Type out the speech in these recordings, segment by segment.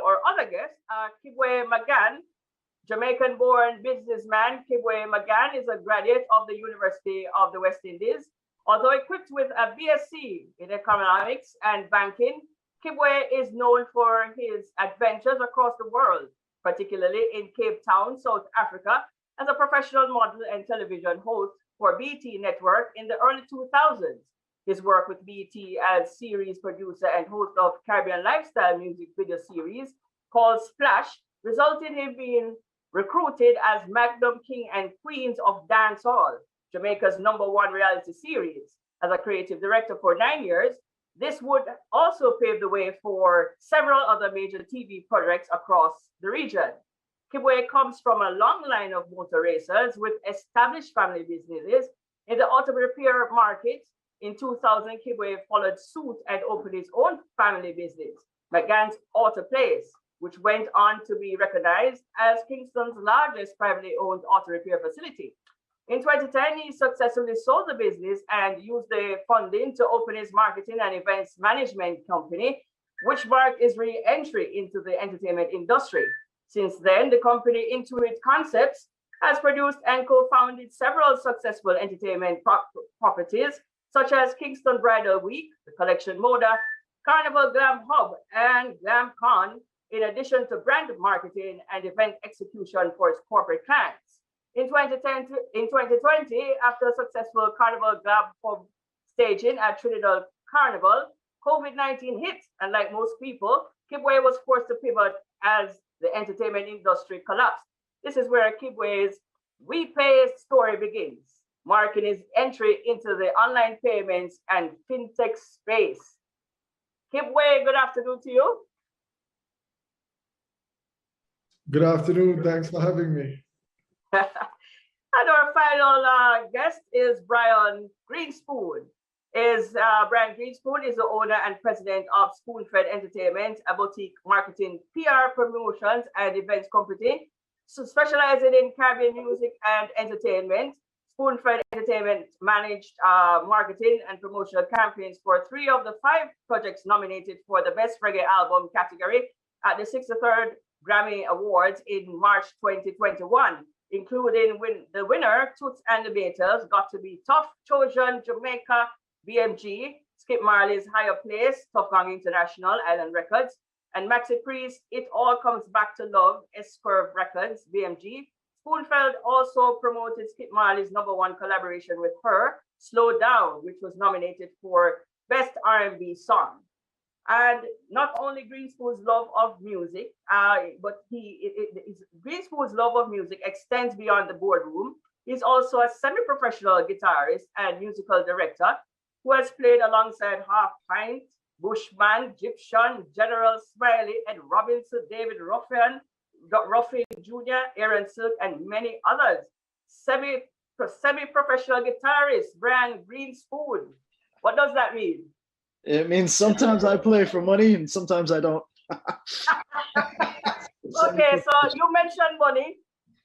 or other guests, Kibwe Magan, Jamaican-born businessman. Kibwe Magan is a graduate of the University of the West Indies. Although equipped with a BSc in economics and banking, Kibwe is known for his adventures across the world, particularly in Cape Town, South Africa, as a professional model and television host for BT Network in the early 2000s. His work with BT as series producer and host of Caribbean lifestyle music video series called Splash resulted in him being recruited as Magnum King and Queens of Dancehall, Jamaica's #1 reality series. As a creative director for 9 years, this would also pave the way for several other major TV projects across the region. Kibwe comes from a long line of motor racers with established family businesses in the auto repair market. In 2000, Kibwe followed suit and opened his own family business, McGann's Auto Place, which went on to be recognized as Kingston's largest privately owned auto repair facility. In 2010, he successfully sold the business and used the funding to open his marketing and events management company, which marked his re-entry into the entertainment industry. Since then, the company Intuit Concepts has produced and co-founded several successful entertainment properties, such as Kingston Bridal Week, The Collection Moda, Carnival Glam Hub, and Glam Con, in addition to brand marketing and event execution for its corporate clients. In 2020, after a successful Carnival Glam Hub staging at Trinidad Carnival, COVID-19 hit, and like most people, Kibwe was forced to pivot as the entertainment industry collapsed. This is where Kibwe's We Pay story begins, marking his entry into the online payments and fintech space. Kibwe, good afternoon to you. Good afternoon, thanks for having me. And our final guest is Browne Greenspoon. Browne Greenspoon is the owner and president of Spoonfed Entertainment, a boutique marketing, PR, promotions, and events company, specializing in Caribbean music and entertainment. Spoonfed Entertainment managed marketing and promotional campaigns for 3 of the 5 projects nominated for the Best Reggae Album category at the 63rd Grammy Awards in March 2021, including the winner, Toots and the Beatles, Got to Be Tough, Trojan, Jamaica, BMG, Skip Marley's Higher Place, Tough Gang International, Island Records, and Maxi Priest, It All Comes Back to Love, S-Curve Records, BMG. Spoonfed also promoted Skip Marley's #1 collaboration with her, Slow Down, which was nominated for Best R&B Song. And not only Greenspoon's love of music, but Greenspoon's love of music extends beyond the boardroom. He's also a semi-professional guitarist and musical director who has played alongside Half Pint, Bushman, Gyptian, General Smiley, Ed Robinson, David Ruffin Jr., Aaron Silk, and many others. Semi-professional guitarist, Browne Greenspoon. What does that mean? It means sometimes I play for money and sometimes I don't. Okay, so you mentioned money.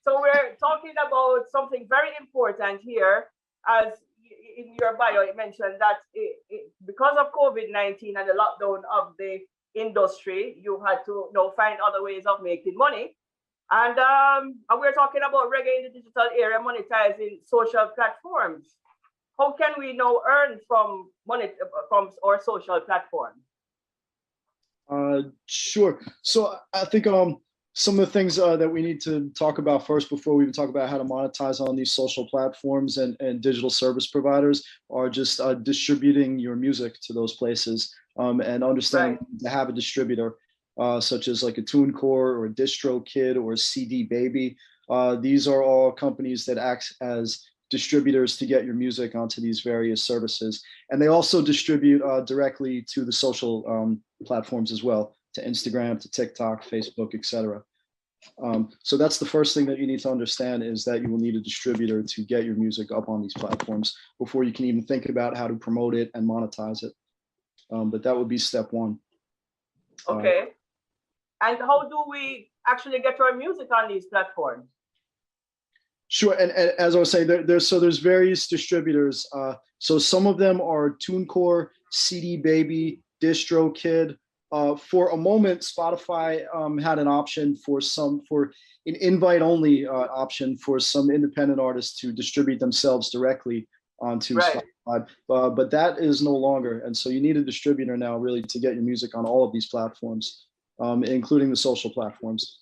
So we're talking about something very important here. As in your bio, it mentioned that because of COVID-19 and the lockdown of the industry, you had to find other ways of making money. And we're talking about reggae in the digital era, monetizing social platforms. How can we now earn from our social platform? Sure. So I think some of the things that we need to talk about first before we even talk about how to monetize on these social platforms and digital service providers are just distributing your music to those places and understanding to have a distributor such as like a TuneCore or a DistroKid or a CD Baby. These are all companies that act as distributors to get your music onto these various services. And they also distribute directly to the social platforms as well, to Instagram, to TikTok, Facebook, etc. So that's the first thing that you need to understand, is that you will need a distributor to get your music up on these platforms before you can even think about how to promote it and monetize it. But that would be step one. Okay. And how do we actually get our music on these platforms? Sure, and as I was saying, there's various distributors. So some of them are TuneCore, CD Baby, DistroKid, for a moment, Spotify had an option for an invite-only option for some independent artists to distribute themselves directly onto Spotify, but that is no longer. And so you need a distributor now, really, to get your music on all of these platforms, including the social platforms.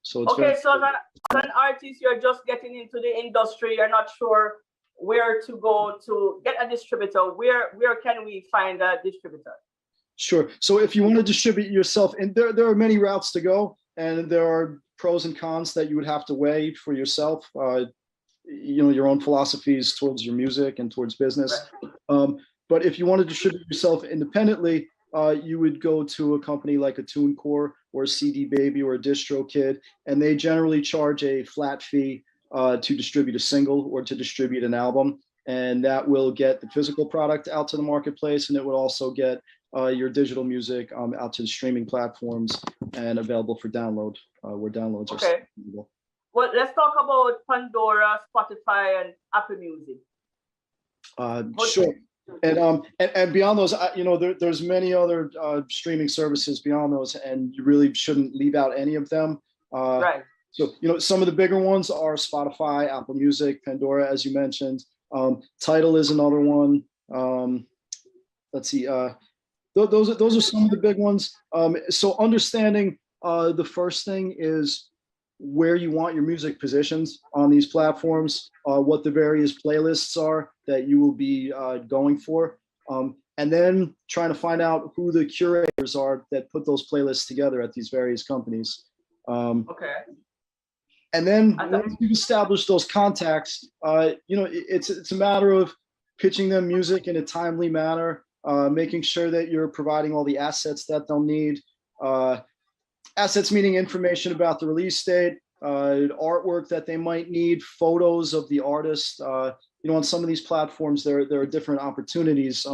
So it's okay. So that as an artist, you're just getting into the industry. You're not sure where to go to get a distributor. Where can we find a distributor? Sure. So if you want to distribute yourself, and there are many routes to go, and there are pros and cons that you would have to weigh for yourself. Your own philosophies towards your music and towards business. But if you want to distribute yourself independently, you would go to a company like a TuneCore or a CD Baby or a DistroKid, and they generally charge a flat fee to distribute a single or to distribute an album, and that will get the physical product out to the marketplace, and it would also get your digital music out to the streaming platforms and available for download, where downloads are still available. Well, let's talk about Pandora, Spotify, and Apple Music. Sure. And beyond those, there's many other streaming services beyond those, and you really shouldn't leave out any of them. Right. So, some of the bigger ones are Spotify, Apple Music, Pandora, as you mentioned. Tidal is another one. Let's see. Those are some of the big ones. So understanding the first thing is where you want your music positioned on these platforms, what the various playlists are that you will be going for, and then trying to find out who the curators are that put those playlists together at these various companies. Okay. And then once you've established those contacts, it's a matter of pitching them music in a timely manner, making sure that you're providing all the assets that they'll need. Assets meaning information about the release date, artwork that they might need, photos of the artist. On some of these platforms, there are different opportunities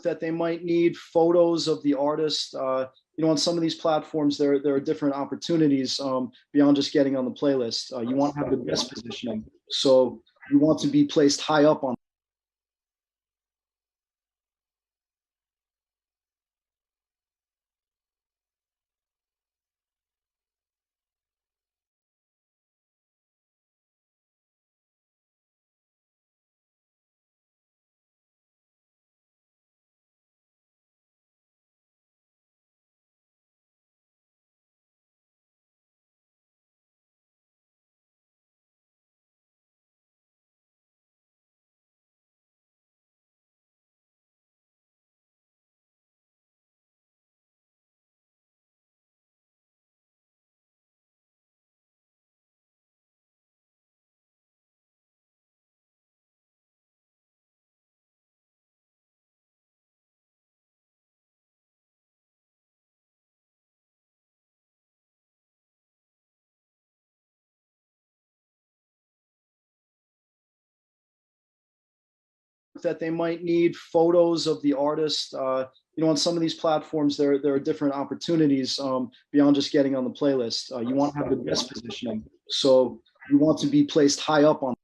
that they might need, photos of the artist. On some of these platforms, there are different opportunities beyond just getting on the playlist. You want to have the best positioning, so you want to be placed high up on that they might need, photos of the artist. On some of these platforms, there are different opportunities beyond just getting on the playlist. You want to have the best positioning, so you want to be placed high up on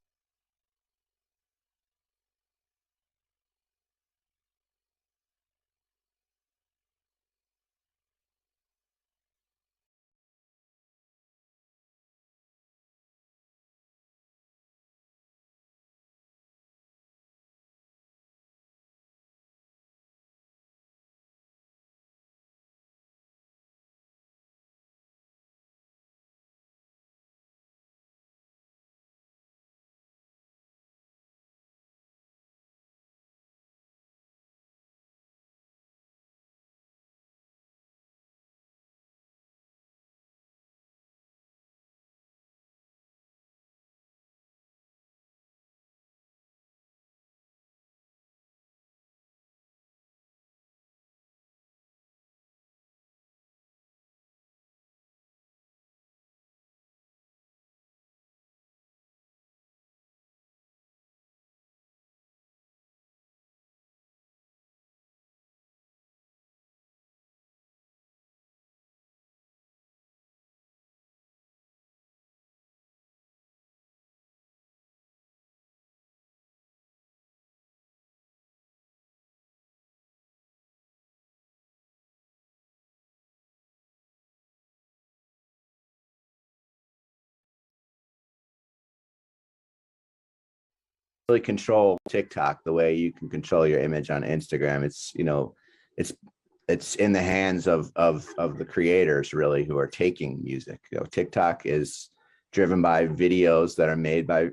really control TikTok the way you can control your image on Instagram. It's, you know, it's in the hands of the creators really who are taking music. You know, TikTok is driven by videos that are made by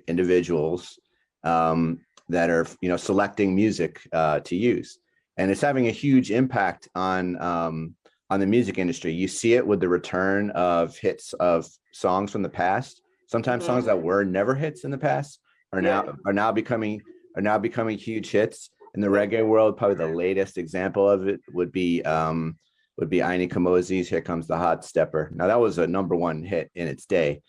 individuals that are, you know, selecting music to use, and it's having a huge impact on the music industry. You see it with the return of hits of songs from the past. Sometimes songs that were never hits in the past are now becoming huge hits. In the reggae world, probably the latest example of it would be Aini Kamoze's "Here Comes the Hot Stepper." Now that was a #1 hit in its day,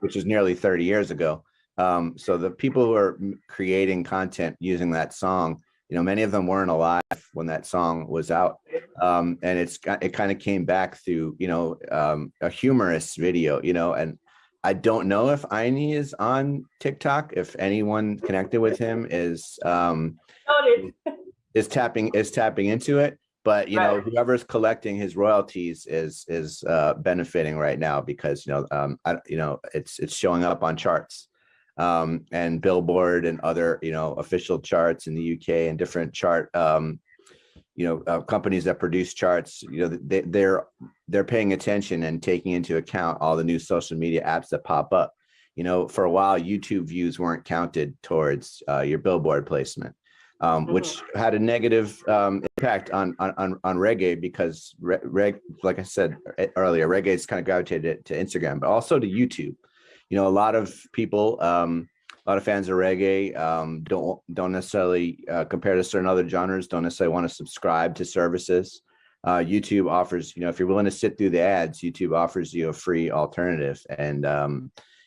which is nearly 30 years ago. So the people who are creating content using that song, you know, many of them weren't alive when that song was out, and it kind of came back through, you know, a humorous video, you know. And I don't know if Aini is on TikTok. If anyone connected with him is tapping into it, but you know, whoever's collecting his royalties is benefiting right now because, you know, it's showing up on charts, and Billboard and other, you know, official charts in the UK and different chart companies that produce charts. You know, they're paying attention and taking into account all the new social media apps that pop up. You know, for a while, YouTube views weren't counted towards your Billboard placement, which had a negative impact on reggae because like I said earlier, reggae is kind of gravitated to Instagram, but also to YouTube. You know, a lot of people, a lot of fans of reggae don't necessarily, compared to certain other genres, don't necessarily want to subscribe to services. YouTube offers, you know, if you're willing to sit through the ads, YouTube offers you a free alternative. And,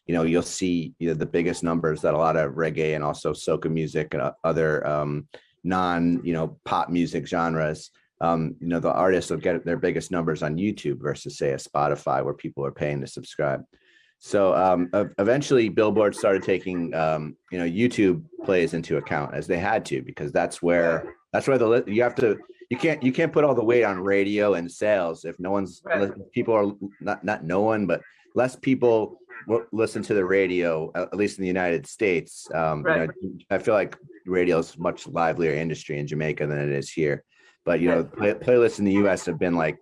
you know, you'll see, you know, the biggest numbers that a lot of reggae and also soca music and other you know, pop music genres, you know, the artists will get their biggest numbers on YouTube versus, say, a Spotify where people are paying to subscribe. So eventually Billboard started taking, you know, YouTube plays into account, as they had to, because that's where you can't put all the weight on radio and sales if no one's, people are not no one, but less people listen to the radio, at least in the United States. You know, I feel like radio is a much livelier industry in Jamaica than it is here, but you know, playlists in the US have been like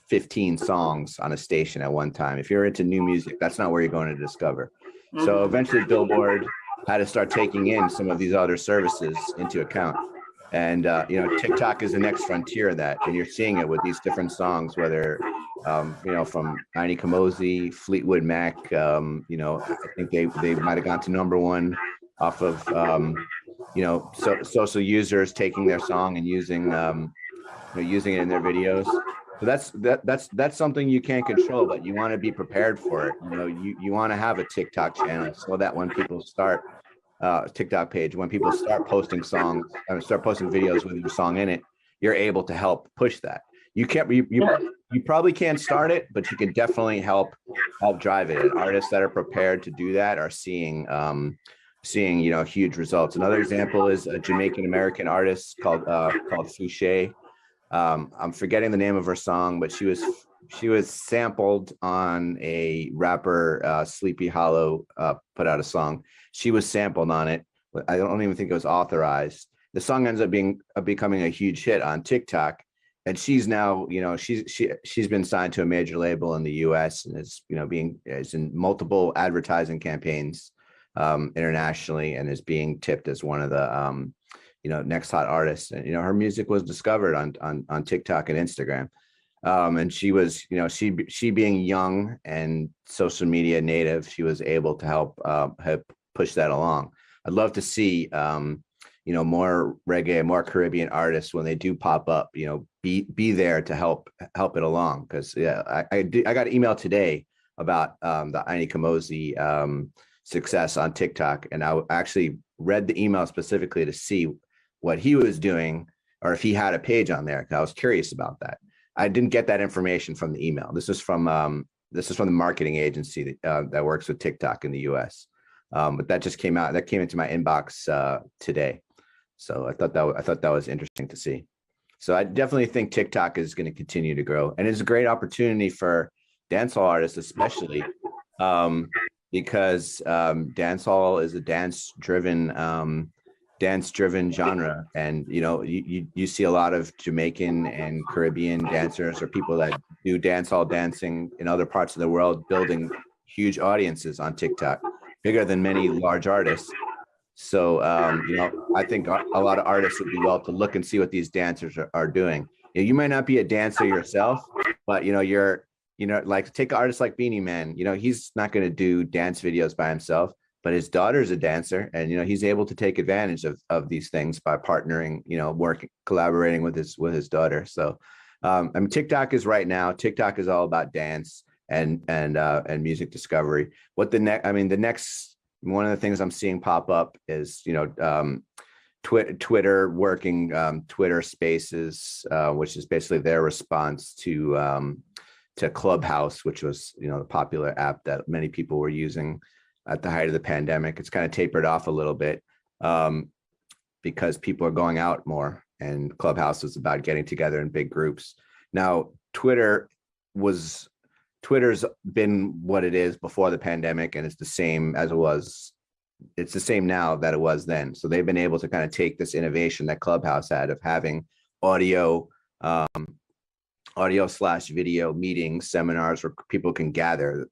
15 songs on a station at one time. If you're into new music, that's not where you're going to discover. So eventually Billboard had to start taking in some of these other services into account. And, you know, TikTok is the next frontier of that. And you're seeing it with these different songs, whether, you know, from Aini Kamoze, Fleetwood Mac, you know, I think they might've gone to #1 off of, you know, social users taking their song and using, you know, using it in their videos. So that's something you can't control, but you want to be prepared for it. You know, you want to have a TikTok channel so that when people start TikTok page, when people start posting songs and start posting videos with your song in it, you're able to help push that. You probably can't start it, but you can definitely help drive it. And artists that are prepared to do that are seeing you know, huge results. Another example is a Jamaican American artist called Fouché. I'm forgetting the name of her song, but she was sampled on a rapper, Sleepy Hollow, put out a song. She was sampled on it. I don't even think it was authorized. The song ends up becoming a huge hit on TikTok, and she's now, you know, she's been signed to a major label in the US and is, you know, is in multiple advertising campaigns internationally, and is being tipped as one of the you know, next hot artists. And, you know, her music was discovered on TikTok and Instagram. And she was, you know, she being young and social media native, she was able to help push that along. I'd love to see, you know, more reggae, more Caribbean artists, when they do pop up, you know, be there to help it along. Cause yeah, I got an email today about the Aini Kamoze success on TikTok. And I actually read the email specifically to see what he was doing, or if he had a page on there, because I was curious about that. I didn't get that information from the email. This is from the marketing agency that works with TikTok in the US. But that just came out. That came into my inbox today. So I thought that was interesting to see. So I definitely think TikTok is going to continue to grow, and it's a great opportunity for dancehall artists, especially, because dancehall is a dance-driven genre, and you see a lot of Jamaican and Caribbean dancers or people that do dancehall dancing in other parts of the world building huge audiences on TikTok, bigger than many large artists. So I think a lot of artists would do well to look and see what these dancers are doing. You might not be a dancer yourself, but like take an artist like Beanie Man. He's not going to do dance videos by himself, but his daughter's a dancer, and he's able to take advantage of these things by partnering, collaborating with his daughter. So TikTok is all about dance and music discovery. One of the things I'm seeing pop up is Twitter working Twitter Spaces, which is basically their response to Clubhouse, which was the popular app that many people were using at the height of the pandemic. It's kind of tapered off a little bit because people are going out more, and Clubhouse is about getting together in big groups. Now, Twitter's been what it is before the pandemic, and it's the same as it was. It's the same now that it was then. So they've been able to kind of take this innovation that Clubhouse had of having audio / video meetings, seminars where people can gather.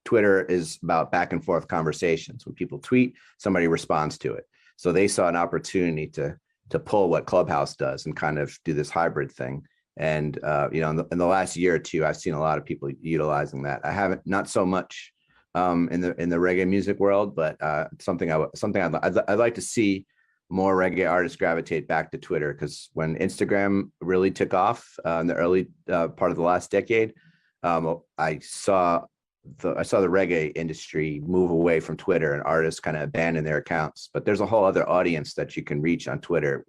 Twitter is about back and forth conversations. When people tweet, somebody responds to it. So they saw an opportunity to pull what Clubhouse does and kind of do this hybrid thing. And in the last year or two, I've seen a lot of people utilizing that. I haven't, not so much in the reggae music world, but something I'd like to see more reggae artists gravitate back to Twitter, because when Instagram really took off in the early part of the last decade, I saw the reggae industry move away from Twitter, and artists kind of abandon their accounts. But there's a whole other audience that you can reach on Twitter.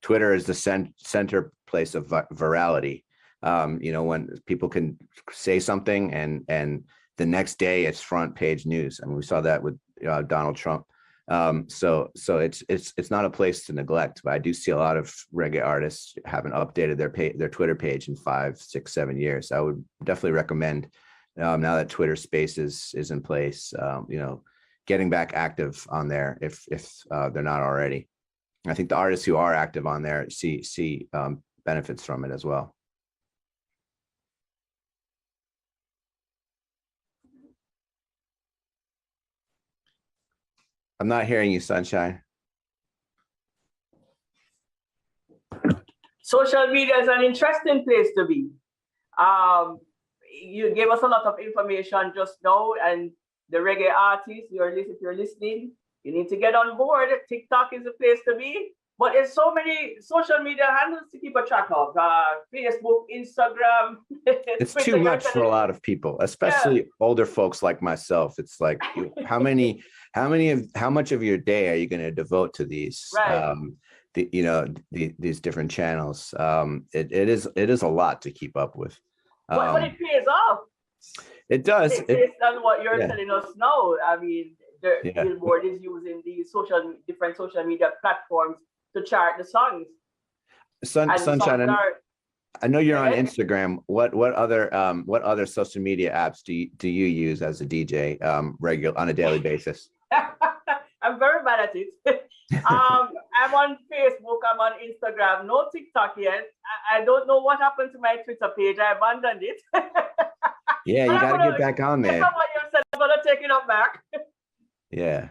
Twitter is the center place of virality. When people can say something and the next day it's front page news. I mean, we saw that with Donald Trump. So it's not a place to neglect, but I do see a lot of reggae artists haven't updated their Twitter page in 5, 6, 7 years. I would definitely recommend, now that Twitter Spaces is in place, getting back active on there if they're not already. I think the artists who are active on there see benefits from it as well. I'm not hearing you, Sunshine. Social media is an interesting place to be. You gave us a lot of information just now, and the reggae artists, if you're listening, you need to get on board. TikTok is the place to be. But there's so many social media handles to keep a track of. Facebook, Instagram. It's too much for a lot of people, especially older folks like myself. It's like, how much of your day are you going to devote to these? Right. These different channels. It is a lot to keep up with. But it pays off. It does. Based on what you're telling us now, I mean, Billboard is using these different social media platforms to chart the songs. Sunshine, I know you're on Instagram. What other social media apps do you use as a DJ on a daily basis? I'm very bad at it. I'm on Facebook, I'm on Instagram, no TikTok yet. I don't know what happened to my Twitter page. I abandoned it. Yeah, you got to get back on there. I'm going to take it up back. Yeah.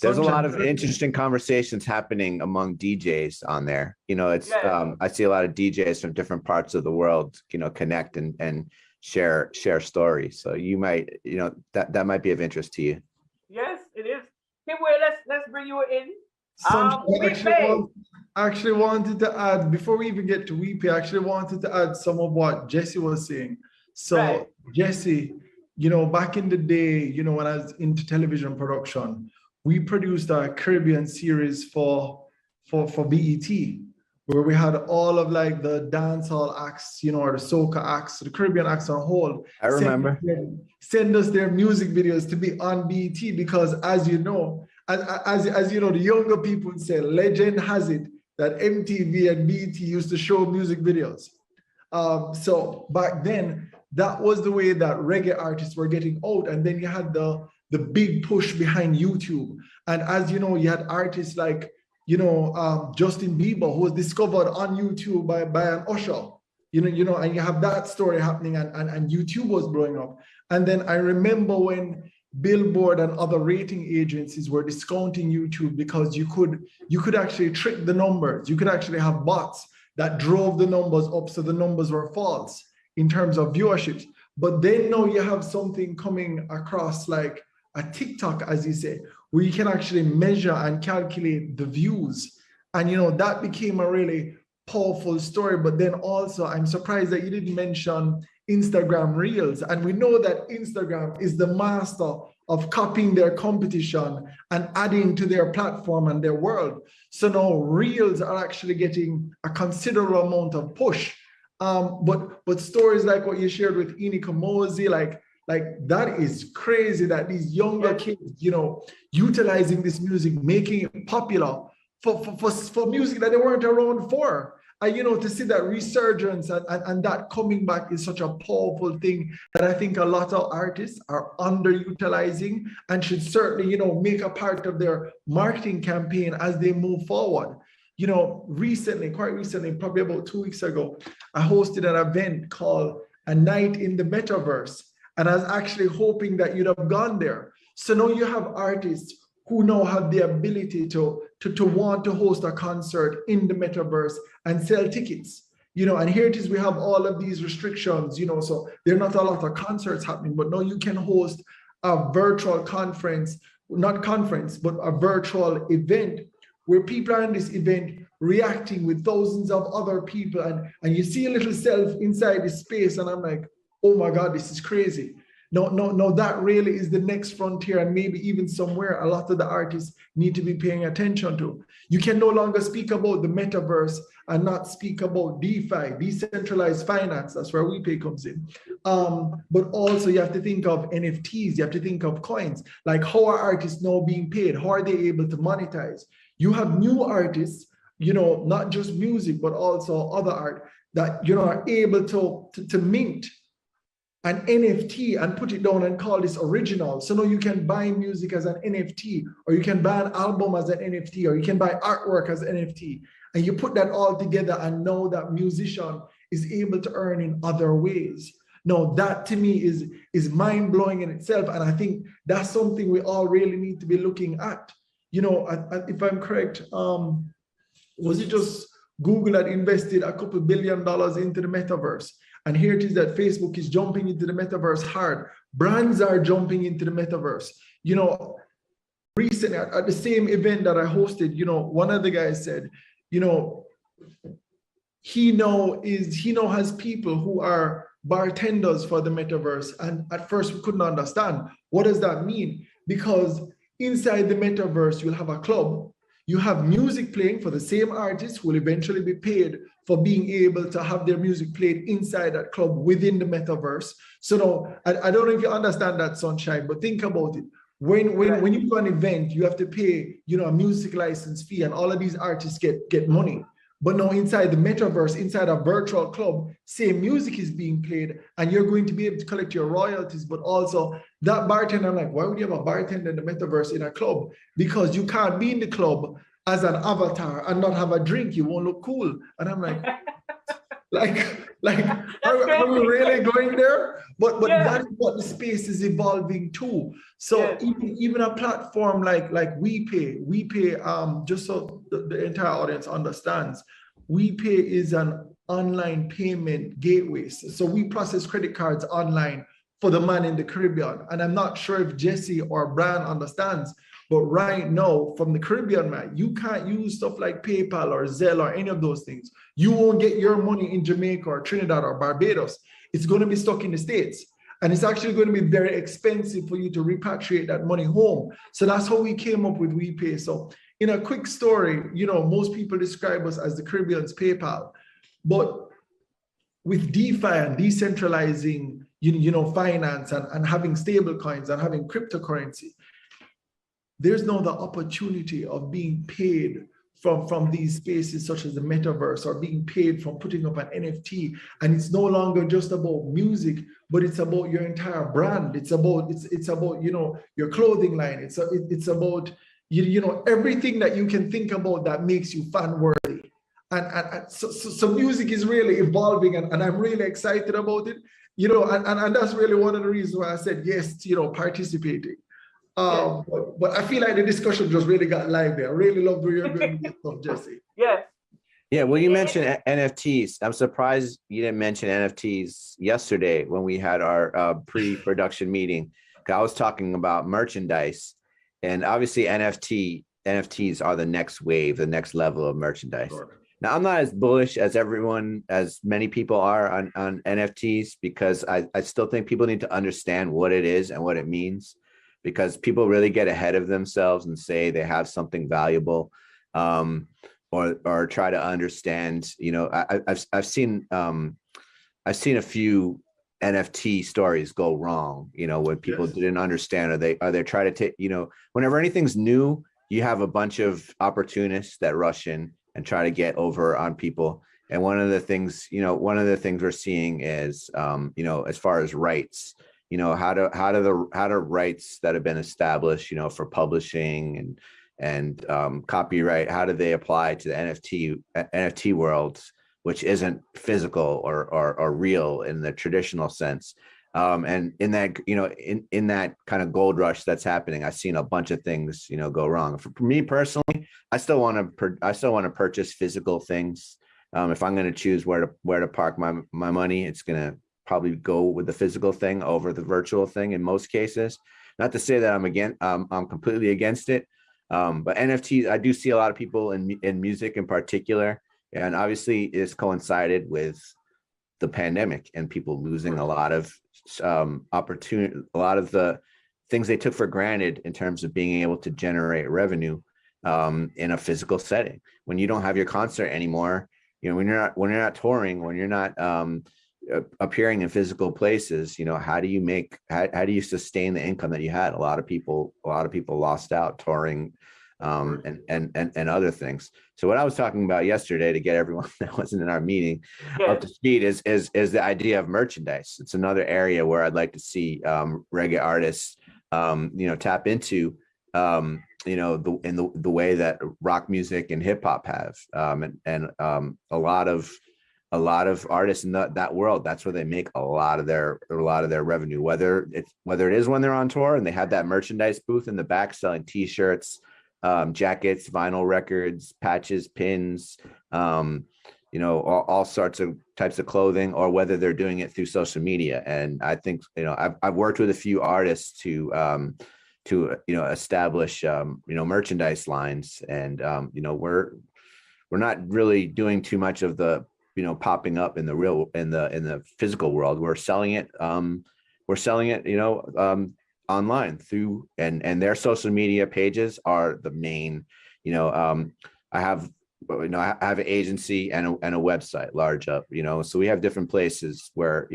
There's a lot of interesting conversations happening among DJs on there. I see a lot of DJs from different parts of the world, connect and share stories. So you might, that might be of interest to you. Yes, it is. Hibbert, let's bring you in. I actually wanted to add, before we even get to Weepy, I actually wanted to add some of what Jesse was saying. So right. Jesse, back in the day, when I was into television production, we produced a Caribbean series for BET, where we had all of like the dancehall acts, or the soca acts, the Caribbean acts on hold. I remember. Send us their music videos to be on BET, because as you know, the younger people would say, legend has it that MTV and BET used to show music videos. So back then, that was the way that reggae artists were getting out. And then you had the the big push behind YouTube. And as you know, you had artists like, Justin Bieber, who was discovered on YouTube by an usher, and you have that story happening, and YouTube was blowing up. And then I remember when Billboard and other rating agencies were discounting YouTube because you could actually trick the numbers. You could actually have bots that drove the numbers up, so the numbers were false in terms of viewerships. But then now you have something coming across like a TikTok, as you say, where you can actually measure and calculate the views. And that became a really powerful story. But then also, I'm surprised that you didn't mention Instagram Reels. And we know that Instagram is the master of copying their competition and adding to their platform and their world. So now Reels are actually getting a considerable amount of push. But stories like what you shared with Inika Mosi, like that is crazy that these younger kids, utilizing this music, making it popular for music that they weren't around for. And to see that resurgence and that coming back is such a powerful thing that I think a lot of artists are underutilizing and should certainly, make a part of their marketing campaign as they move forward. Quite recently, probably about 2 weeks ago, I hosted an event called A Night in the Metaverse. And I was actually hoping that you'd have gone there. So now you have artists who now have the ability to want to host a concert in the metaverse and sell tickets. And here it is, we have all of these restrictions, so there are not a lot of concerts happening, but now you can host a virtual conference, not conference, but a virtual event where people are in this event reacting with thousands of other people. And you see a little self inside this space. And I'm like, oh my God, this is crazy. No, that really is the next frontier, and maybe even somewhere a lot of the artists need to be paying attention to. You can no longer speak about the metaverse and not speak about DeFi, decentralized finance. That's where WePay comes in. But also you have to think of NFTs, you have to think of coins, like how are artists now being paid? How are they able to monetize? You have new artists, not just music, but also other art that, are able to mint an NFT and put it down and call this original. So now you can buy music as an NFT, or you can buy an album as an NFT, or you can buy artwork as an NFT. And you put that all together, and now that musician is able to earn in other ways. Now that to me is mind-blowing in itself. And I think that's something we all really need to be looking at. If I'm correct, was it just Google that invested a couple $2 billion into the metaverse? And here it is that Facebook is jumping into the metaverse hard. Brands are jumping into the metaverse. Recently at the same event that I hosted, one of the guys said, he now has people who are bartenders for the metaverse. And at first we couldn't understand, what does that mean? Because inside the metaverse, you'll have a club. You have music playing for the same artists who will eventually be paid for being able to have their music played inside that club within the metaverse. So now, I don't know if you understand that, Sunshine, but think about it. When you do an event, you have to pay, a music license fee, and all of these artists get money. But now inside the metaverse, inside a virtual club, same music is being played, and you're going to be able to collect your royalties. But also that bartender, I'm like, why would you have a bartender in the metaverse in a club? Because you can't be in the club as an avatar and not have a drink. You won't look cool. And I'm like, are we really going there? But that's what the space is evolving to. So even a platform like WePay, just so the entire audience understands, WePay is an online payment gateway. So we process credit cards online for the man in the Caribbean. And I'm not sure if Jesse or Browne understands, but right now, from the Caribbean, man, you can't use stuff like PayPal or Zelle or any of those things. You won't get your money in Jamaica or Trinidad or Barbados. It's going to be stuck in the States. And it's actually going to be very expensive for you to repatriate that money home. So that's how we came up with WePay. So in a quick story, most people describe us as the Caribbean's PayPal. But with DeFi and decentralizing, finance and having stable coins and having cryptocurrency, there's now the opportunity of being paid from these spaces such as the metaverse are being paid from putting up an NFT. And it's no longer just about music, but it's about your entire brand. It's about your clothing line. It's about everything that you can think about that makes you fan worthy. And so music is really evolving, and I'm really excited about it. And that's really one of the reasons why I said yes to participating. But I feel like the discussion just really got lively. I really love where you're going with this stuff, Jesse. Yes. Yeah, well, you mentioned NFTs. I'm surprised you didn't mention NFTs yesterday when we had our pre-production meeting. I was talking about merchandise, and obviously NFTs are the next wave, the next level of merchandise. Sure. Now, I'm not as bullish as many people are on NFTs, because I still think people need to understand what it is and what it means, because people really get ahead of themselves and say they have something valuable, or try to understand. I've seen a few NFT stories go wrong, when people didn't understand, or they try to take, whenever anything's new, you have a bunch of opportunists that rush in and try to get over on people. And one of the things we're seeing is, as far as rights, how do rights that have been established, for publishing and copyright, how do they apply to the NFT world, which isn't physical or real in the traditional sense. And in that, in that kind of gold rush that's happening, I've seen a bunch of things, go wrong. For me personally, I still want to purchase physical things. If I'm going to choose where to park my money, it's going to probably go with the physical thing over the virtual thing in most cases. Not to say that I'm completely against it. But NFTs, I do see a lot of people in music in particular, and obviously it's coincided with the pandemic and people losing a lot of opportunity, a lot of the things they took for granted in terms of being able to generate revenue in a physical setting. When you don't have your concert anymore, when you're not touring, when you're not appearing in physical places, how do you sustain the income that you had? A lot of people lost out touring and other things. So what I was talking about yesterday, to get everyone that wasn't in our meeting up to speed, is the idea of merchandise. It's another area where I'd like to see reggae artists tap into the way that rock music and hip hop have, and a lot of artists in that world, that's where they make a lot of their revenue, whether it is when they're on tour and they have that merchandise booth in the back selling t-shirts, jackets, vinyl records, patches, pins, all sorts of types of clothing, or whether they're doing it through social media. And I think, I've worked with a few artists to establish merchandise lines, and we're not really doing too much of the popping up in the physical world. We're selling it online through, and their social media pages are the main. I have an agency and a website, Large Up, so we have different places where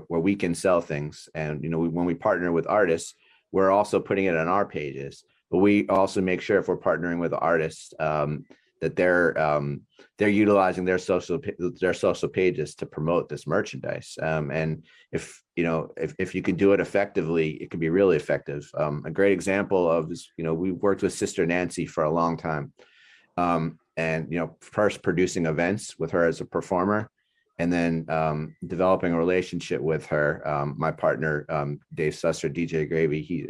we can sell things. And when we partner with artists, we're also putting it on our pages, but we also make sure, if we're partnering with artists, that they're utilizing their social pages to promote this merchandise. And if you can do it effectively, it can be really effective. A great example of this, we worked with Sister Nancy for a long time, and first producing events with her as a performer, and then developing a relationship with her. My partner, Dave Susser, DJ Gravy, he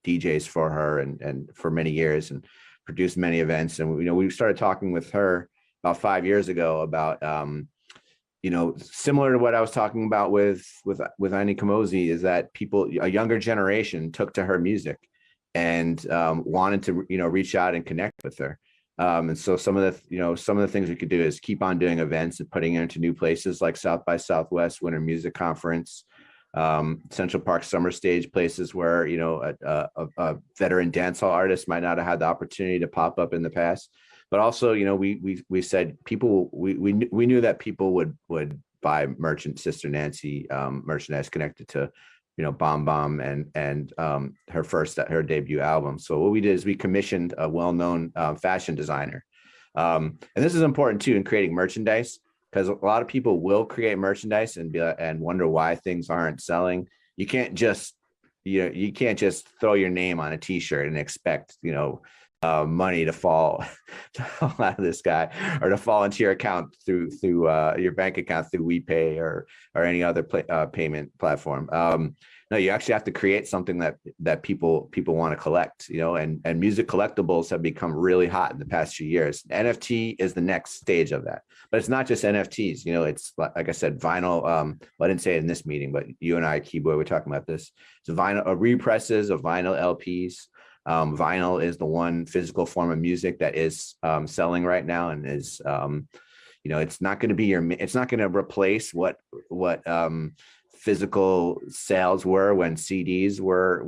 DJs for her and for many years, and produced many events. And we started talking with her about 5 years ago about similar to what I was talking about with Annie Kamosi, is that a younger generation took to her music and wanted to reach out and connect with her. And so some of the things we could do is keep on doing events and putting it into new places like South by Southwest Winter Music Conference, Central Park Summer Stage, places where a veteran dancehall artist might not have had the opportunity to pop up in the past. But also, we said we knew that people would buy Sister Nancy merchandise connected to Bomb Bomb and her debut album. So what we did is we commissioned a well-known fashion designer And this is important too in creating merchandise, because a lot of people will create merchandise and wonder why things aren't selling. You can't just throw your name on a t-shirt and expect, money to fall out of the sky, or to fall into your account through your bank account through WePay or any other payment platform. No, you actually have to create something that people want to collect, and music collectibles have become really hot in the past few years. NFT is the next stage of that, but it's not just NFTs. It's like I said, vinyl. Well, I didn't say it in this meeting, but you and I, Keyboy, we're talking about this. It's vinyl represses of vinyl LPs. Vinyl is the one physical form of music that is selling right now, and is it's not going to be it's not going to replace what physical sales were when CDs were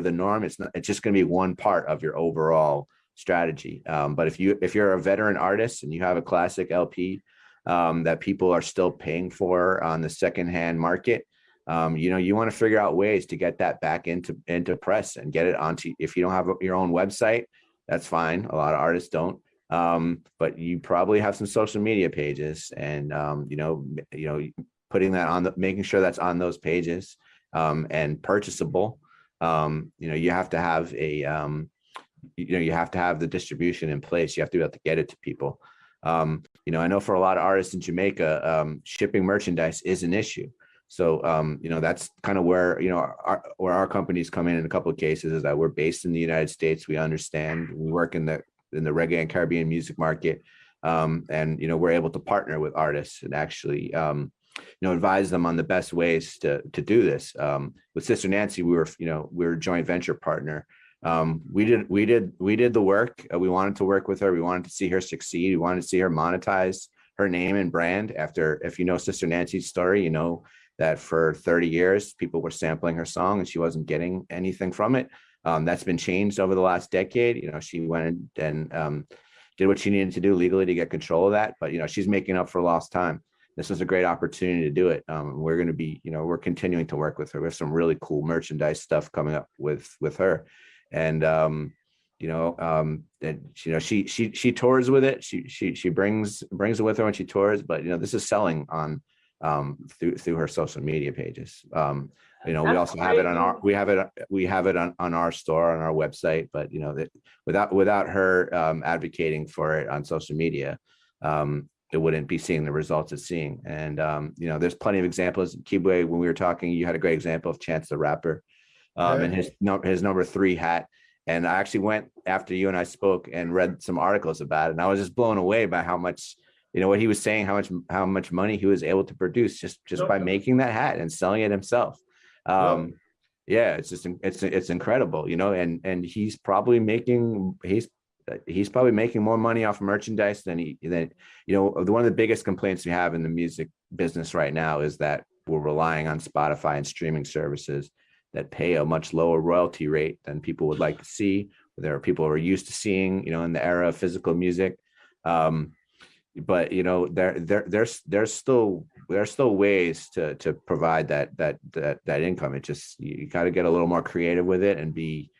the norm. It's just going to be one part of your overall strategy. But if you're a veteran artist and you have a classic LP that people are still paying for on the secondhand market, you want to figure out ways to get that back into press and get it onto. If you don't have your own website, that's fine. A lot of artists don't. But you probably have some social media pages, and putting that on making sure that's on those pages, and purchasable. You have to have you have to have the distribution in place. You have to be able to get it to people. I know for a lot of artists in Jamaica, shipping merchandise is an issue. So, that's kind of where, our companies come in a couple of cases, is that we're based in the United States. We understand, we work in the reggae and Caribbean music market. And, we're able to partner with artists and actually, advise them on the best ways to do this. With Sister Nancy, we were a joint venture partner. We did the work. We wanted to work with her. We wanted to see her succeed. We wanted to see her monetize her name and brand. If you know Sister Nancy's story, that for 30 years, people were sampling her song and she wasn't getting anything from it. That's been changed over the last decade. She went and did what she needed to do legally to get control of that. But, she's making up for lost time. This was a great opportunity to do it. We're going to be, we're continuing to work with her. We have some really cool merchandise stuff coming up with her. And, she tours with it. She brings it with her when she tours, but, this is selling on, through her social media pages. We also have it on on our store, on our website, but without her advocating for it on social media, it wouldn't be seeing the results it's seeing. And there's plenty of examples. Kibwe, when we were talking, you had a great example of Chance the Rapper, and his number 3 hat. And I actually went after you and I spoke and read some articles about it, and I was just blown away by how much, what he was saying, how much money he was able to produce just by making that hat and selling it himself. Yeah, it's incredible, and he's probably making more money off merchandise than one of the biggest complaints we have in the music business right now is that we're relying on Spotify and streaming services that pay a much lower royalty rate than people would like to see. There are people who are used to seeing, in the era of physical music. But there's still ways to provide that income. It just, you got to get a little more creative with it and be,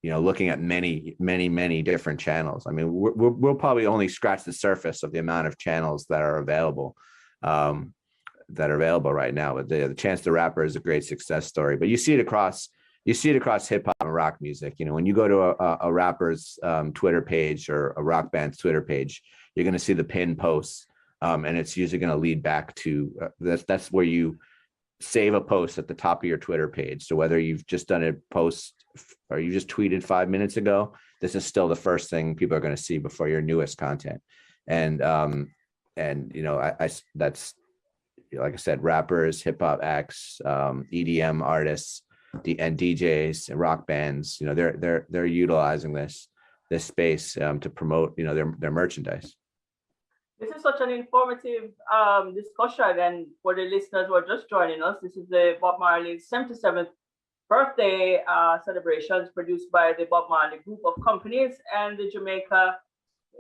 looking at many different channels. I mean, we'll probably only scratch the surface of the amount of channels that are available right now. But the Chance the Rapper is a great success story. But you see it across hip hop and rock music. When you go to a rapper's Twitter page or a rock band's Twitter page, you're going to see the pin posts, and it's usually going to lead back to that's where you save a post at the top of your Twitter page. So whether you've just done a post or you just tweeted 5 minutes ago, this is still the first thing people are going to see before your newest content. And that's, like I said, rappers, hip hop acts, EDM artists, and DJs and rock bands. They're utilizing this space to promote their merchandise. This is such an informative discussion, and for the listeners who are just joining us, this is the Bob Marley's 77th birthday celebrations produced by the Bob Marley Group of Companies and the Jamaica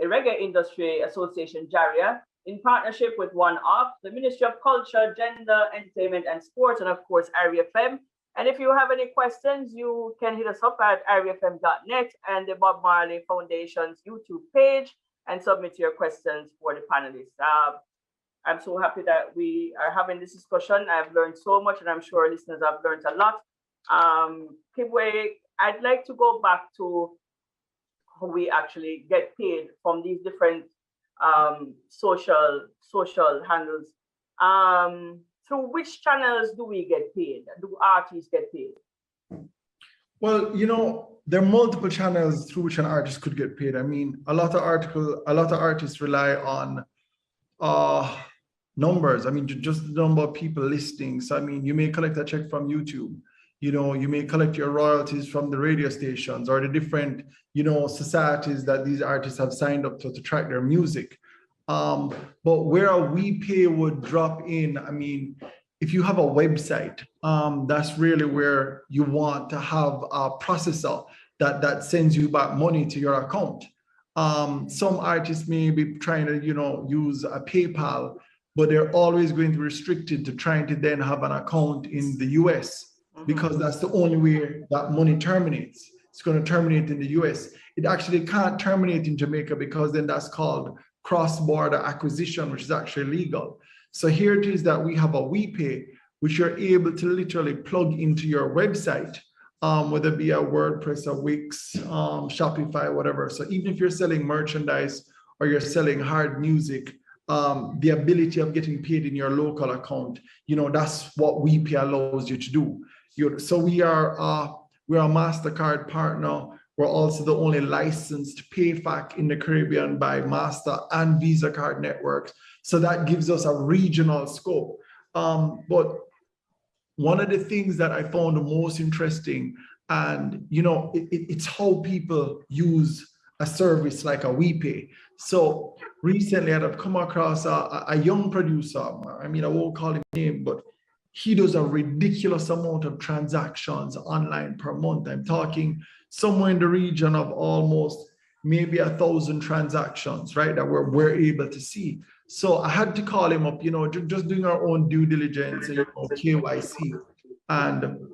Reggae Industry Association, JARIA, in partnership with One Up, the Ministry of Culture, Gender, Entertainment and Sports, and of course, IRIFM. And if you have any questions, you can hit us up at irifm.net and the Bob Marley Foundation's YouTube page. and submit your questions for the panelists. I'm so happy that we are having this discussion. I've learned so much, and I'm sure listeners have learned a lot. Kibwe, I'd like to go back to how we actually get paid from these different social handles. Through which channels do we get paid? Do artists get paid? Well, there are multiple channels through which an artist could get paid. I mean, a lot of artists rely on numbers. I mean, just the number of people listening. So, I mean, you may collect a check from YouTube. You may collect your royalties from the radio stations or the different, societies that these artists have signed up to track their music. But where a we pay would drop in, I mean, if you have a website, that's really where you want to have a processor that sends you back money to your account. Some artists may be trying to, use a PayPal, but they're always going to be restricted to trying to then have an account in the US, because that's the only way that money terminates. It's going to terminate in the US. It actually can't terminate in Jamaica because then that's called cross-border acquisition, which is actually legal. So here it is that we have a WePay, which you're able to literally plug into your website, whether it be a WordPress, a Wix, Shopify, whatever. So even if you're selling merchandise or you're selling hard music, the ability of getting paid in your local account, that's what WePay allows you to do. So we're a MasterCard partner. We're also the only licensed PayFac in the Caribbean by Master and Visa card networks. So that gives us a regional scope. But one of the things that I found the most interesting, and it's how people use a service like a WePay. So recently I've come across a young producer. I mean, I won't call him name, but he does a ridiculous amount of transactions online per month. I'm talking somewhere in the region of almost maybe 1,000 transactions, right, that we're able to see. So I had to call him up, just doing our own due diligence and KYC. And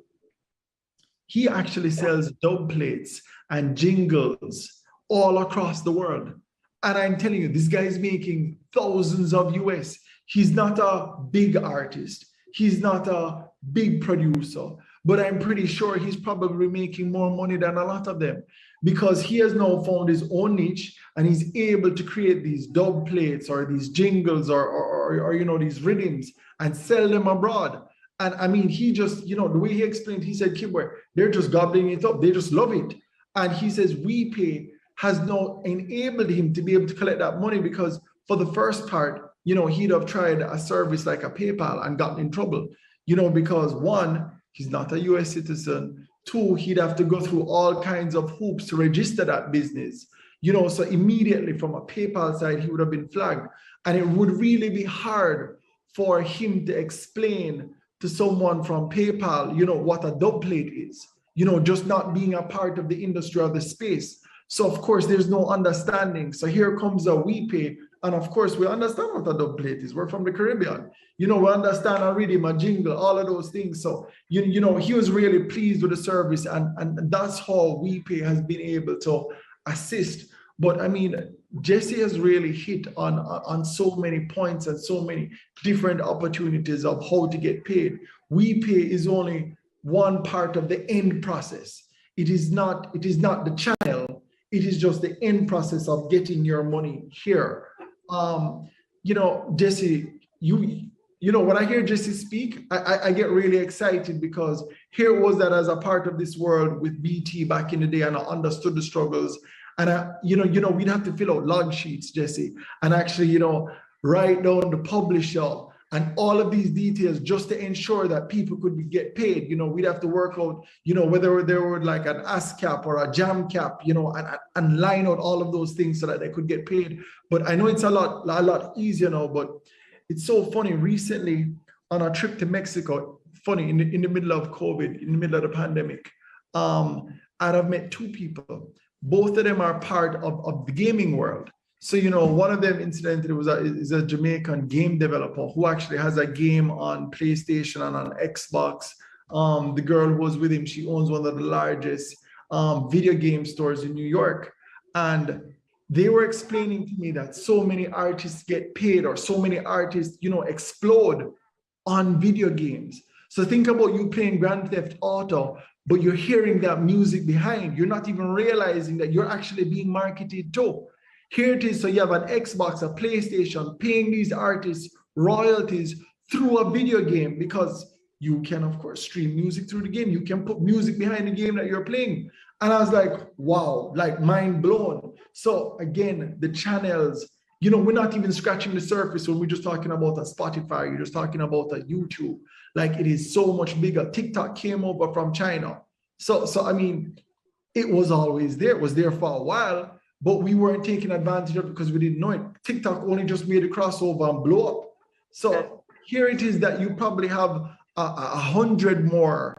he actually sells dub plates and jingles all across the world. And I'm telling you, this guy is making thousands of US. He's not a big artist. He's not a big producer, but I'm pretty sure he's probably making more money than a lot of them, because he has now found his own niche and he's able to create these dub plates or these jingles or these rhythms and sell them abroad. And I mean, he just, the way he explained, he said, Kibwe, they're just gobbling it up. They just love it. And he says WePay has now enabled him to be able to collect that money, because for the first part, he'd have tried a service like a PayPal and gotten in trouble, because one, he's not a US citizen. Two, he'd have to go through all kinds of hoops to register that business, so immediately from a PayPal side, he would have been flagged. And it would really be hard for him to explain to someone from PayPal, what a dub plate is, just not being a part of the industry or the space. So of course, there's no understanding. So here comes a WePay. And of course, we understand what a dub plate is. We're from the Caribbean. We understand a rhythm, a jingle, all of those things. So, he was really pleased with the service. And that's how WePay has been able to assist. But I mean, Jesse has really hit on so many points and so many different opportunities of how to get paid. WePay is only one part of the end process. It is not the channel. It is just the end process of getting your money here. Jesse, when I hear Jesse speak, I get really excited, because here was that as a part of this world with BT back in the day, and I understood the struggles. And we'd have to fill out log sheets, Jesse, and actually, write down the publisher and all of these details just to ensure that people could get paid. We'd have to work out, whether there were like an ASCAP or a jam cap, and line out all of those things so that they could get paid. But I know it's a lot easier now, but it's so funny. Recently on a trip to Mexico, in the middle of COVID, in the middle of the pandemic, I've met two people. Both of them are part of the gaming world. So, one of them, incidentally, is a Jamaican game developer who actually has a game on PlayStation and on Xbox. The girl who was with him, she owns one of the largest video game stores in New York. And they were explaining to me that so many artists get paid or so many artists, explode on video games. So think about you playing Grand Theft Auto, but you're hearing that music behind. You're not even realizing that you're actually being marketed to. Here it is. So you have an Xbox, a PlayStation, paying these artists royalties through a video game, because you can, of course, stream music through the game. You can put music behind the game that you're playing. And I was like, wow, like mind blown. So again, the channels, we're not even scratching the surface when we're just talking about a Spotify, you're just talking about a YouTube. Like, it is so much bigger. TikTok came over from China. So I mean, it was always there. It was there for a while, but we weren't taking advantage of it because we didn't know it. TikTok only just made a crossover and blow up. So here it is that you probably have 100 more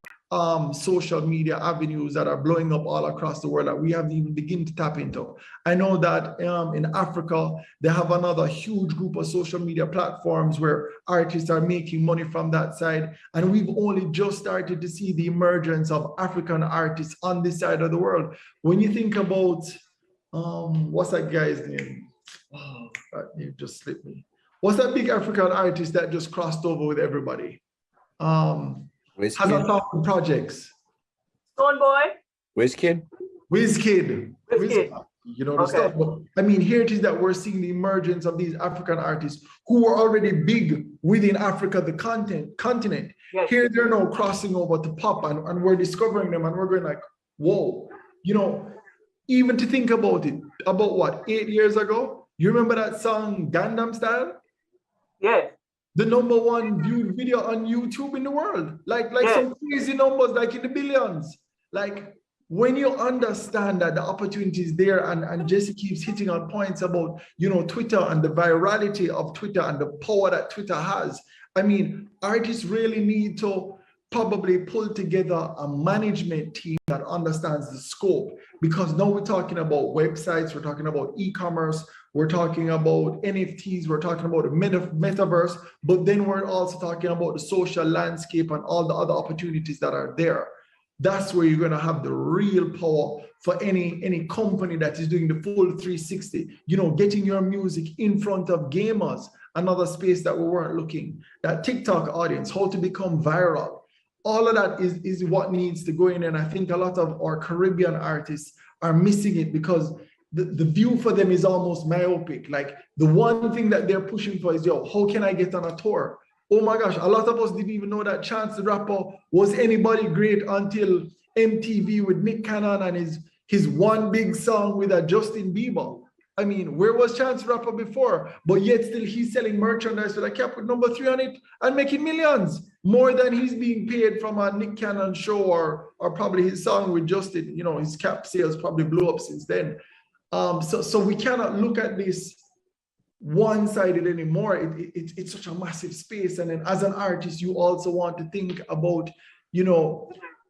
social media avenues that are blowing up all across the world that we haven't even begun to tap into. I know that in Africa, they have another huge group of social media platforms where artists are making money from that side. And we've only just started to see the emergence of African artists on this side of the world. When you think about, what's that guy's name? Oh, that name just slipped me. What's that big African artist that just crossed over with everybody? Has a thousand projects. Stone Boy. Wizkid. The stuff. But I mean, here it is that we're seeing the emergence of these African artists who were already big within Africa, the continent. Yes. Here they're now crossing over to pop, and we're discovering them, and we're going like, whoa. Even to think about it, about what, 8 years ago? You remember that song Gangnam Style? Yes. The #1 viewed video on YouTube in the world, like some crazy numbers, like in the billions. Like, when you understand that the opportunity is there, and Jesse keeps hitting on points about, Twitter and the virality of Twitter and the power that Twitter has. I mean, artists really need to probably pull together a management team that understands the scope, because now we're talking about websites, we're talking about e-commerce, we're talking about NFTs, we're talking about the metaverse, but then we're also talking about the social landscape and all the other opportunities that are there. That's where you're going to have the real power for any company that is doing the full 360, getting your music in front of gamers, another space that we weren't looking, that TikTok audience, how to become viral. All of that is what needs to go in. And I think a lot of our Caribbean artists are missing it, because the view for them is almost myopic. Like, the one thing that they're pushing for is, how can I get on a tour? Oh my gosh, a lot of us didn't even know that Chance the Rapper was anybody great until MTV with Nick Cannon and his one big song with a Justin Bieber. I mean, where was Chance the Rapper before? But yet still he's selling merchandise with a cap with number 3 on it and making millions, more than he's being paid from a Nick Cannon show or probably his song with Justin. His cap sales probably blew up since then. So we cannot look at this one-sided anymore. It's such a massive space. And then as an artist, you also want to think about,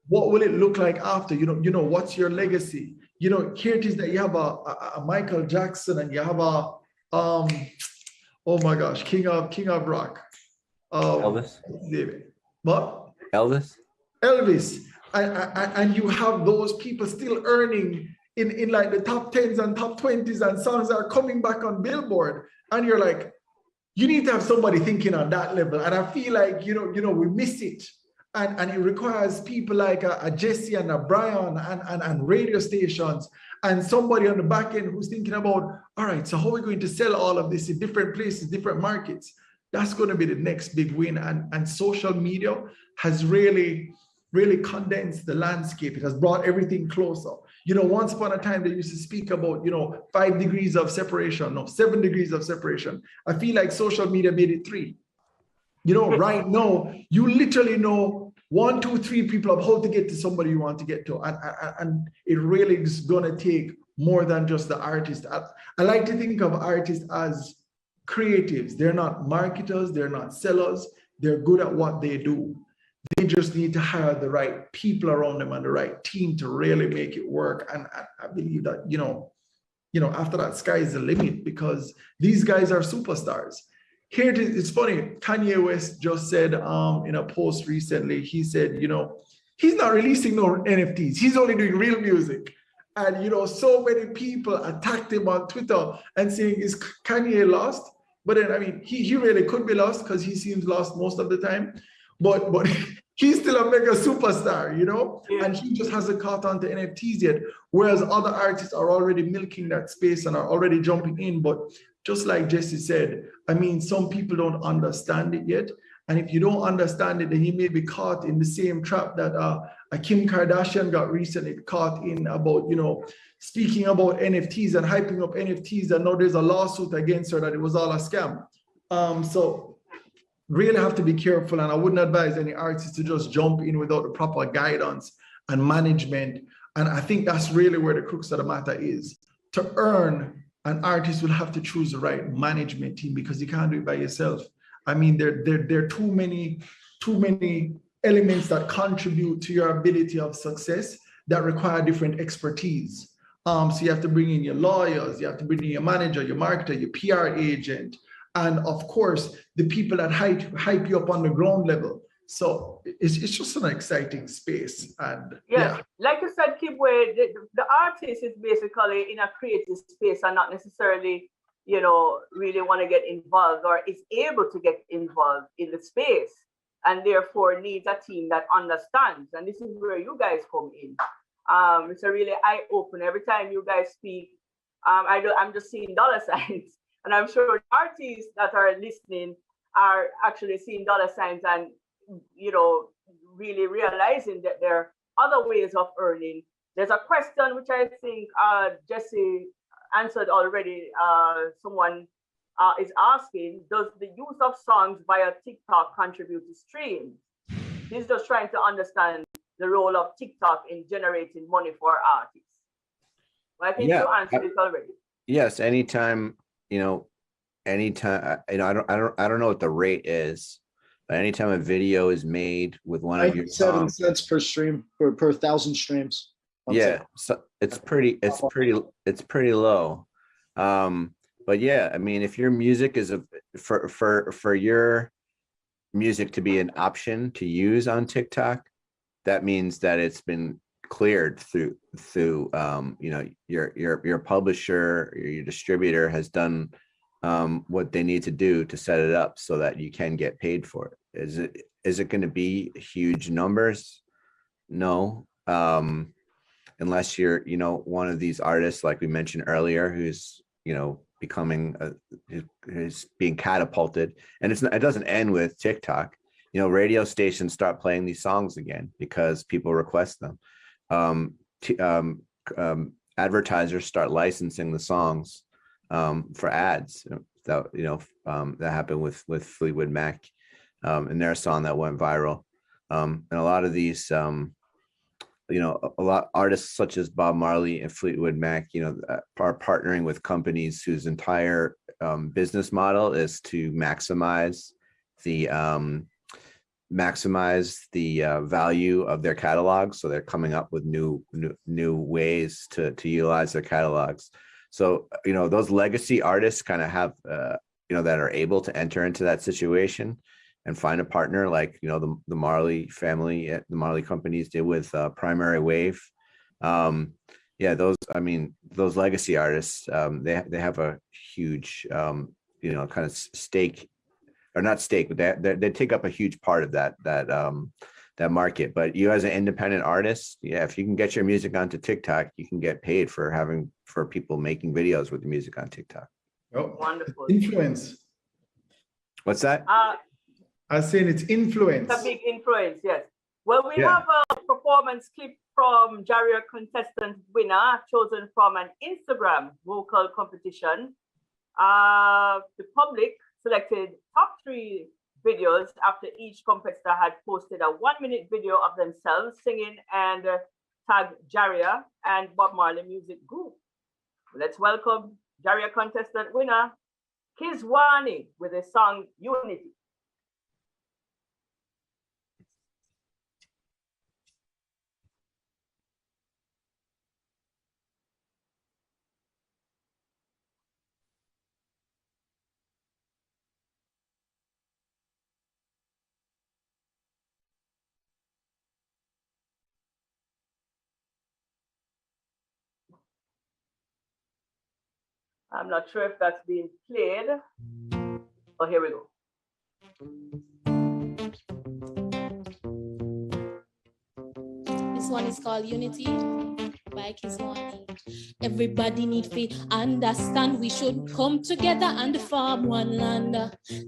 what will it look like after? What's your legacy? Here it is that you have a Michael Jackson, and you have a oh my gosh, King of Rock. Elvis. What? Elvis. And you have those people still earning in like the top 10s and top 20s, and songs are coming back on Billboard. And you're like, you need to have somebody thinking on that level. And I feel like, we miss it. And it requires people like a Jesse and a Browne and radio stations, and somebody on the back end who's thinking about, all right, so how are we going to sell all of this in different places, different markets? That's going to be the next big win. And social media has really condensed the landscape. It has brought everything closer. Once upon a time, they used to speak about, 5 degrees of separation, no, 7 degrees of separation. I feel like social media made it 3. Right now, you literally know 1, 2, 3 people of how to get to somebody you want to get to. And it really is going to take more than just the artist. I like to think of artists as creatives. They're not marketers. They're not sellers. They're good at what they do. They just need to hire the right people around them and the right team to really make it work. And I believe that, after that, sky is the limit, because these guys are superstars. Here it is. It's funny. Kanye West just said in a post recently, he said, he's not releasing no NFTs. He's only doing real music. And, so many people attacked him on Twitter and saying, is Kanye lost? But then, I mean, he really could be lost because he seems lost most of the time. But he's still a mega superstar, Yeah. and he just hasn't caught on to NFTs yet. Whereas other artists are already milking that space and are already jumping in. But just like Jesse said, I mean, some people don't understand it yet. And if you don't understand it, then you may be caught in the same trap that a Kim Kardashian got recently caught in about, speaking about NFTs and hyping up NFTs. And now there's a lawsuit against her that it was all a scam. So really have to be careful. And I wouldn't advise any artist to just jump in without the proper guidance and management. And I think that's really where the crux of the matter is. To earn, an artist will have to choose the right management team because you can't do it by yourself. I mean, there are too many elements that contribute to your ability of success that require different expertise. So you have to bring in your lawyers, you have to bring in your manager, your marketer, your PR agent, and of course, the people that hype you up on the ground level. So it's just an exciting space. And yeah. Like you said, Kibwe, the artist is basically in a creative space and not necessarily really want to get involved or is able to get involved in the space and therefore needs a team that understands. And this is where you guys come in. It's a really eye-opener. Every time you guys speak, I'm just seeing dollar signs. And I'm sure artists that are listening are actually seeing dollar signs and, really realizing that there are other ways of earning. There's a question which I think Jesse answered already. Someone is asking, does the use of songs via TikTok contribute to streams? He's just trying to understand the role of TikTok in generating money for artists. But I think you answered it already. Yes, anytime, I don't know what the rate is, but anytime a video is made with one of your 7 cents per stream per 1,000 streams. So it's pretty low. But yeah, I mean, if your music is for your music to be an option to use on TikTok, that means that it's been cleared through your publisher or your distributor has done what they need to do to set it up so that you can get paid for it. Is it going to be huge numbers? No. Unless you're, one of these artists, like we mentioned earlier, who's, becoming, who's being catapulted. And it doesn't end with TikTok. Radio stations start playing these songs again because people request them. Advertisers start licensing the songs for ads. That happened with Fleetwood Mac and their song that went viral. And a lot of these, artists such as Bob Marley and Fleetwood Mac, are partnering with companies whose entire business model is to maximize the value of their catalogs. So they're coming up with new ways to utilize their catalogs. So, those legacy artists kind of have, that are able to enter into that situation and find a partner like, the Marley family, the Marley companies did with Primary Wave. Those legacy artists, they have a huge, kind of stake, or not stake, but they take up a huge part of that market. But you as an independent artist, if you can get your music onto TikTok, you can get paid for people making videos with the music on TikTok. Oh, wonderful. Influence. What's that? I was saying it's influence. It's a big influence, yes. Well, we have a performance clip from Jaria contestant winner chosen from an Instagram vocal competition. The public selected top 3 videos after each competitor had posted a 1-minute video of themselves singing and tagged Jaria and Bob Marley Music Group. Let's welcome Jaria contestant winner Kizwani with the song Unity. I'm not sure if that's being played. Oh, here we go. This one is called Unity by Kizwani. Everybody need to understand we should come together and form one land.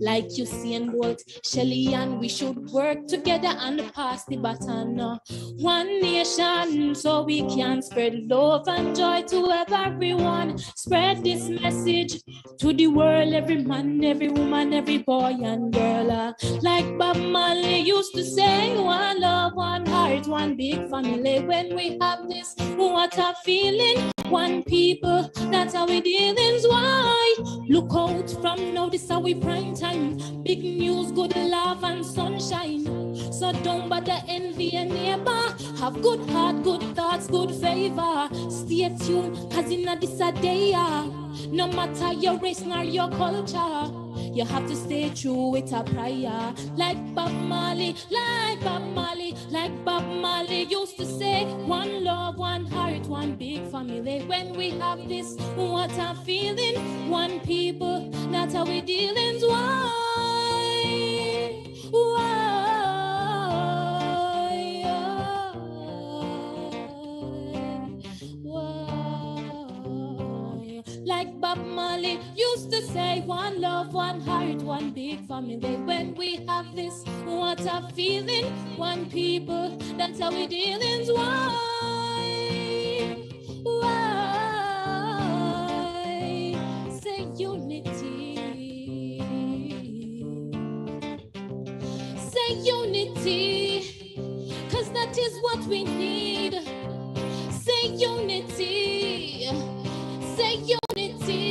Like Usain Bolt, Shelly, and we should work together and pass the baton. One nation so we can spread love and joy to everyone. Spread this message to the world, every man, every woman, every boy and girl. Like Bob Marley used to say, one love, one heart, one big family. When we have this, what a feeling. One people, that's how we dealings. Why? Look out from now, this how we prime time. Big news, good love and sunshine. So don't bother envy your neighbor. Have good heart, good thoughts, good favor. Stay tuned, cause in this a day. No matter your race nor your culture, you have to stay true with a prayer. Like Bob Marley, like Bob Marley, like Bob Marley used to say, one love, one heart, one big family. When we have this, what a feeling. One people, that's how we dealings. Why? Like Bob Marley used to say, one love, one heart, one big family. When we have this, what a feeling. One people, that's how we dealings. Why? Say unity. Say unity, cause that is what we need. Say unity. Say unity,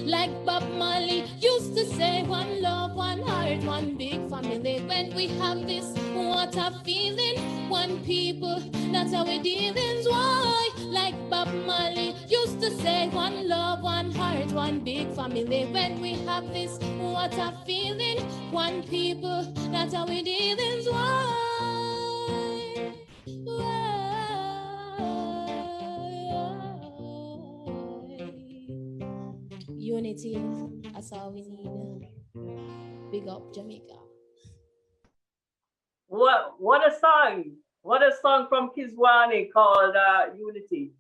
like Bob Marley used to say, one love, one heart, one big family. When we have this, what a feeling. One people, that's how we dealings. Why? Like Bob Marley used to say, one love, one heart, one big family. When we have this, what a feeling. One people, that's how we dealings. Why? Unity, that's all we need. Big up Jamaica. What a song! What a song from Kizwani called Unity.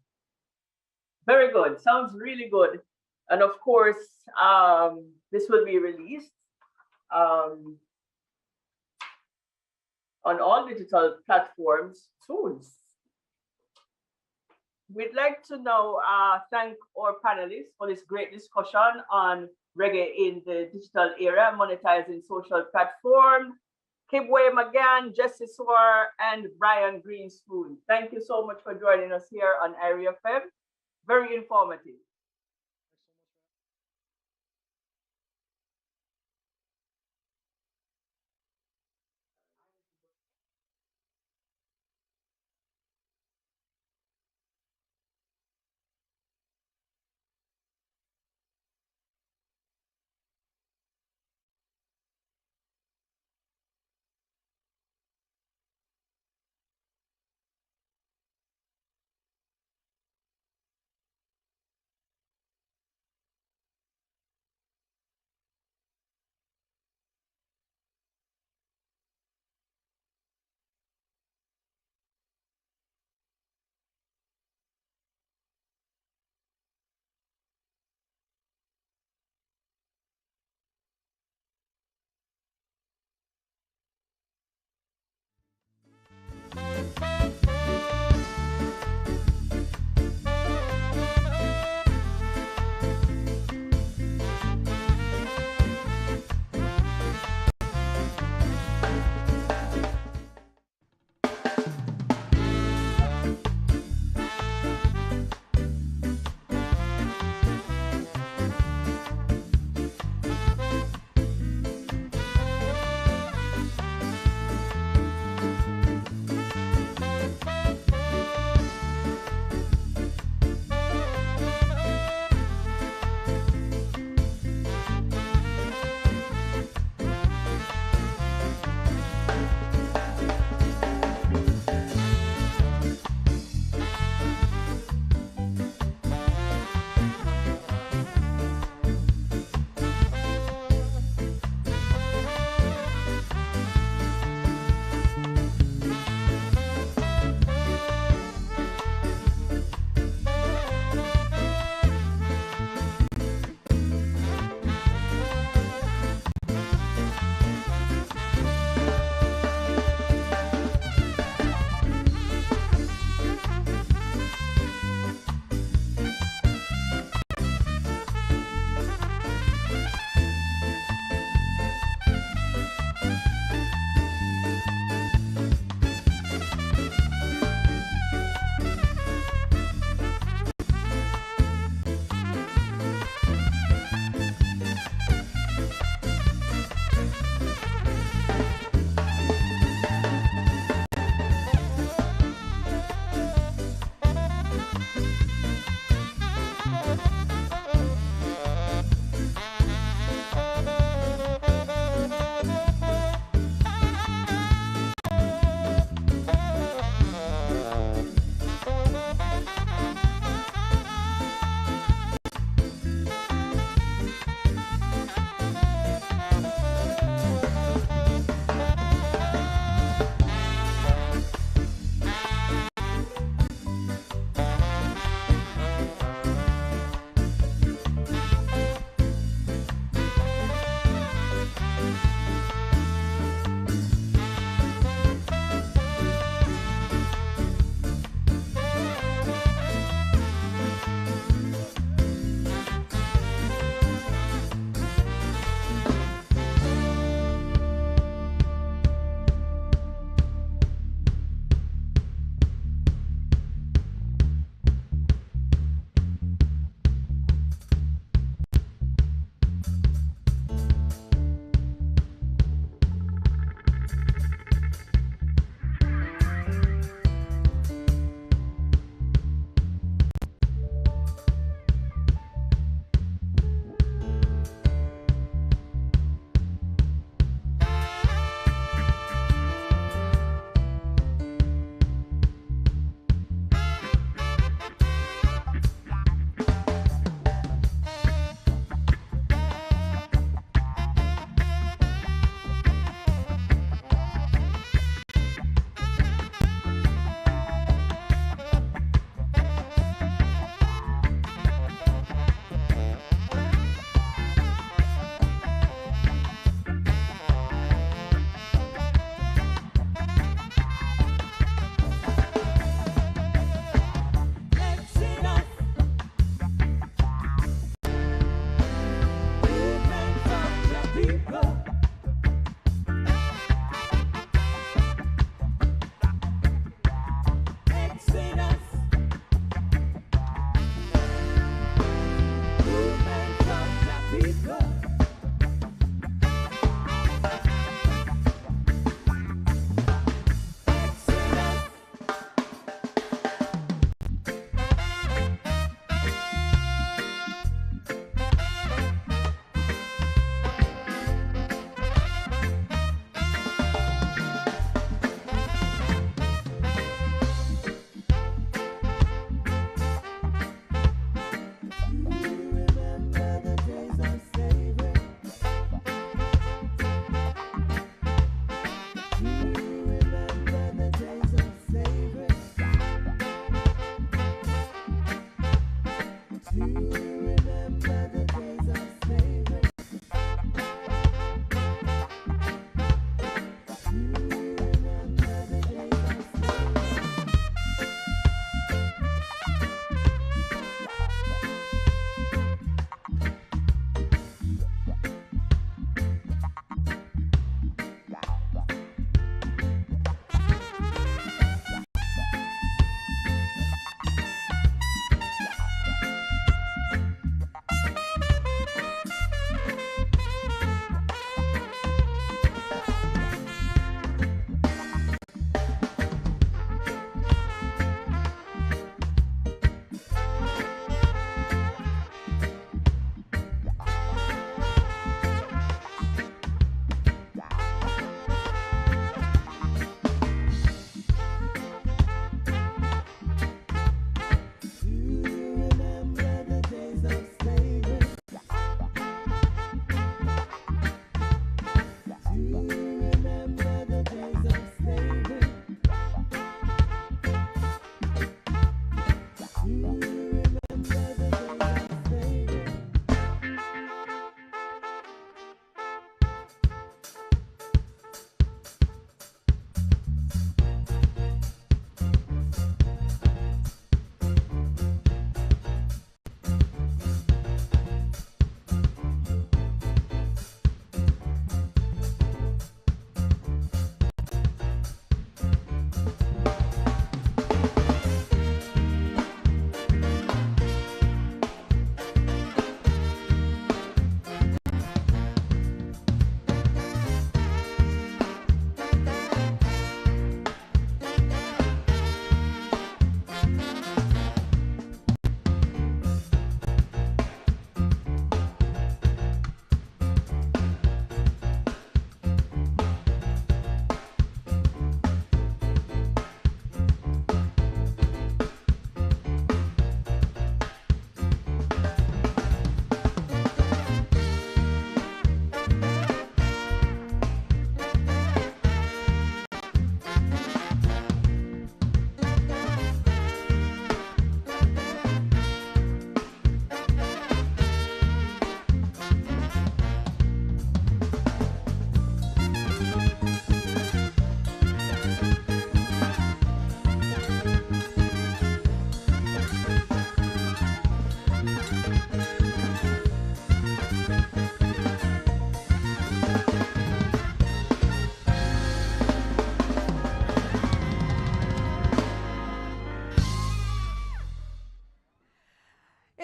Very good. Sounds really good. And of course, this will be released on all digital platforms soon. We'd like to now thank our panelists for this great discussion on reggae in the digital era, monetizing social platforms. Kibwe Magan, Jesse Swar, and Brian Greenspoon. Thank you so much for joining us here on Area FM. Very informative.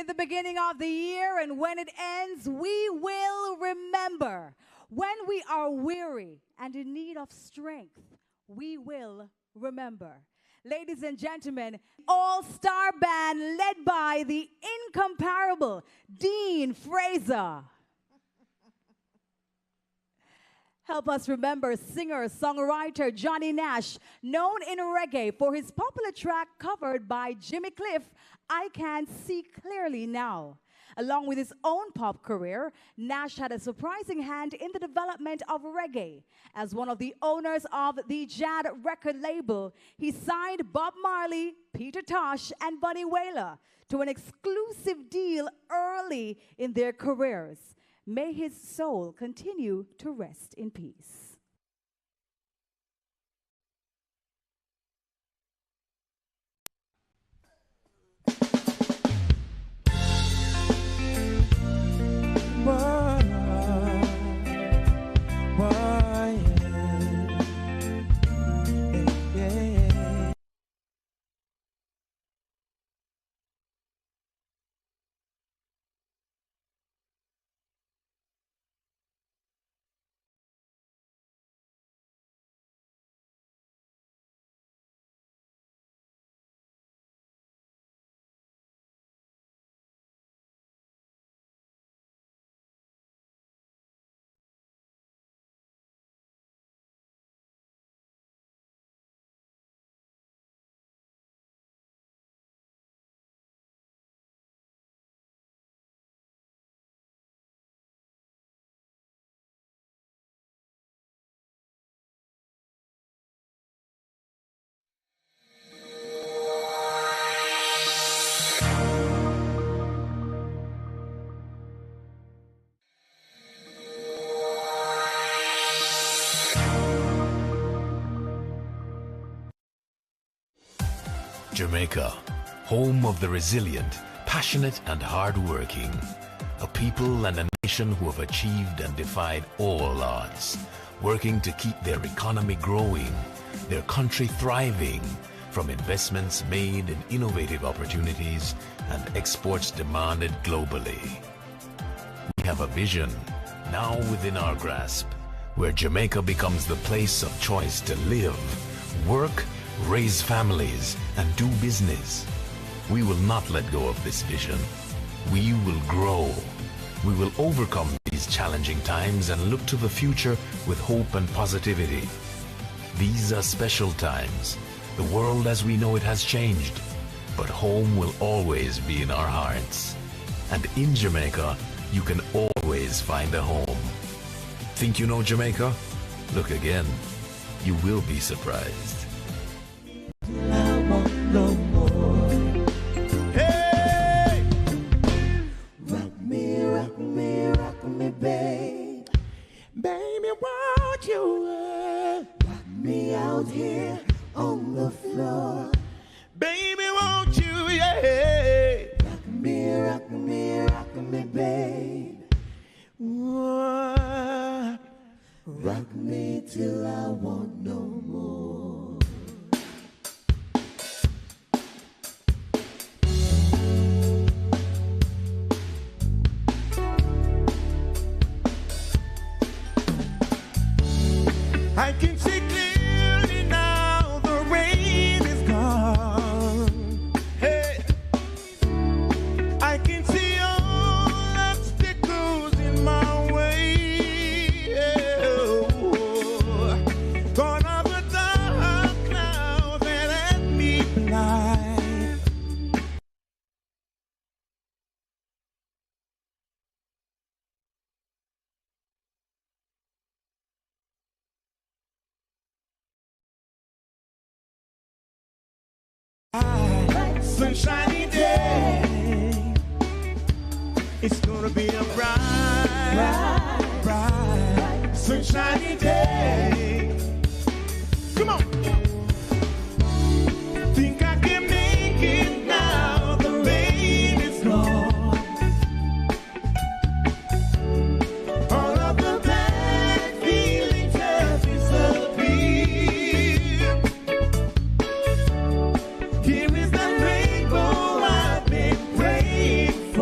in the beginning of the year, and when it ends, we will remember. When we are weary and in need of strength, we will remember. Ladies and gentlemen, all-star band led by the incomparable Dean Fraser. Help us remember singer-songwriter Johnny Nash, known in reggae for his popular track covered by Jimmy Cliff, I Can See Clearly Now. Along with his own pop career, Nash had a surprising hand in the development of reggae. As one of the owners of the Jad record label, he signed Bob Marley, Peter Tosh, and Bunny Wailer to an exclusive deal early in their careers. May his soul continue to rest in peace. Jamaica, home of the resilient, passionate and hard-working. A people and a nation who have achieved and defied all odds, working to keep their economy growing, their country thriving, from investments made in innovative opportunities and exports demanded globally. We have a vision, now within our grasp, where Jamaica becomes the place of choice to live, work, raise families, and do business. We will not let go of this vision. We will grow. We will overcome these challenging times and look to the future with hope and positivity. These are special times. The world as we know it has changed, but home will always be in our hearts. And in Jamaica, you can always find a home. Think you know Jamaica? Look again. You will be surprised. I want no more. Hey! Rock me, rock me, rock me, babe. Baby, won't you rock me out here on the floor? Baby, won't you, yeah? Rock me, rock me, rock me, babe. Rock me till I want no more. I can see clearly now the rain is gone. Hey, I can see all obstacles in my way. Gone are the dark clouds that had me blind. Sunshiny day, it's gonna be a bright, sunshiny day. Come on, think I can make it now. The rain is gone. All of the bad feelings have disappeared. Here is the rainbow I've been praying for.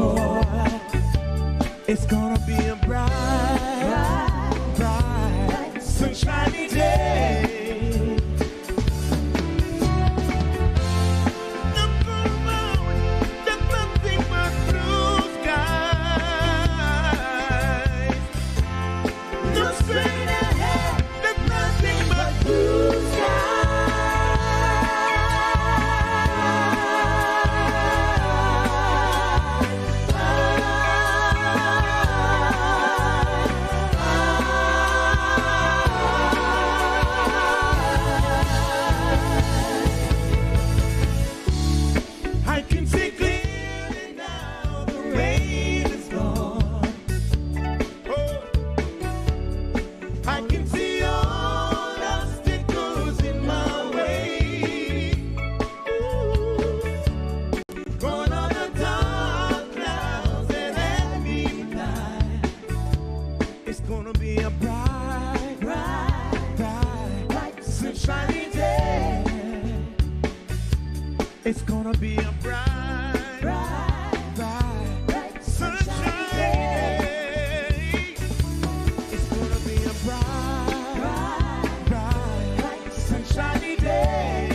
It's gonna be a bright, bright, bright, bright sunshiny day. It's gonna be a bright, bright, bright, bright sunshiny day.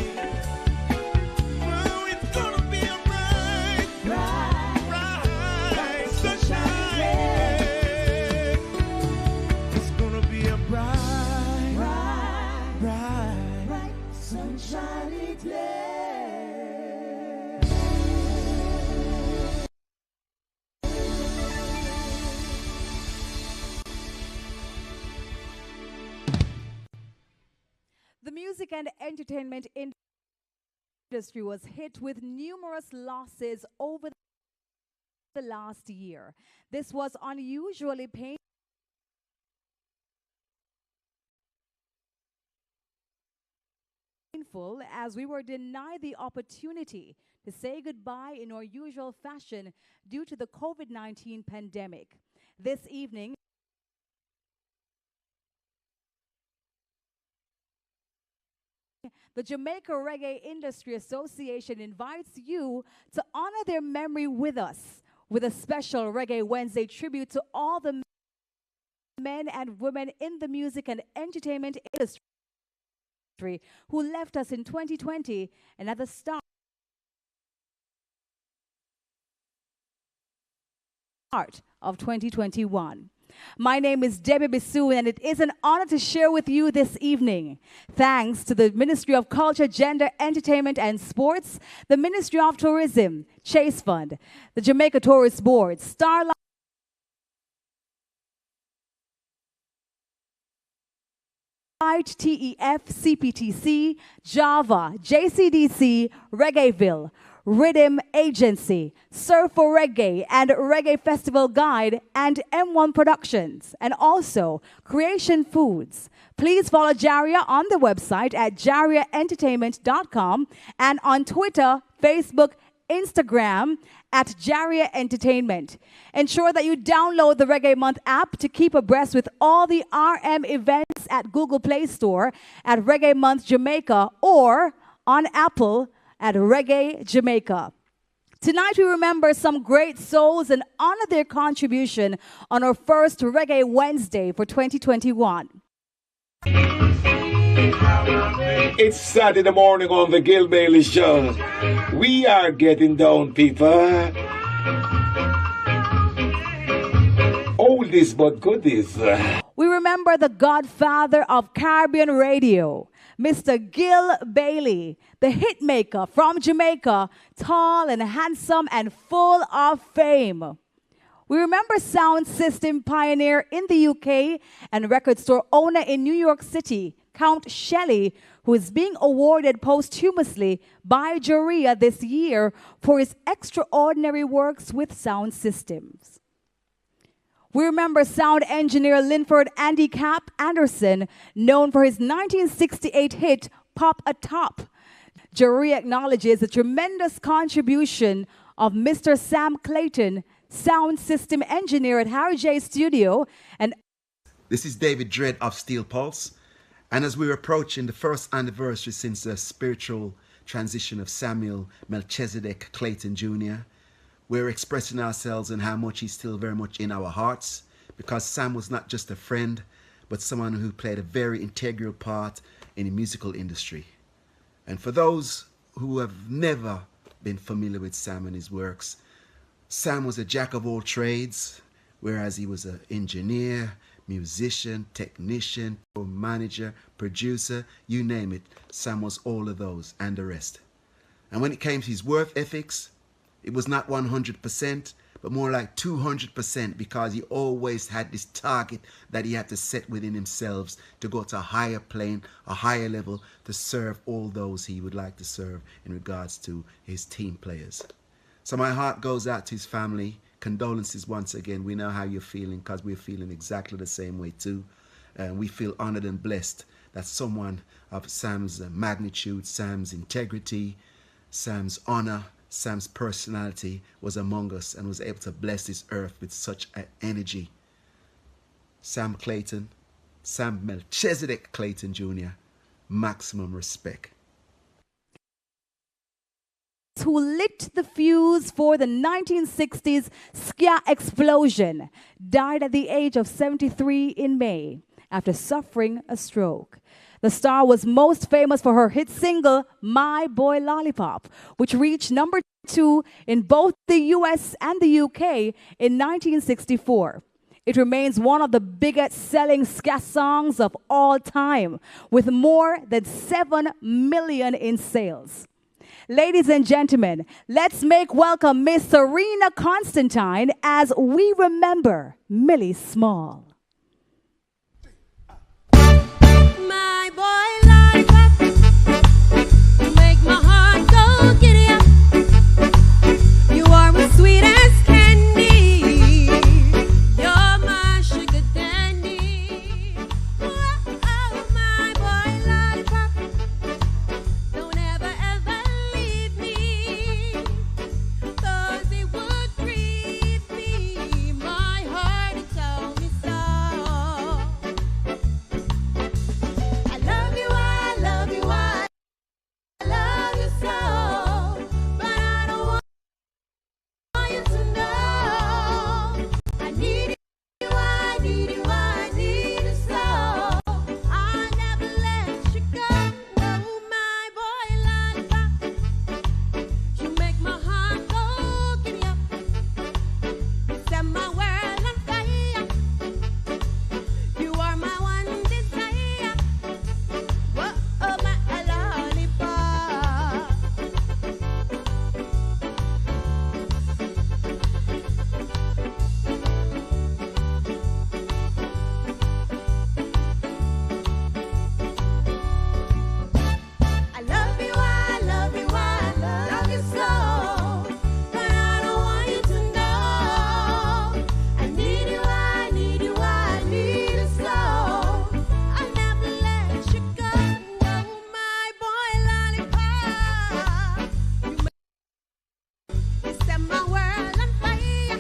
Oh, it's gonna be a bright, bright, bright sunshiny day. It's gonna be a bright, bright, bright, bright sunshiny day. The music and entertainment industry was hit with numerous losses over the last year. This was unusually painful as we were denied the opportunity to say goodbye in our usual fashion due to the COVID-19 pandemic. This evening, the Jamaica Reggae Industry Association invites you to honor their memory with us with a special Reggae Wednesday tribute to all the men and women in the music and entertainment industry who left us in 2020 and at the start of 2021. My name is Debbie Bissoon, and it is an honor to share with you this evening. Thanks to the Ministry of Culture, Gender, Entertainment and Sports, the Ministry of Tourism, Chase Fund, the Jamaica Tourist Board, Starlight TEF, CPTC, Java, JCDC, Reggaeville, Rhythm Agency, Surf for Reggae and Reggae Festival Guide, and M1 Productions, and also Creation Foods. Please follow Jaria on the website at jariaentertainment.com and on Twitter, Facebook, Instagram at Jaria Entertainment. Ensure that you download the Reggae Month app to keep abreast with all the RM events at Google Play Store at Reggae Month Jamaica or on Apple at Reggae Jamaica. Tonight we remember some great souls and honor their contribution on our first Reggae Wednesday for 2021. It's Saturday morning on the Gil Bailey Show. We are getting down, people. Oldies but goodies. We remember the godfather of Caribbean radio, Mr. Gil Bailey, the hitmaker from Jamaica, tall and handsome and full of fame. We remember sound system pioneer in the UK and record store owner in New York City, Count Shelley, who is being awarded posthumously by Jaria this year for his extraordinary works with sound systems. We remember sound engineer Linford Andy Cap Anderson, known for his 1968 hit, Pop a Top. Jaria acknowledges the tremendous contribution of Mr. Sam Clayton, sound system engineer at Harry J Studio. And this is David Dredd of Steel Pulse. And as we're approaching the first anniversary since the spiritual transition of Samuel Melchizedek Clayton Jr., we're expressing ourselves and how much he's still very much in our hearts, because Sam was not just a friend, but someone who played a very integral part in the musical industry. And for those who have never been familiar with Sam and his works, Sam was a jack of all trades, whereas he was an engineer, musician, technician, manager, producer, you name it. Sam was all of those and the rest. And when it came to his work ethics, it was not 100%, but more like 200%, because he always had this target that he had to set within himself to go to a higher plane, a higher level, to serve all those he would like to serve in regards to his team players. So my heart goes out to his family. Condolences once again. We know how you're feeling, because we're feeling exactly the same way too. And we feel honored and blessed that someone of Sam's magnitude, Sam's integrity, Sam's honor, Sam's personality was among us and was able to bless this earth with such an energy. Sam Clayton, Sam Melchizedek Clayton Jr., maximum respect. who lit the fuse for the 1960s ska explosion, died at the age of 73 in May after suffering a stroke. The star was most famous for her hit single, My Boy Lollipop, which reached number 2 in both the US and the UK in 1964. It remains one of the biggest selling ska songs of all time, with more than 7 million in sales. Ladies and gentlemen, let's make welcome Miss Serena Constantine as we remember Millie Small. My boy lollipop, you make my heart go giddy up. You are as sweet as candy. You're my sugar dandy. Oh, my boy lollipop, don't ever, ever leave me, 'cause it would grieve me. My heart, it told me so. I love you, I love you, I love you so, but I don't want you to know. I need you, I need you, I need you so. I'll never let you go. Oh, my boy lollipop, you make my heart go giddy up. Set my world on fire. You are my one desire. Whoa, oh, my lollipop. I love you, I love you, I love you so, but I don't want you to know. I need you, I need you, I need you so. I'll never let you go. Oh, my boy lollipop, you set my world on fire.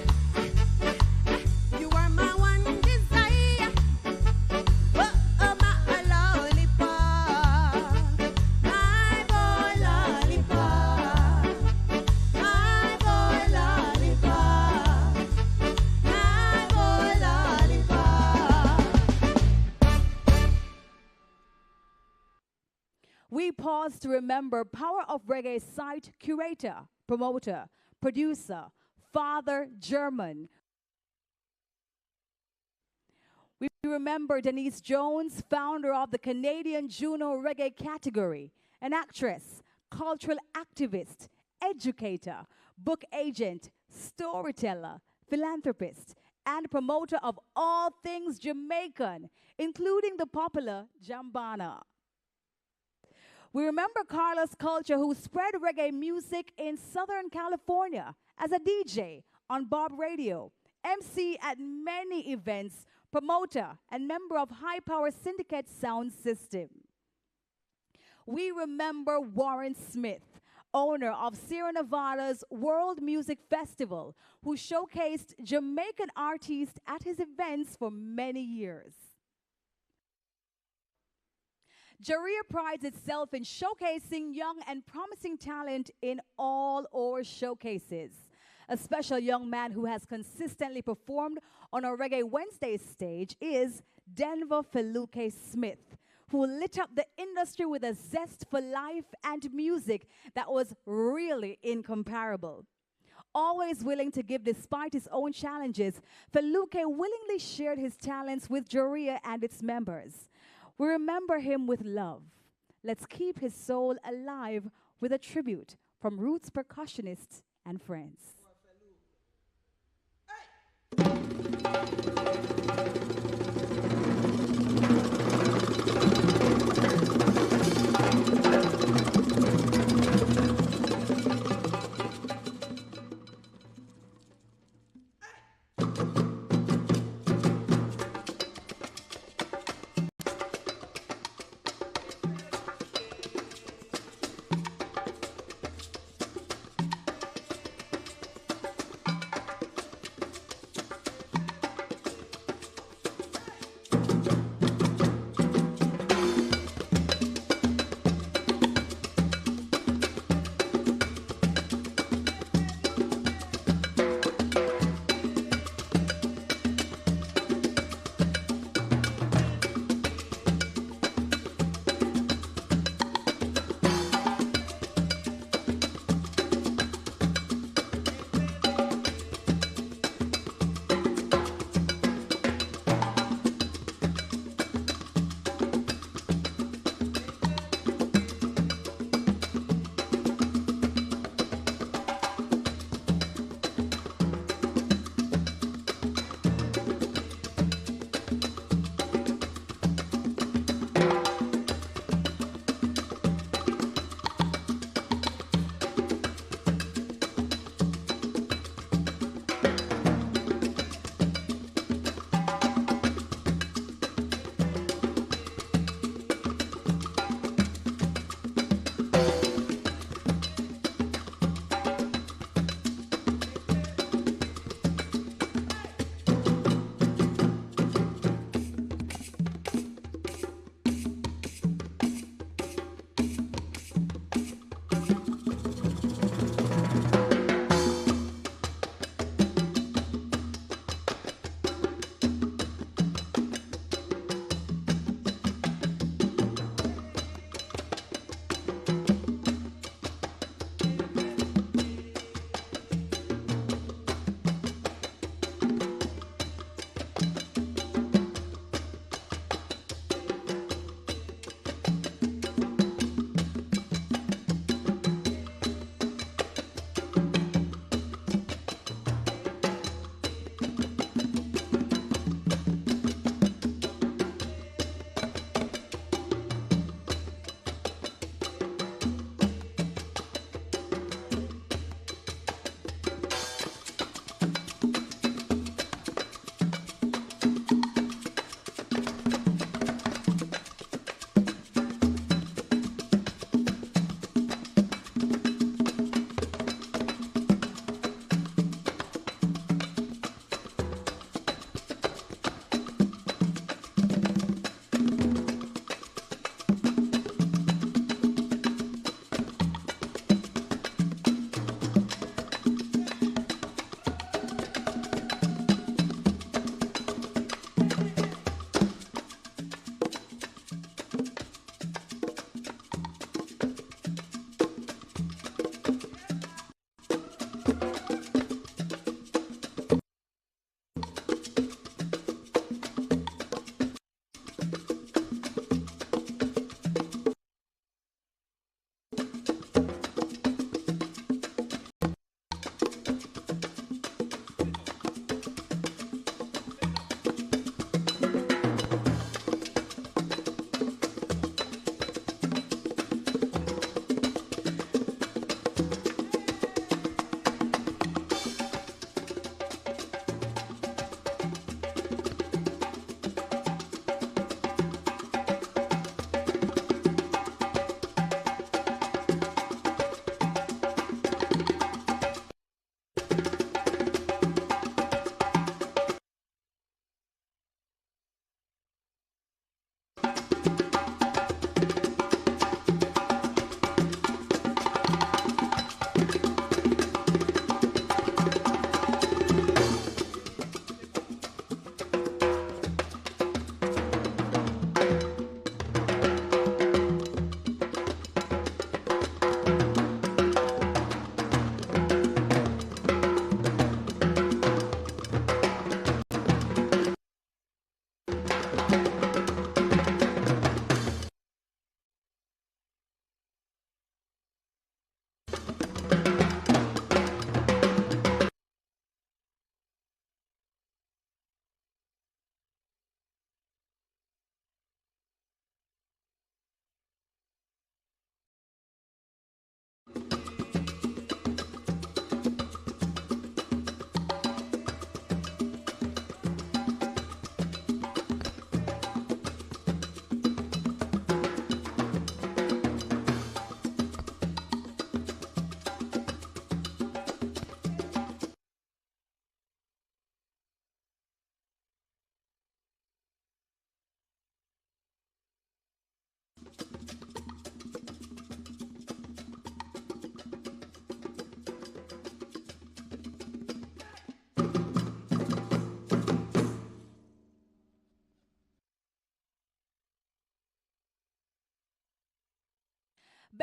You are my one desire. Whoa, oh, my lollipop, my boy lollipop, my boy lollipop, my boy lollipop. We pause to remember Power of Reggae site curator, promoter, producer, Father German. We remember Denise Jones, founder of the Canadian Juno Reggae category, an actress, cultural activist, educator, book agent, storyteller, philanthropist, and promoter of all things Jamaican, including the popular Jambana. We remember Carlos Culture, who spread reggae music in Southern California as a DJ on Bob Radio, MC at many events, promoter, and member of High Power Syndicate Sound System. We remember Warren Smith, owner of Sierra Nevada's World Music Festival, who showcased Jamaican artists at his events for many years. Jaria prides itself in showcasing young and promising talent in all our showcases. A special young man who has consistently performed on our Reggae Wednesday stage is Denver Feluke Smith, who lit up the industry with a zest for life and music that was really incomparable. Always willing to give despite his own challenges, Feluke willingly shared his talents with Jaria and its members. We remember him with love. Let's keep his soul alive with a tribute from Roots percussionists and friends.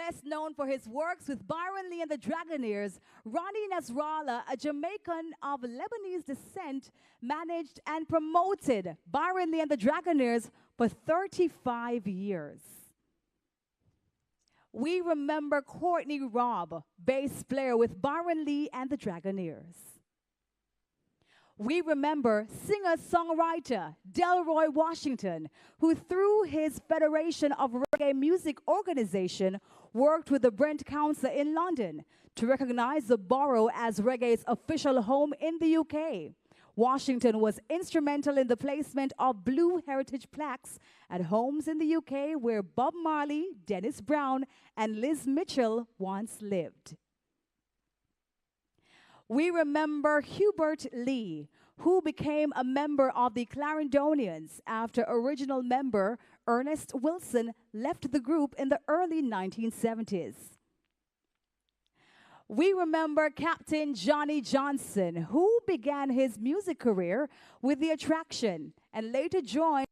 Best known for his works with Byron Lee and the Dragonaires, Ronnie Nasrallah, a Jamaican of Lebanese descent, managed and promoted Byron Lee and the Dragonaires for 35 years. We remember Courtney Robb, bass player with Byron Lee and the Dragonaires. We remember singer-songwriter Delroy Washington, who through his Federation of Reggae Music organization worked with the Brent Council in London to recognize the borough as reggae's official home in the UK. Washington was instrumental in the placement of blue heritage plaques at homes in the UK where Bob Marley, Dennis Brown, and Liz Mitchell once lived. We remember Hibbert Lee, who became a member of the Clarendonians after original member Ernest Wilson left the group in the early 1970s. We remember Captain Johnny Johnson, who began his music career with The Attraction and later joined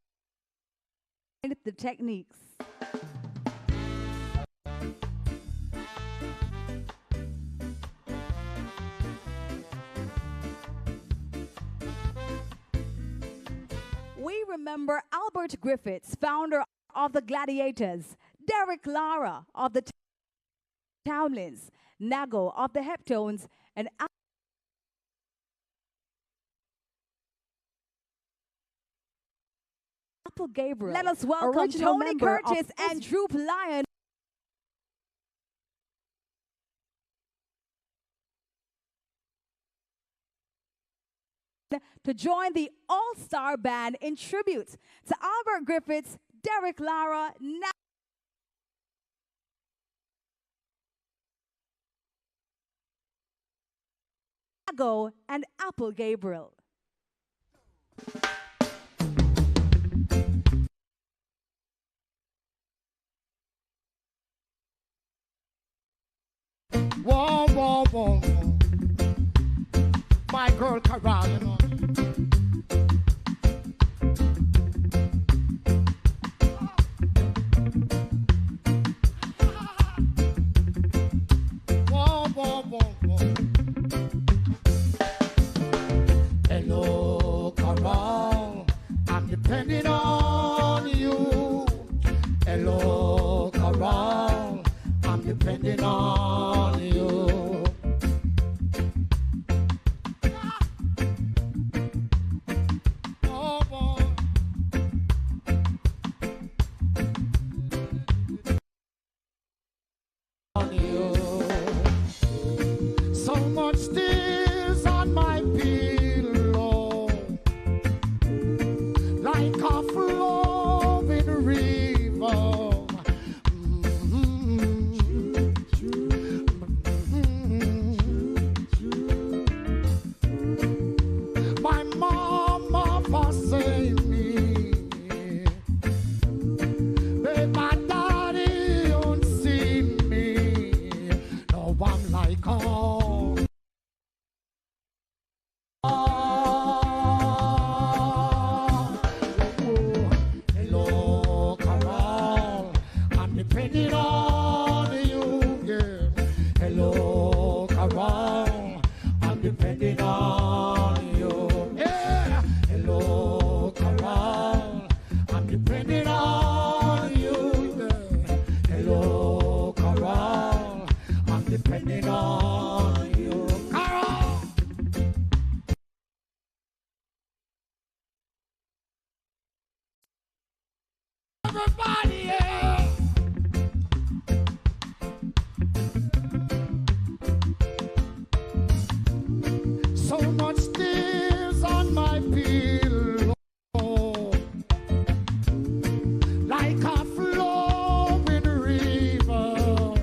The Techniques. We remember Albert Griffiths, founder of the Gladiators, Derek Lara of the Townlins, Nago of the Heptones, and Apple Gabriel. Let us welcome Tony Curtis and Droop Lion. To join the all-star band in tribute to Albert Griffiths, Derek Lara, Nago, and Apple Gabriel. Whoa, whoa, whoa, whoa. My girl Carol, you know. Whoa, whoa, whoa, whoa. Hello, Carol, I'm depending on you. Hello, Carol, I'm depending on you. So much tears on my pillow, like a flowing river. My mama forsake me, but my daddy don't see me. No, I'm like, oh. Hello, Carol, I'm depending on you, yeah. Hello, Carol, I'm depending on you, yeah. Hello, Carol, I'm depending on you, yeah. Hello, Carol, I'm depending on you, Carol. Everybody, yeah. So much tears on my pillow, like a flowing river.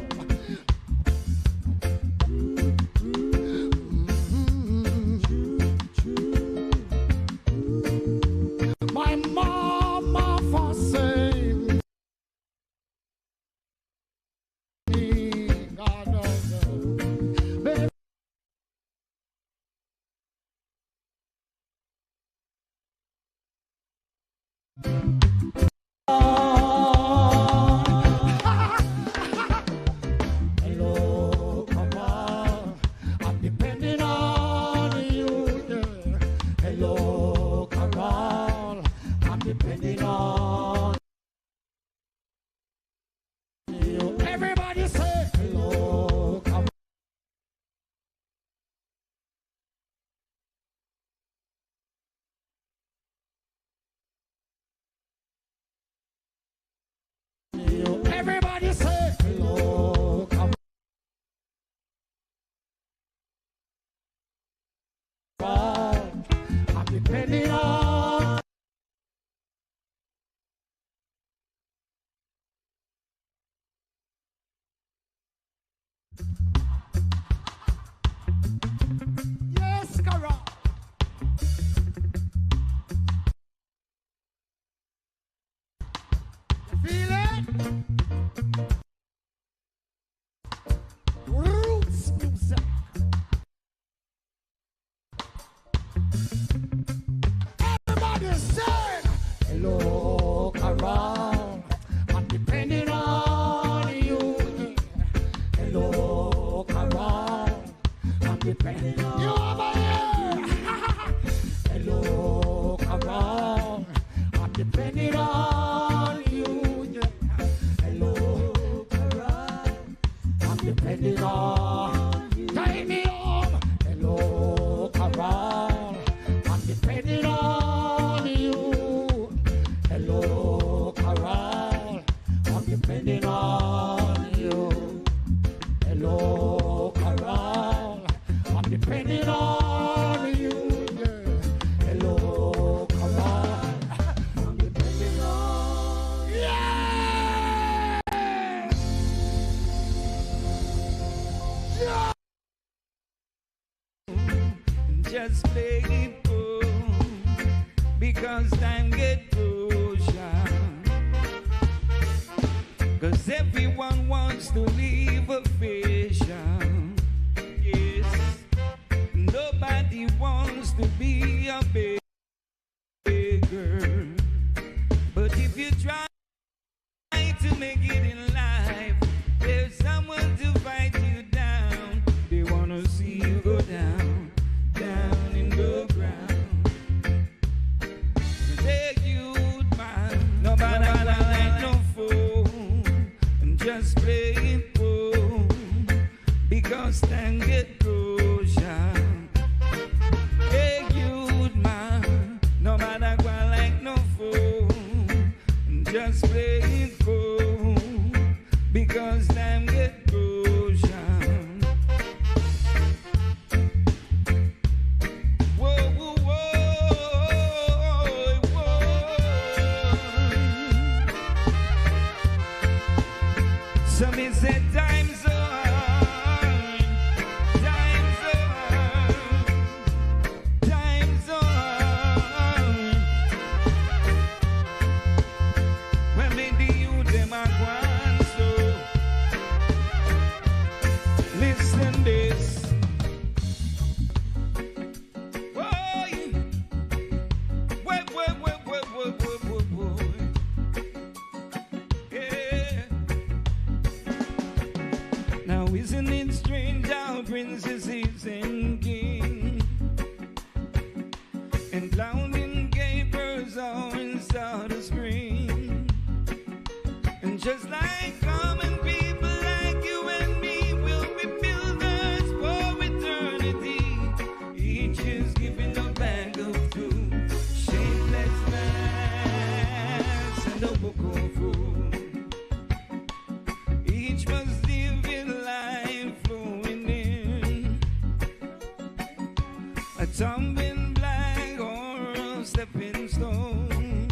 My mama forsake me, God knows, baby. Yes, Cara. Feel it? Roots music. Everybody sing. Hello, Cara. I'm depending on you. Hello, Cara. I'm depending on you. Over here. Hello, Cara. I'm depending on you. Yeah. Hello, Cara. I'm depending on you. Take me home. Hello, Cara. I'm depending on you. Hello, Cara. I'm depending on you. Hello, Cara. I'm depending on you. Yeah. Hello, Cara. I'm depending on you. Yeah! Yeah! Just play it cool, because time get closer. Cause everyone wants to leave a vision. Yes, nobody wants to be a beggar. But if you try to make it in life, there's someone to fight you down. They wanna see you go down, down in the ground. Take you, man, nobody like no fool. And just play it cool, because time get closer. Hey, youth man, no matter what, like no fool. Just play it cool, because time get closer. Whoa, whoa, whoa, whoa. Some is said time's on, time's on, time's on. When me the youth them a gone so. Listen this. Boy, boy. Yeah. Now isn't it strange how princesses and kings and clowning gapers always start to scream? And just like common people like you and me will be builders for eternity. Each is giving a bag of two shapeless mass and a book of food. Each must live in life flowing in a tumbling black or a stepping stone.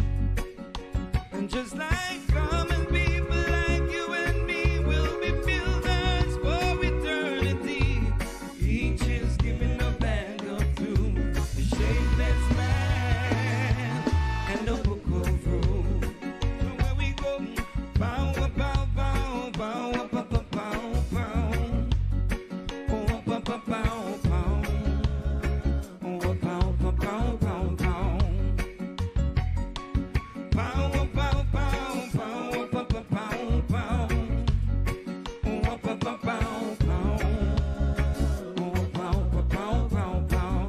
And just like common people like you and me will be builders for eternity. Each is giving a bag of two, a shapeless man and a book of rules. Where we go, bow, bow, bow, bow, bow, bow, bow, bow. Oh, bow, bow, bow, bow. Oh, bow, bow, bow, bow, bow. Bow, bow, bow, bow, bow, bow, bow, bow. Oh, bow, bow, bow, bow. Oh, bow, bow, bow, bow.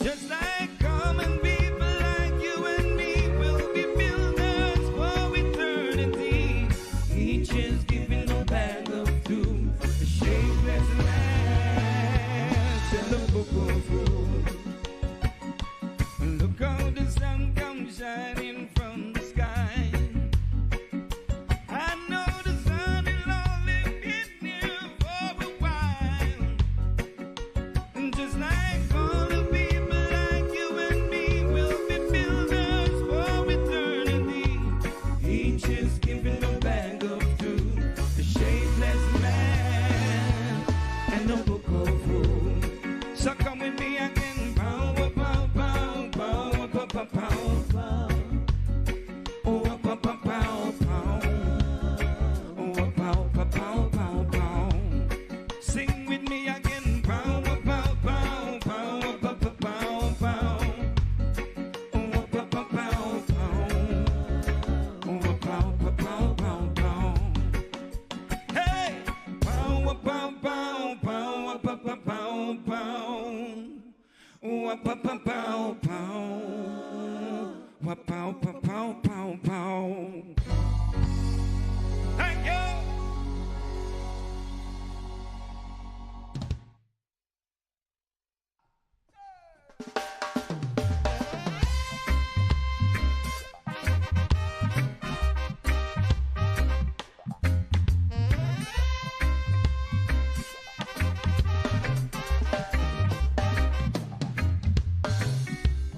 Just like common people like you and me will be builders for eternity. Each is giving a bag of two, a shapeless man Thank you.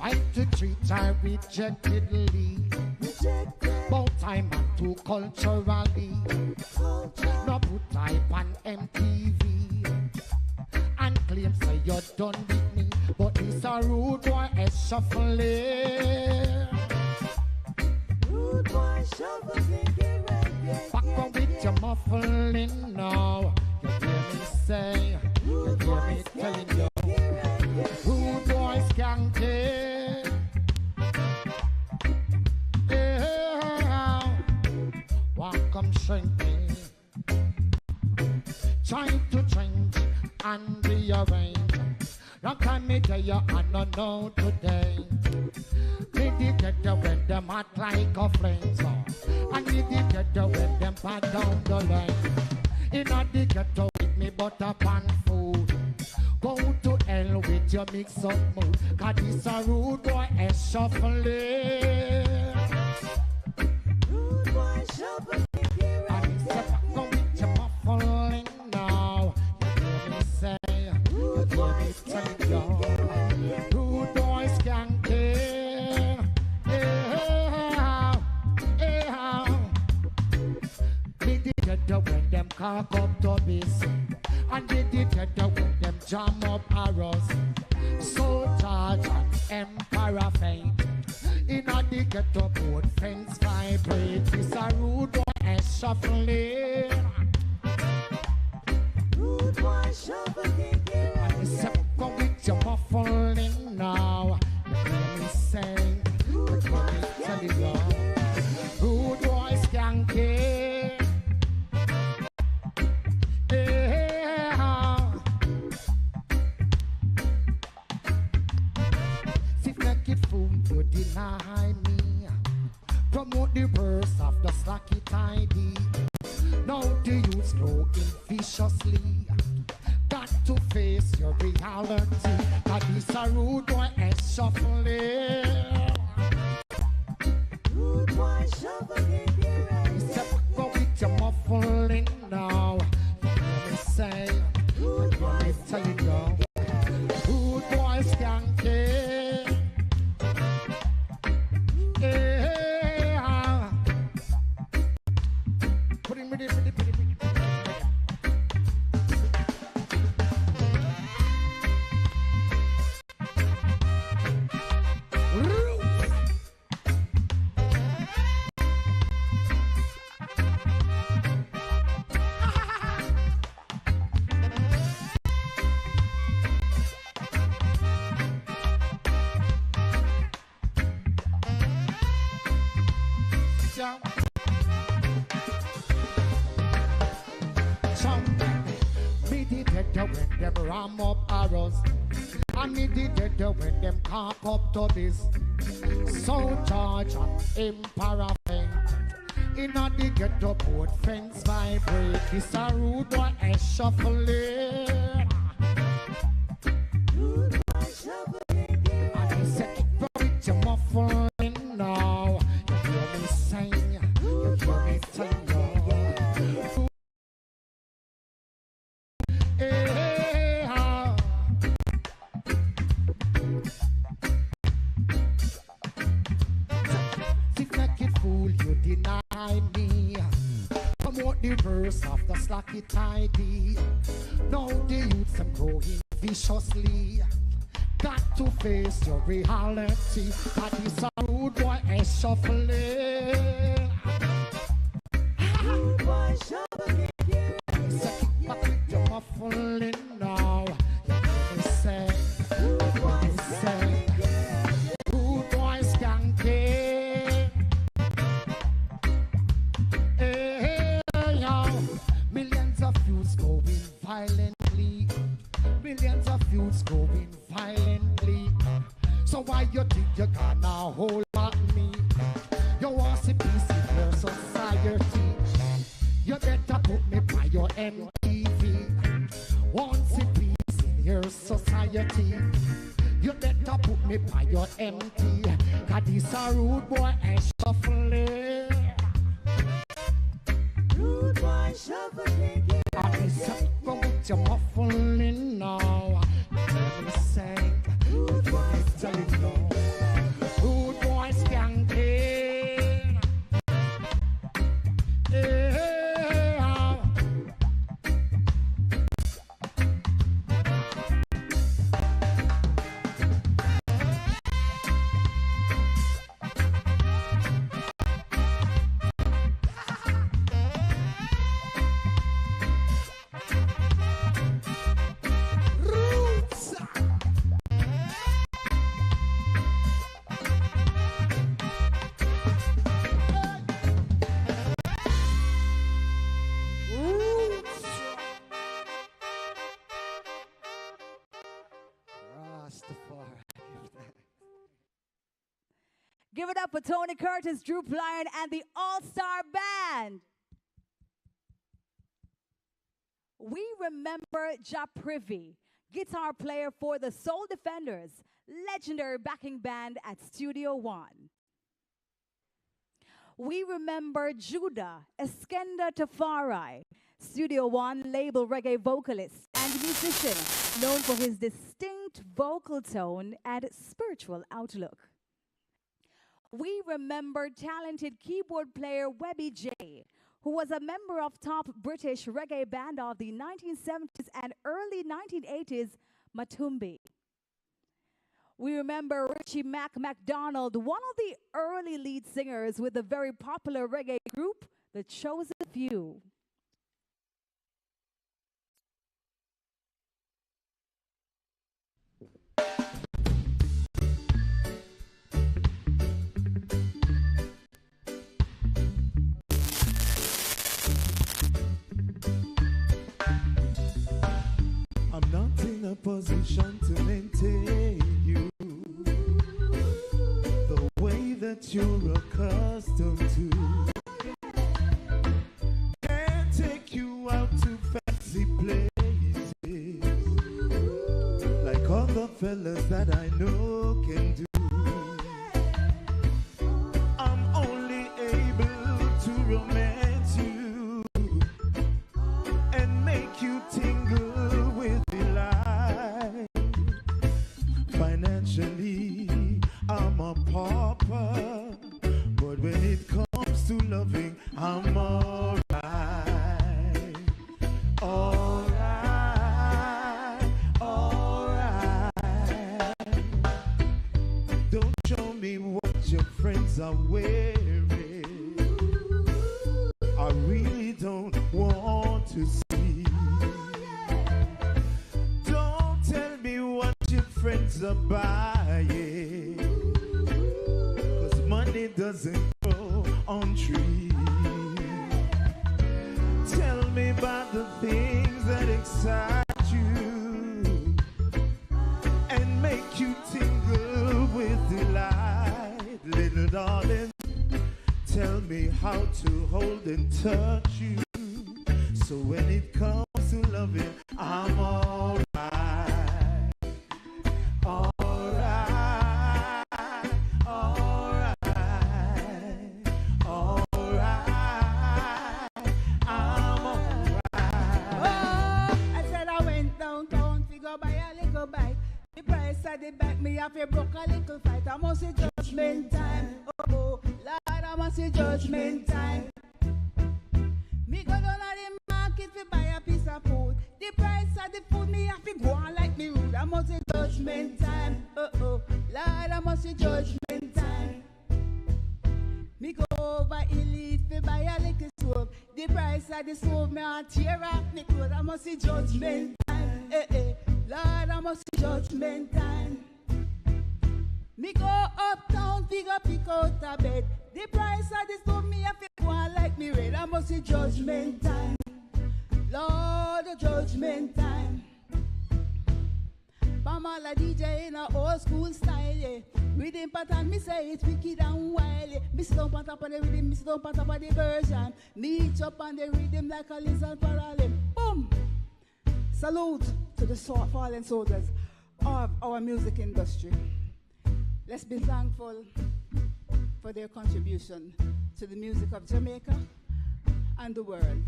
Right to treat I rejectedly. Both time and too culturally. No put type on MTV. And claim say you're done with me. But this a rude boy is shuffling. Rude boy shuffling. Back on with your muffling now. You hear me say, you hear me telling you. Rude boys can't care. Yeah. Welcome shrinking. Trying to change and rearrange. Long time me tell you I don't know today. Did you get the when them hot like a flame? And did you get the when them bad down the lane? In a the ghetto with me butter pan food. Go to hell with your mix up mood. Cause this a rude boy is shuffling. Rude boy shuffling. And step go with your muffling now. You hear me say, you hear me tell you. Rude boys can't care. Yeah, yeah. Did you get the when them cock up Dobby's? And they did get the when them jam up arrows. So charge and empire faint. In a the ghetto board fence vibrate. This a rude boy is shuffling. Rude boy shuffling. And this a go with your muffling now. You hear me sing, you hear me telling you. Rude boys can't care. You deny me. Promote the verse of the slacky tidy. Now the youths grow in viciously. Got to face your reality. Cause this a rude boy is shuffling. Rude boy shuffling. Step go with your muffling now. You hear me say, you hear me telling you. Rude boys can't care. Yeah. Put him with it. Me did it when them ram up arrows. And me did it when them cock up Dobby's. So charge and empire faint. In a the ghetto board fence vibrate. This a rude boy is shuffling. Rude boy shuffling. And he said keep with your muffling now. You hear me sing, you hear me tell you. Fool, you deny me. Promote the verse of the slacky tidy. Now the youths them growing viciously. Got to face your reality. That is a rude boy is shuffling. Rude boy shuffling. So keep back with your muffling now. You hear me say, you hear me say, rude boys can't care. Millions of youths going violently. Millions of youths going violently. So why you think you gonna hold back me? You want to peace in your society. You better put me by your MTV. Want to peace in your society. You better put me by your MT. Cause this a rude boy and shuffling. Rude boy shuffling. I said go with your muffling now. Let me say, rude boy telling no. Rude boy skanking. Yeah. Give it up for Tony Curtis, Drew Plyan, and the All-Star Band. We remember Ja Privy, guitar player for the Soul Defenders, legendary backing band at Studio One. We remember Judah Eskenda Tafari, Studio One label reggae vocalist and musician, known for his distinct vocal tone and spiritual outlook. We remember talented keyboard player Webby J, who was a member of top British reggae band of the 1970s and early 1980s, Matumbi. We remember Richie MacDonald, one of the early lead singers with the very popular reggae group, The Chosen Few. I'm not in a position to maintain you the way that you're accustomed to. Can't take you out to fancy places like other fellas that I know can do. I'm only able to romance you and make you tingle with delight. Financially, I'm a pauper, but when it comes to loving, I'm alright. Alright, alright. Don't show me what your friends are wearing. I really don't want to see. Don't tell me what your friends are buying, 'cause money doesn't grow on trees. Tell me about the things that excite you and make you tingle with delight. Little darling, tell me how to hold and touch you, so when it comes to loving, I'm alright. Alright, alright, alright, I'm alright. I said I went downtown to go buy a little bike. The price of the bike, me have to broke a little fight. I must say judgment time. Oh, Lord, I must say judgment time. Me go down to the market to buy a piece of food. The price of the food, me have to go on like me rude. I must say judgment time. Oh, Lord, I must say judgment time. Me go over Elite to buy a little soap. The price of the soap, me a tear off me clothes. I must say judgment time. Lord, I must say judgment time. Me go uptown, pick out a bed. The price of the stove, me have to go on like me red. I must say judgment time. Lord, judgment time. I'm all a DJ in a old school style, yeah. Rhythm pattern, me say it's wicked and wild, yeah. Me sit up on top of the rhythm, me sit up on top of the version. Me chop on the rhythm like a lizard parallel. Boom! Salute to the fallen soldiers of our music industry. Let's be thankful for their contribution to the music of Jamaica and the world.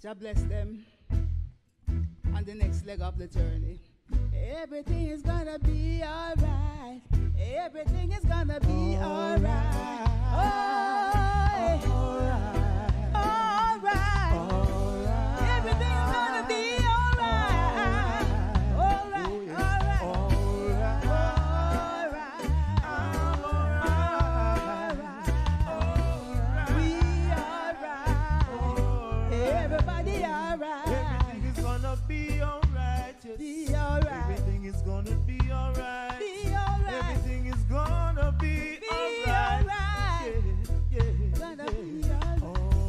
God bless them on the next leg of the journey. Everything is gonna be alright. Everything is gonna be alright. Alright. Alright. Everything is gonna be alright. Alright. Alright. We alright. Everybody alright. Everything is gonna be alright. Be alright. Everything is gonna be alright. Be alright. Everything is gonna be alright. Yeah, yeah. Gonna be alright. Alright.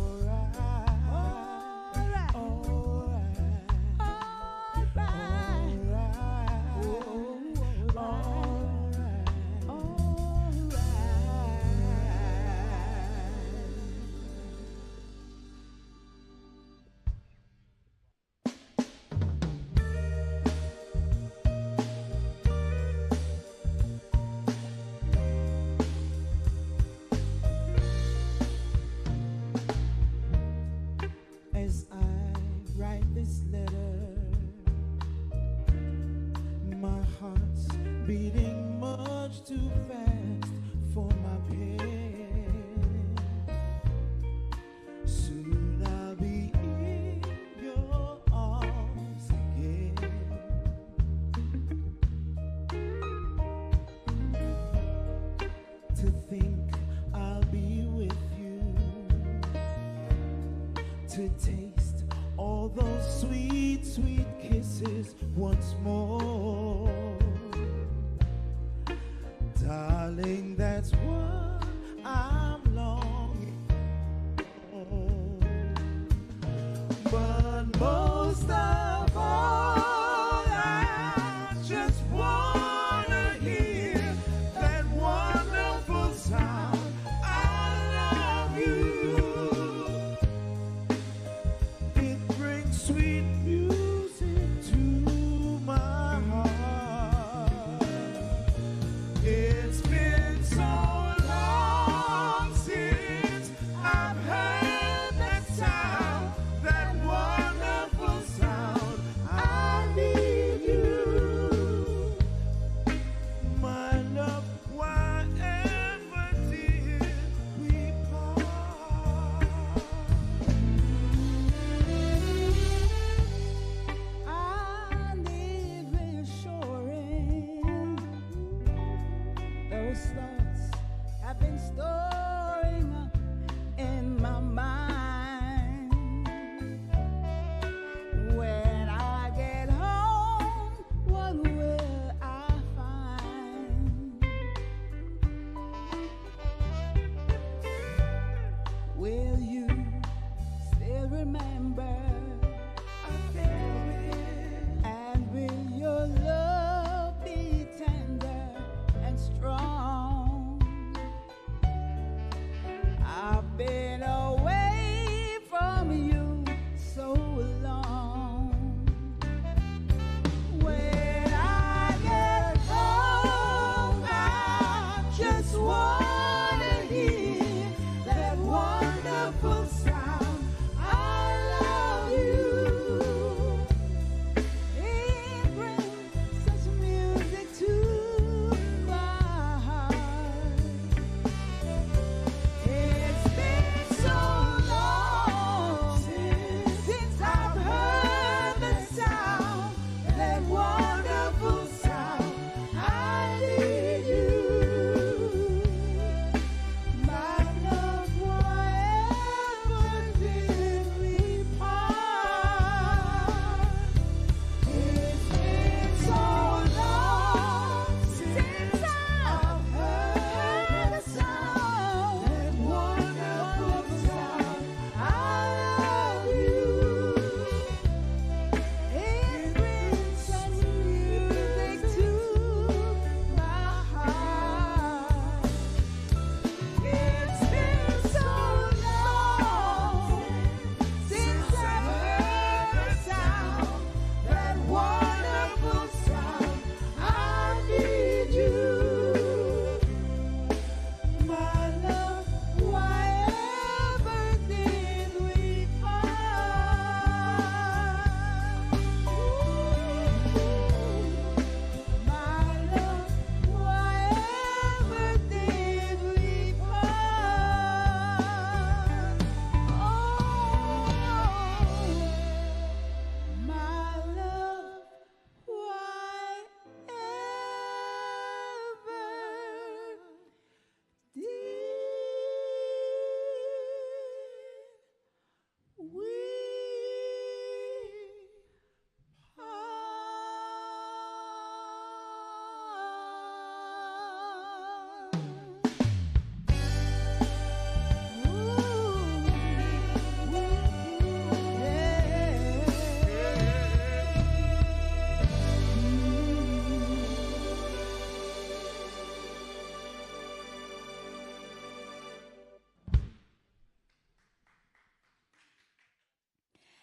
As I write this letter, my heart's beating much too fast for my pen. Soon I'll be in your arms again. To think I'll be with you, to taste all those sweet, sweet kisses once more. Darling, that's what I'm longing for. But most of all, I just wanna hear that wonderful sound. I love you. It brings sweet music to my heart. It's been so long since I've heard that sound, that wonderful sound. I need you, my love. Whatever did we part?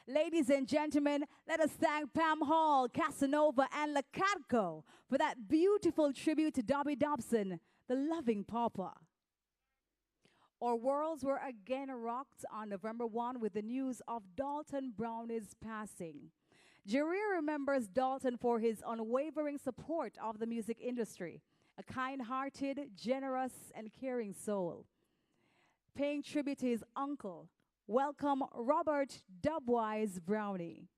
Ladies and gentlemen, let us thank Pam Hall, Casanova, and Lacatco for that beautiful tribute to Dobby Dobson, the loving papa. Our worlds were again rocked on November 1 with the news of Dalton Browne's passing. Jareer remembers Dalton for his unwavering support of the music industry, a kind-hearted, generous, and caring soul. Paying tribute to his uncle, welcome Robert Dubwise Browne.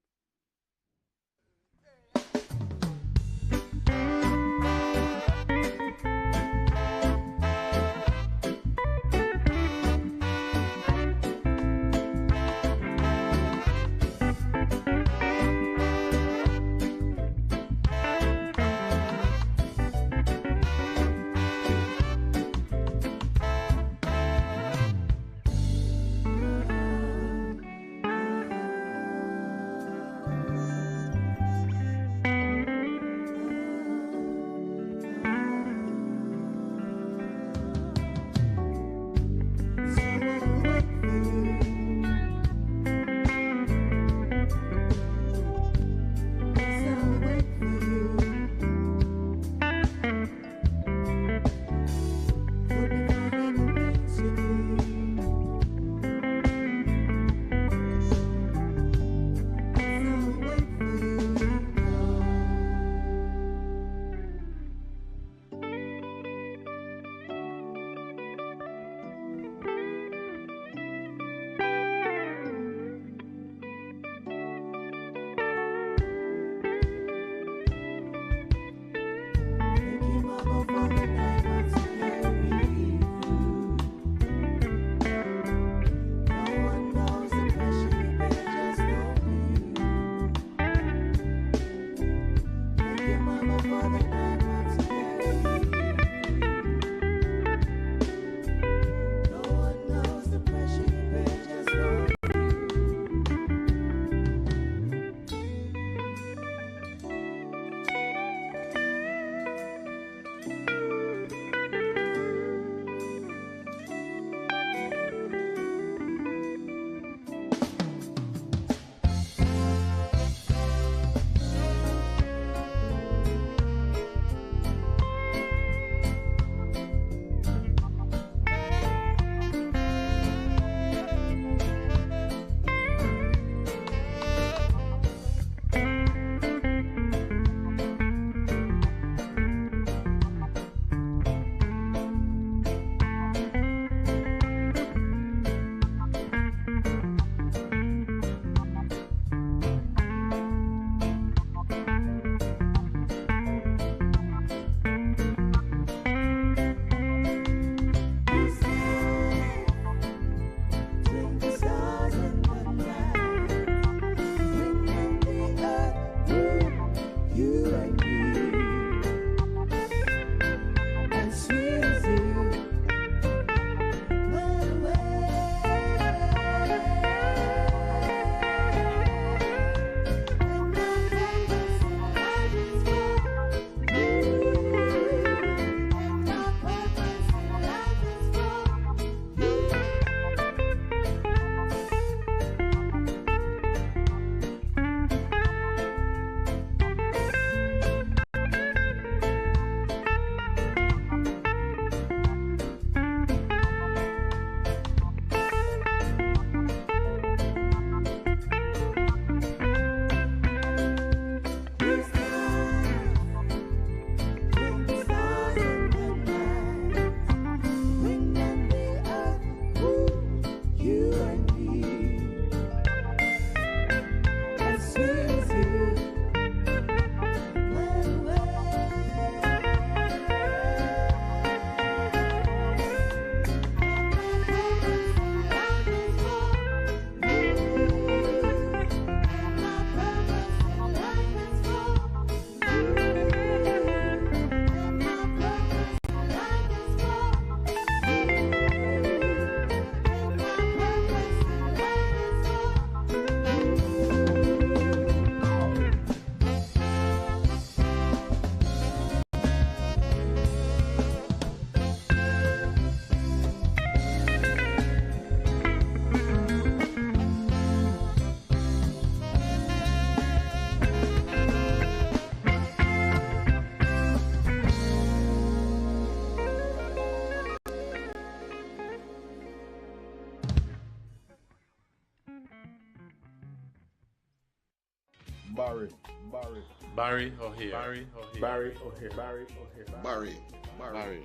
Barry, Barry, Barry O'Hare. Barry O'Hare. Barry O'Hare. Barry O'Hare. Barry. Barry.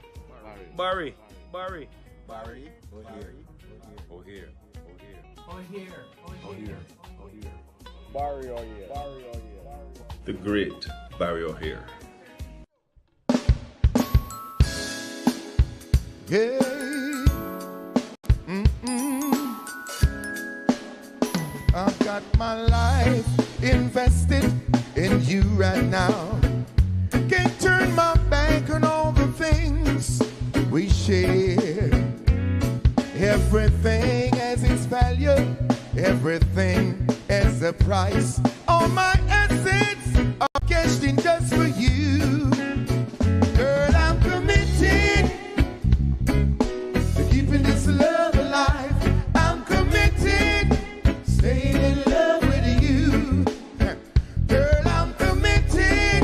Barry. Barry. Barry. O'Hare. O'Hare. O'Hare. O'Hare. O'Hare. Barry O'Hare. Barry O'Hare. The great Barry O'Hare. Yeah. I've got my life invested in you right now. Can't turn my back on all the things we share. Everything has its value, everything has a price. All my assets are cashed in just for you. Girl, I'm committed to keeping this love alive. I'm committed, staying in love with you. Girl, I'm committed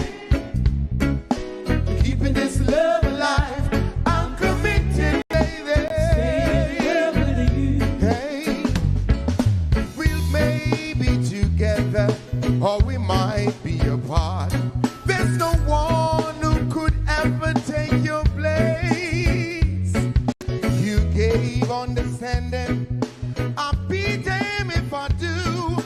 to keeping this love alive. I'm committed, baby. Staying in love with you. Hey, we'll maybe together, or we might be apart. There's no one who could ever take your place. You gave understanding, I'll be damned if I do.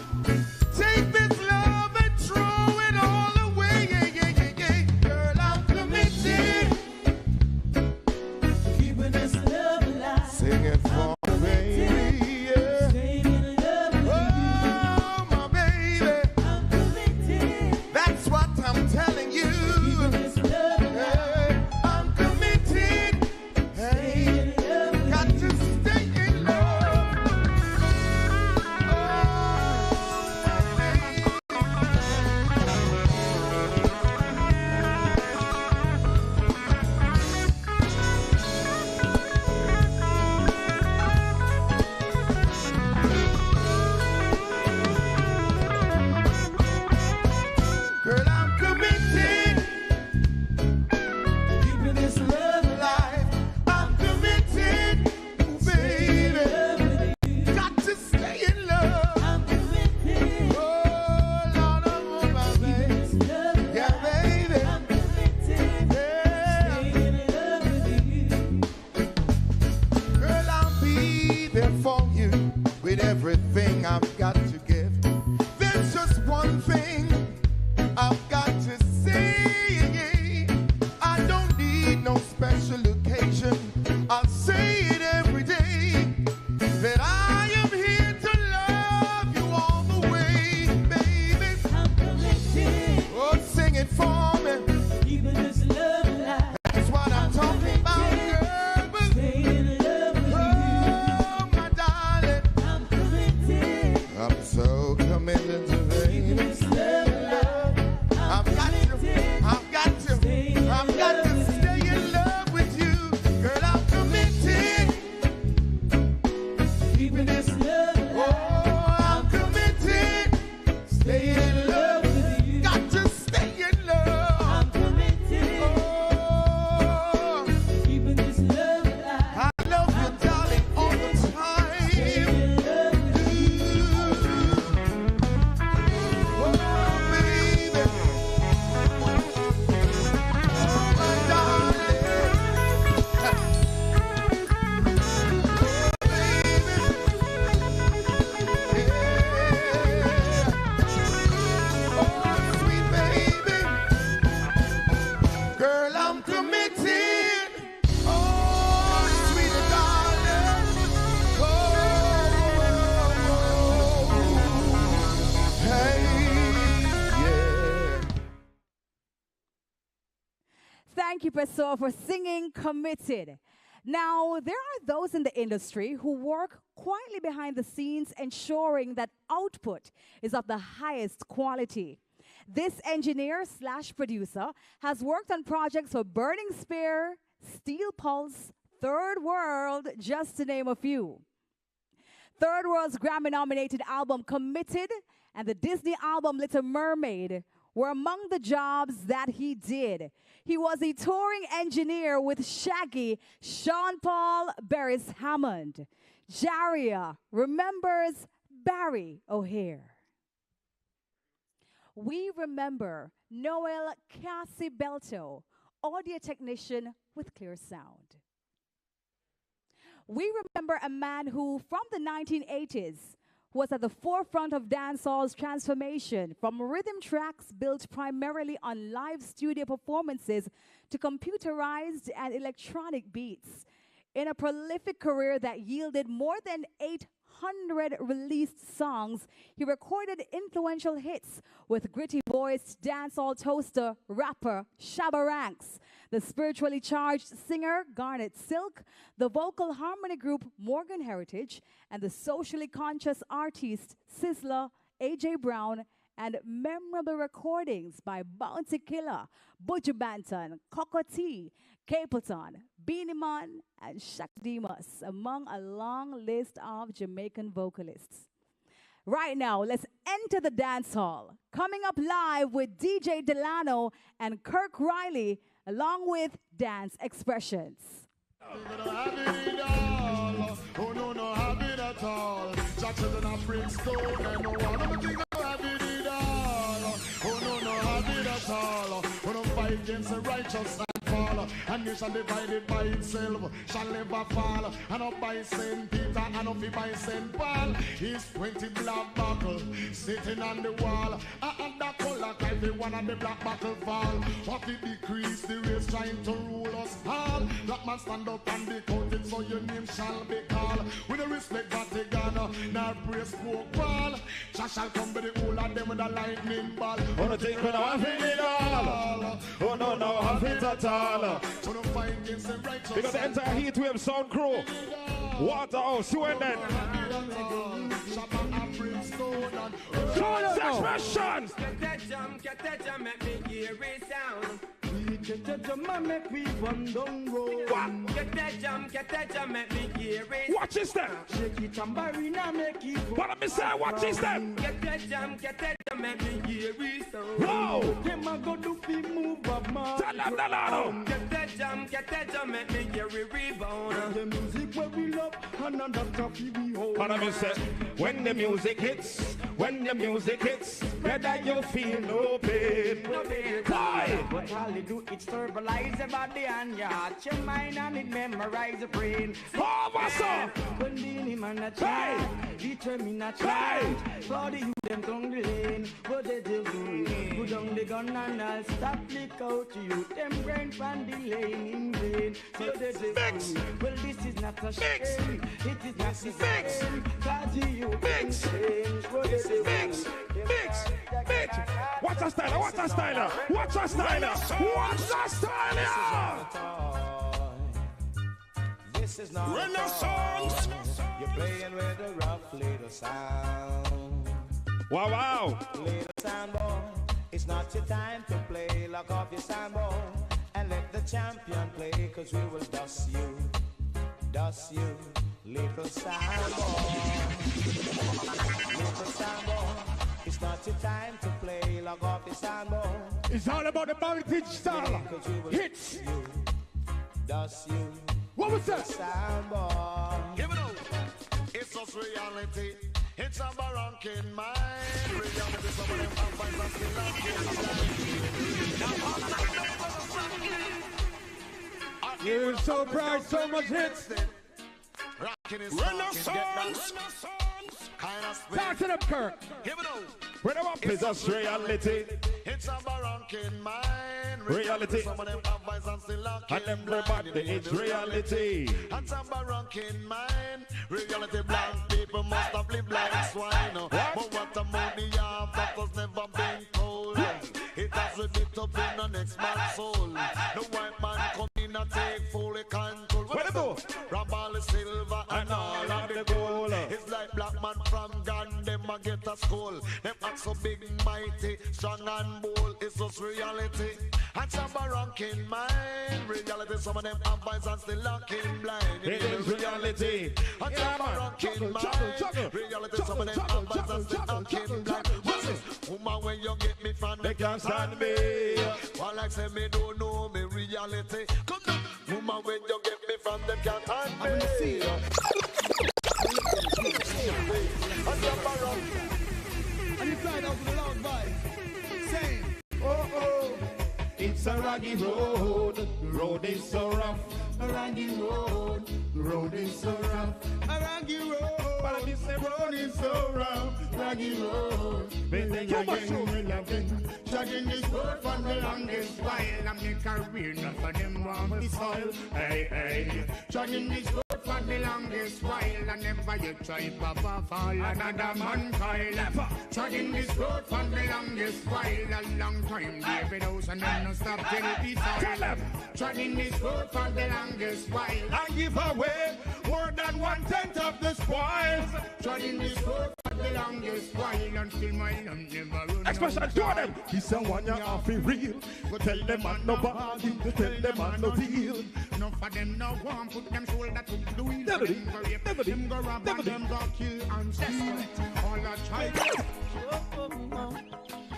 Take this love and throw it all away. Yeah, yeah, yeah, yeah. Girl, I'm committed, keeping this love alive. Sing it for me, baby. Yeah. Staying in love with you. My baby, I'm committed. That's what I'm telling you. Keeping this love alive. I'm committed. Hey, got to stay in love. Girl, I'm committed, keeping this love alive. I'm committed, baby. Got to stay in love. I'm committed. Oh, Lord, I'm my baby. Yeah, baby. I'm committed. Yeah. Staying in love with you. Girl, I'll be there for you with everything I've got to give. There's just one thing I've got to say. I don't need no special occasion. I'll say it every day, that I am here to love you all the way, baby. I'm committed. Oh, sing it for me. Keeping this love alive. That's what I'm talking about, girl. Stay in love with you. My darling. I'm committed. I'm so committed to keeping this love alive. I've got to stay in love with you. Girl, I'm committed, keeping this love alive. Oh, I'm committed, stay in love with you. Got to stay in love. I'm committed, oh, keeping this love alive. I love you, darling, all the time. Stay in love with you. Oh, baby. Girl, I'm committed. Oh, sweet darling. Oh, hey, yeah. Thank you, Pessoa, for singing Committed. Now, there are those in the industry who work quietly behind the scenes, ensuring that output is of the highest quality. This engineer slash producer has worked on projects for Burning Spear, Steel Pulse, Third World, just to name a few. Third World's Grammy-nominated album Committed and the Disney album Little Mermaid were among the jobs that he did. He was a touring engineer with Shaggy, Sean Paul, Beres Hammond. Jaria remembers Barry O'Hare. We remember Noel Casibelto, audio technician with clear sound. We remember a man who, from the 1980s, was at the forefront of dancehall's transformation from rhythm tracks built primarily on live studio performances to computerized and electronic beats. In a prolific career that yielded more than 800 released songs, he recorded influential hits with gritty-voiced dancehall toaster rapper Shabba Ranks, the spiritually charged singer Garnet Silk, the vocal harmony group Morgan Heritage, and the socially conscious artist Sizzla, AJ Browne, and memorable recordings by Bounty Killer, Buju Banton, Coco T, Capleton, Beanie Man, and Shaq Demus, among a long list of Jamaican vocalists. Right now, let's enter the dance hall. Coming up live with DJ Delano and Kirk Riley, along with Dance Expressions. Oh no, no have it at all. Churches and a brimstone and no one of the things have it all. Oh no, no have it at all. Oh no fight against the righteous and fall. And nation divided by itself shall never fall. And up by St. Peter and up by St. Paul. He's 20 black buckle sitting on the wall. And that color like the one on the black buckle fall. What did decrease the race trying to rule us all? Black man stand up and be counted so your name shall be called. With the respect that they gonna now praise smoke ball. Shall come with the whole of them with a lightning ball. Oh no think we don't have it all. Oh no, no have it at all. So no fight against the righteous. Because the entire heat wave sound crew. Waterhouse, you and then. Dance expressions. Get that jam, make me hear it sound. Get that jam and make we run down road. What? Get that jam, make me hear it. Watch this then. Shake it tambourine and make it go. What am I saying? Watch this then. Get that jam, make me hear it sound. Whoa! Them a go do fi move up man. Tell them Delano. Get that jam, make me hear it rebound. The music where we love and under coffee we hold. What am I saying? When the music hits, whether you feel no pain. Why? But all you do is verbalize your body and your heart, your mind, and it memorize your brain. Oh, what's up? When the man a try, determine a try. For the youth them down the lane, what they do? Go down the gun and I'll stop lick out to you. Them brain from the lane in vain. So they do. Well, this is not a shame. It is not the same. Cause you can change what they do. Mix. Watch a styler. Watch a styler. This is not Renaissance. You're playing with a rough little sound. Wow. Little sound boy, it's not your time to play. Lock off your sound boy and let the champion play. Cause we will dust you, little sound boy. Little sound boy, it's not your time to play. Lock off your sound boy. It's all about the Monetization style. Hits. Dust you. What was that? Sound boy. Give it up. It's just reality. It's a barranking mind. Reality, some of them have vibes and still You're so bright, so much hits. Renaissance. Talk to them, Kirk. Give it up. When I'm up, it's just reality. It's a barranking mind. Reality. Some of them have vibes and still And everybody, it's reality. It's a barranking mind. Reality, black people must have lived like swine. But what about the yard that has never been told? It has ripped up in the next man's soul. The white man come in and take full control. What about? Rob all the silver and all of the gold. It's like black man from Gun, them a get a skull. Them act so big, mighty, strong and bold. It's just reality. And some are ranking mind. Reality, some of them have eyes and still looking blind. It is reality. And some are ranking mind. Reality, some of them have eyes and still looking blind. What's this? Woman, when you get me from They can't stand me. While I say me don't know me reality. Come on, woman, when you get me from them can't stand me. And you fly down to the loud vibe. Raggy road, the road is so rough. Raggy road, the road is so rough. Raggy road, but I say road is so rough. Raggy road, baby, you're getting loving. Chugging this road for the longest while. I'm in career, not for them want the soil. Hey, hey, chugging this road for the longest while. I never you try Papa fall another man coil. Chugging this road for the longest while. A long time, David House and then no stop till the soil. Chugging this road for the longest while. I give away more than 1/10 of the spoils. Chugging this road for the longest while until my lump never run. Expression to them. He's someone you have to real. Go tell them on no body. Go tell them on no deal. No for them no one put them shoulder to the wheel. Never them go rape, them go rob, and them go kill and steal. All a child.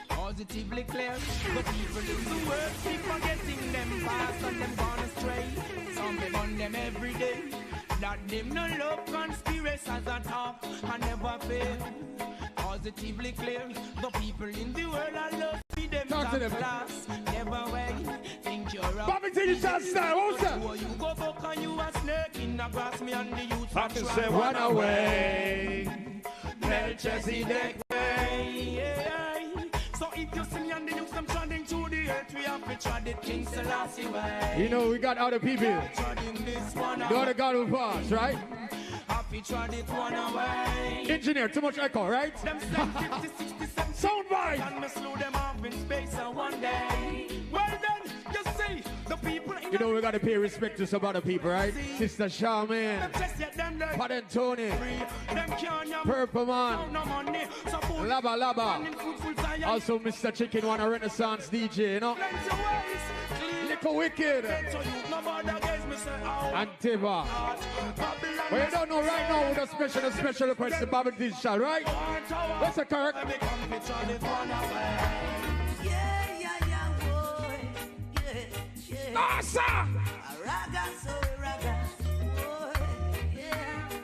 Positively clear, the people in the world keep forgetting them fast and them gone astray. Some they on them every day. That them no love conspiracies at all and never fail. Positively clear, the people in the world are love for them top class. Never wait, think you're up. Bobby Digital style, what's that? You go fuck and you a snake in the grass, me and the youth. I can say run away. Melchizedek way. So if you see me and the youth, I'm trotting through the earth, we have to trot it King Selassie way. You know we got other people. You're the God who pass, right? Happy trot it one away. Engineer, too much echo, right? Them 50, 60, 70. Sound vibe. And me slew them off in space and one day. Well then, you see, the people in you know we gotta pay respect to some other people, right? Sister Charmaine, Padden Tony, Purple Man, Laba Laba. Also Mr. Chicken One, a Renaissance DJ, you know? Little Wicked. And Tiva. But you don't know right now with a special request to Bobby Digital, right? What's the Kirk? Nossa!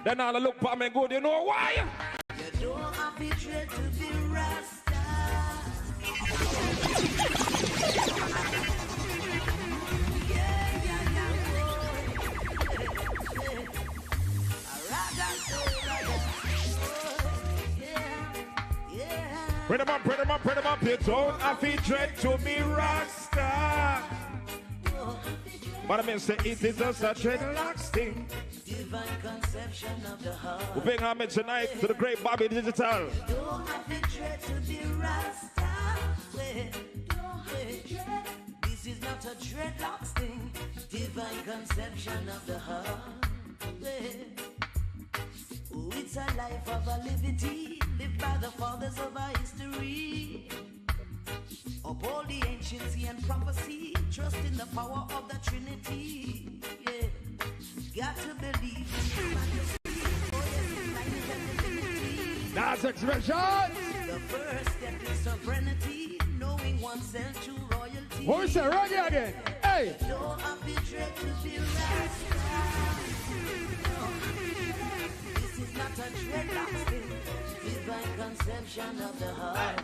Then all look for me good, you know why? You don't have to dread to be Rasta. Put them up, you don't have to dread to be Rasta. But I mean, say it is just a dreadlocks thing. Divine conception of the heart. We bring homage tonight to the great Bobby Digital. Don't have to dread to be Rasta. This is not a dreadlocks thing. Divine conception of the heart. Oh, it's a life of a liberty, lived by the fathers of our history. Uphold the anciency and prophecy, trust in the power of the Trinity. Yeah, got to believe in fantasy. Oh yes, life and divinity. That's expression. The first step is sovereignty, knowing oneself to royalty. Who's the reggae again? Hey! Don't have to dread to be Rasta. This is not a dreadlocks thing, divine conception of the heart.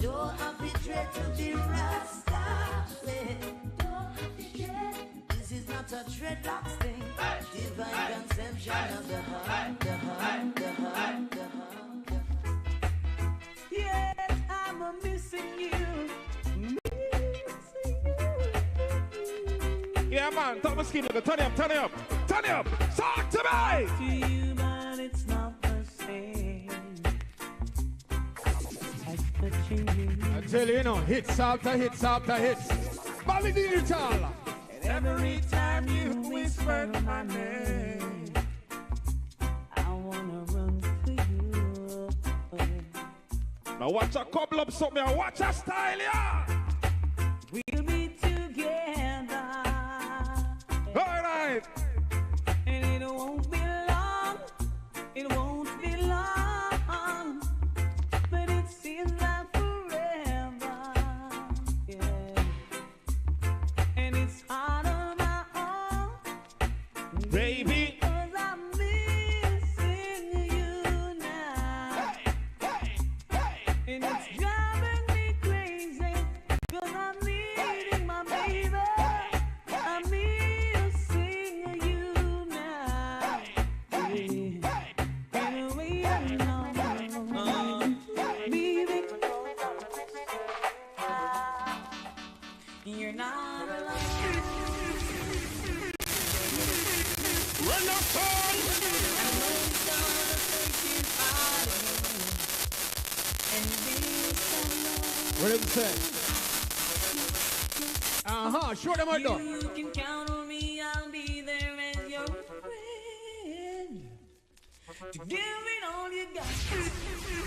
Don't have to dread to be Rasta. This is not a dreadlocks thing, divine conception of the heart, the heart, the heart, the heart. Yes, I'm a missing you. Yeah, man, top of skin, turn it up, turn it up, turn it up. Talk to me! To you, man, it's not the same. I tell you, you know, hits after hits after hits. Bobby Digital. And every time you whisper my name, I wanna run to you. Now watch a couple up something and watch a style, yeah. We'll be together. All right. And it won't be long. It won't be long. But it seems like forever. Yeah. And it's hard on my own. Baby. Because I'm missing you now. And it's driving me crazy. Because I'm What did it say? Show them out there. You can count on me, I'll be there as your friend. To give it all you got.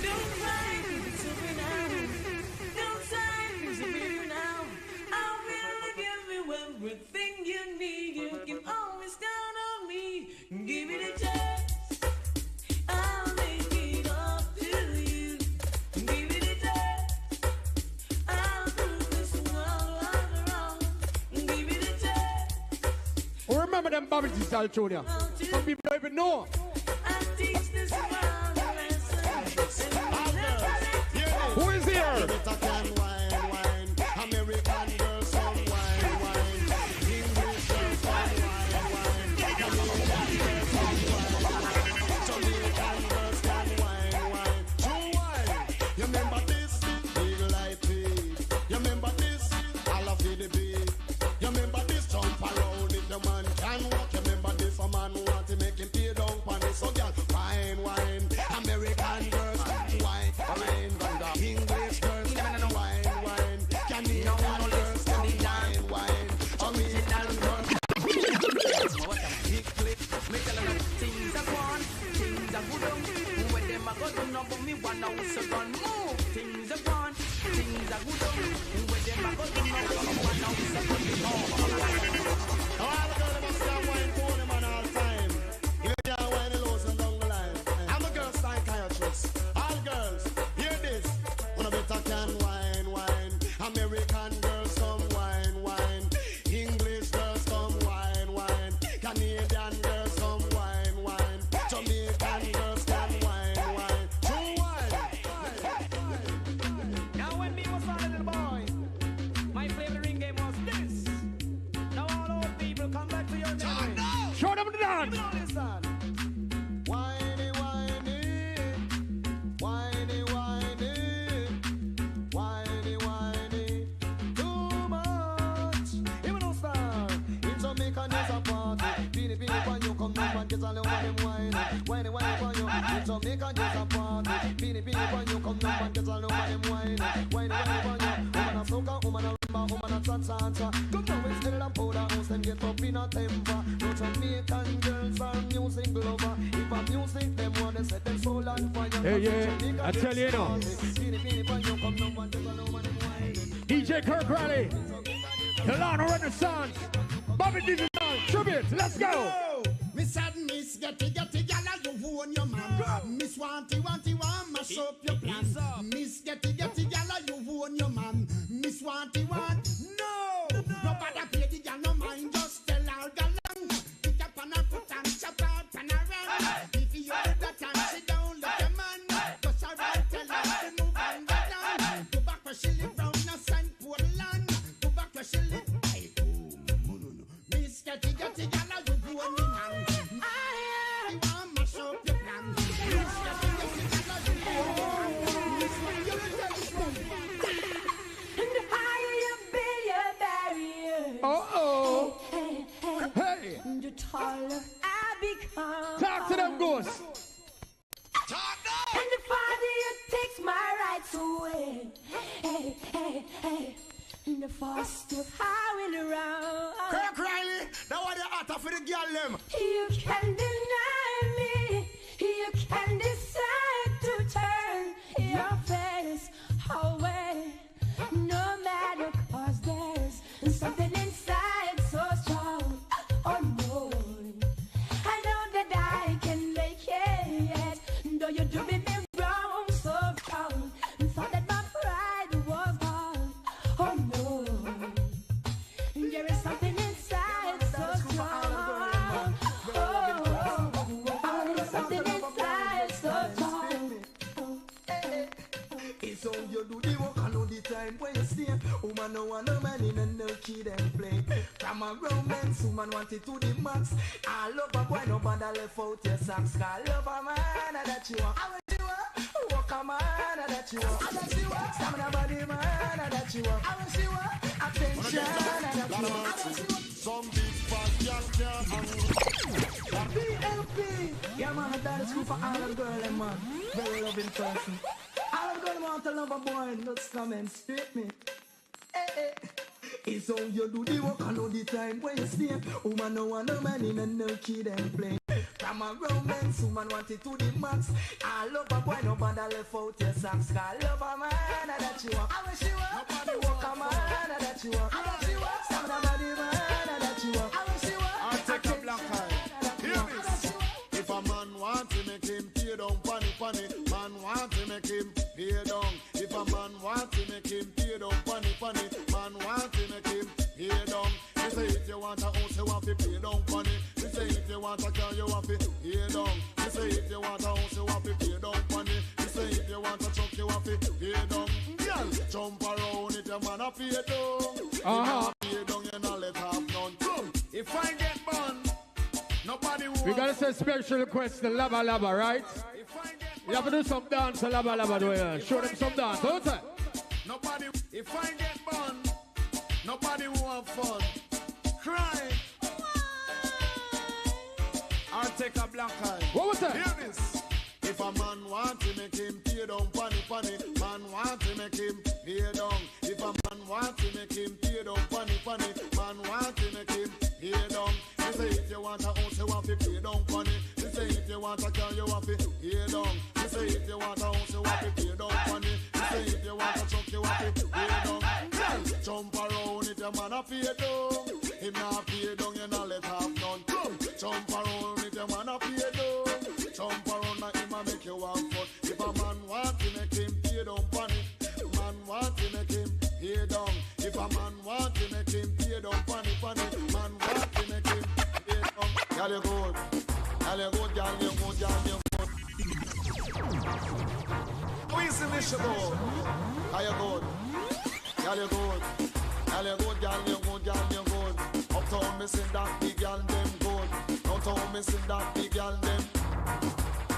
Don't cry, it's over now. Don't sigh, it's over now. I will give you everything you need. You can always count on me. Give it a chance. I'll make it up to you. Give it a chance. I'll prove this world wrong. Give it a chance. Remember them Bobby style tune here. Some people don't even know. I'll teach this world a lesson. Who is here? American girls some wine, wine. English girls some wine, wine. Jamaican girls some wine, wine. Jamaican girls can wine, wine. True wine. You remember this? Eagle Eye Peak. You remember this? All of the beat. You remember this? Jump around if the man can walk. You remember this? A man want to make him pay down on this. So girl, wine, wine. American girls, wine, wine. English girls, wine, wine. Canadian girls, wine, wine. Jamaican girls. Big clip, me tell them things are gone, things are good on. When them a go do no, but me want to so run move. Things are gone, things are good on. When them a go do no, but me want to so run move. All the girls must have wine for them on all time. You can't wine the lows and down the line. I'm a girl psychiatrist. All girls, hear this. When a better can wine, wine. American girls come wine, wine. English girls come wine, wine. Canadian girls come wine, wine. Jamaican girls can wine, wine. True wine. Now when me was a little boy, my favorite ring game was this. Now all old people come back to your memory. Show them the dance. Give me all this dance. Whiny, whiny. Whiny, whiny. Whiny, whiny. Too much. Even no star. In Jamaica there's a party. Beanie, beanie, when you come up and get all over them wine. Whiny, whiny, when you. In Jamaica there's a party. Beanie, beanie, when you come up and get all over them wine. Whiny, whiny, when you. Woman a soca, woman a rumba, woman a cha-cha-cha. Come now it's still a powder house and get up in a temper. No Jamaican girls are music lover. If a music them want to set them soul on fire. Hey, yeah, I tell you now. Beanie, beanie, when you come up and get all over them wine. DJ Kirk Riley, Delano Renaissance, Bobby Digital, Tribute, let's go. Miss said, Miss Getty, Getty, Gala, you own your man. Miss Wanty, Wanty, Want, mash up your plan. Miss Getty, Getty, Gala, you own your man. Miss Wanty, Want, no. Nobody play the gal, no mind, just tell her galang. Pick up on her foot and chop out on her run. If you heard that and she don't let your man. Just her right, tell her to move and go down. Go back where she live round the St. Portland. Go back where she live. Miss Getty, Getty, Gala, you own your man. I want mash up your plan. Miss Getty, Getty, Gala, you own your man. And the higher you build your barriers, Hey, the taller I become. talk to them ghosts. And the farther you takes my rights away, and the faster I will run. Kirk Riley, that was the hotter for the girl them. You can deny me, you can decide to turn your face away, no matter 'cause there's something inside so strong. Oh no, I know that I can make it, though you do me wrong, so wrong. Thought that my pride was gone. Oh no, there is something inside so strong. There's something inside so strong. It's how you do the work, I know the time when you stay. Woman no want no man in and no kid and play. From a romance, woman want it to the max. I love a boy, no bother left out your socks. I love a man that you want. I want you walk a man that you want. I want you stamina body man that you want. I want you attention that you want. Some big fat young BLP. Yeah man, I died at school for all the girl and man. Very loving person. I'm gonna want to love a boy, not come and straight me. Hey, hey. It's how you do the work, I know the time when you stay. Woman no want no man in and no kid and play. From a romance, woman want it to the max. I love a boy, nobody left out your socks. I love a man that you want. I wish you want. Nobody walk a man that you want. I wish you want. Somebody man that you want. I wish you want. I'll take a black eye. Hear this. If a man want to make him tear down, funny, funny. Man want to make him tear down. If a man want to make him tear down, funny, funny. Man want to make him tear down. You say if you want a house, you want to pay down, funny. You say if you want a car, you want to tear down. You say if you want a house, you want to pay down, funny. You say if you want a truck, you want to tear down. Girl, jump around if your man a pay down. If you pay down, you not let have none. If I get burned, nobody wants. We gotta say special request to Lava Lava, right? You have to do some dance to Lava Lava, do you? Show them some dance, don't you? Nobody, if I get burned, nobody want fun. Cry. I'll take a black eye. What was that? Hear this. If a man want to make him tear down, funny, funny. Man want to make him tear down. If a man want to make him tear down, funny, funny. Man want to make him tear down. You say if you want a house, you want to pay down, funny. You say if you want a car, you want to tear down. You say if you want a house, you want to pay down, funny. You say if you want a truck, you want to pay down. Girl, jump around if your man a pay down. Him not pay down, you not let have none. Jump around if your man a pay down. Jump around like him and make you want fun. If a man want to make him pay down, funny. Man want to make him pay down. If a man want to make him pay down, funny, funny. Man want to make him pay down. Girl, you good. Girl, you good, girl, you good, girl, you good. Who is the mission about? Are you good? Girl, you good. Girl, you good, girl, you good, girl, you good. Uptown, missing that big girl, them good. Downtown, missing that big girl, them.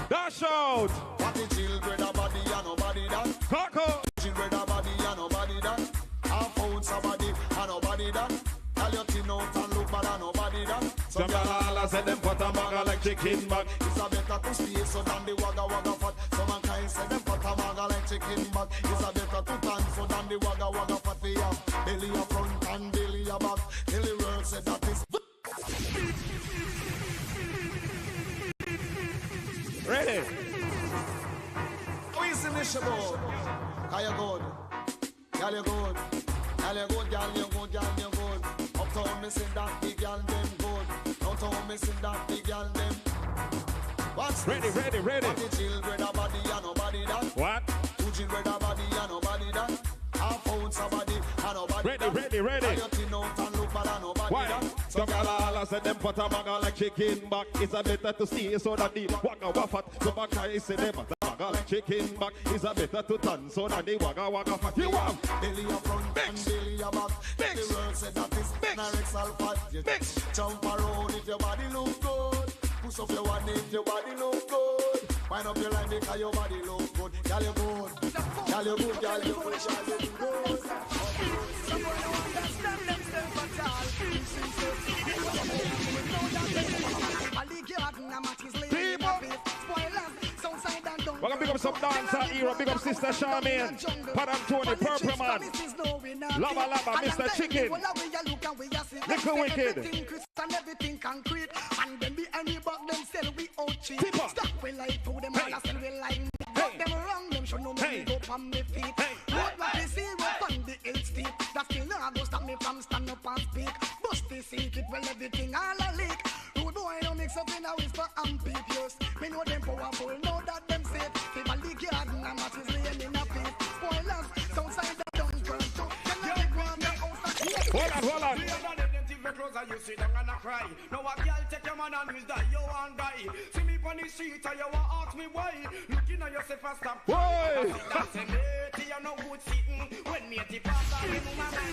Dash out! What the children a body and nobody that. Coco! Children a body and nobody that. Half ounce a body and nobody that. Tell your tin out and look bad and nobody that. Some y'all say them put a maga like chicken bag. It's a better to stay so than the wagga wagga fat. Some mankind say them put a maga like chicken bag. It's a better to tan so than the wagga wagga fat. We have belly a front and belly a back. Till the world said that is. Ready? Who is the mission about? Are you good? Girl, you good. Girl, you good, girl, you good, girl, you good. Uptown, missing that big girl, them good. Downtown, missing that big girl, them. What's ready, ready, ready? What the children a body and nobody that. What? Two children a body and nobody that. Half ounce a body and nobody ready, that. Ready, ready, ready. You tin out and look bad and nobody that. Some y'all say them put a maga like chicken back. It's a better to see so that the wagga wagga fat. Some guys say them put a maga like chicken back. It's a better to tan so that the wagga wagga fat. You want belly a front and belly a back. The world said that is narexal fat. Mix. Jump around if your body look good. Push up your one if your body look good. Wind up your line because your body look good. Girl, you good. Girl, you good. Girl, you good. Girl, you good. Someone who understand themselves at all. We're gonna pick up some dancer hero, big up Sister Charmaine, Pat Anthony, Purple Man, Lava Lava, Mr. Chicken, Little Wicked, everything concrete, and then be any but them sell we out cheap. Stop we like to them all, sell we like them wrong, them should know me go on me feet. What we see, we find the hill steep. That still not go stop me from stand up and speak. Bust the secret, well everything all a leak. Rude boy don't mix up in a whisper and peeps. Me know them powerful, know that them safe. People leak garden and matches laying in a pit. Spoilers, outside the dungeon. Hold on. Closer, you sit down and a cry. Now a girl take your man and he's die, you want die. See me on the street and you want ask me why. Looking at yourself and stop. Why? That's a matey, you no good sitting. When matey pass out, you know my man.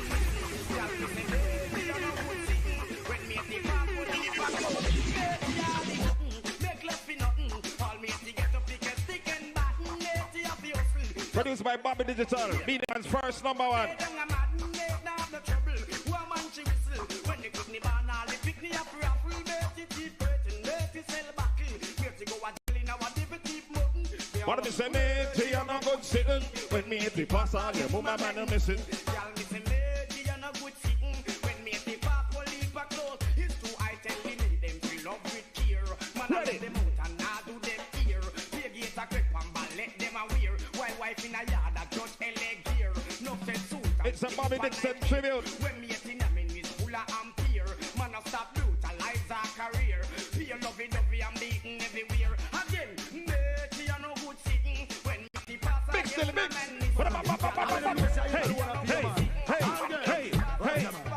That's a matey, you no good sitting. When matey pass out, you know my man. Make left for nothing. All matey get up, pick a stick and batten. Matey have the hustle. Produced by Bobby Digital, Median's first number one. But me say me, and a good sitting. When me hit the pass, all your mama man are missing. Y'all me say me, and a good sitting. When me hit the park, will leave back close. It's too high, tell me them fill up with tear. Man, I let them out and I do them here. Pay gate a grip and ball, let them a wear. While wife in a yard, a judge leg gear. No sense suit. It's a Bobby Dixon tribute. When me hit in a min, is full of ampere. Man, I stop brutalize our career. Pure lovey-dovey, I'm beaten everywhere. Again, me, and a good sitting. When me hit the pass, Mix till mix.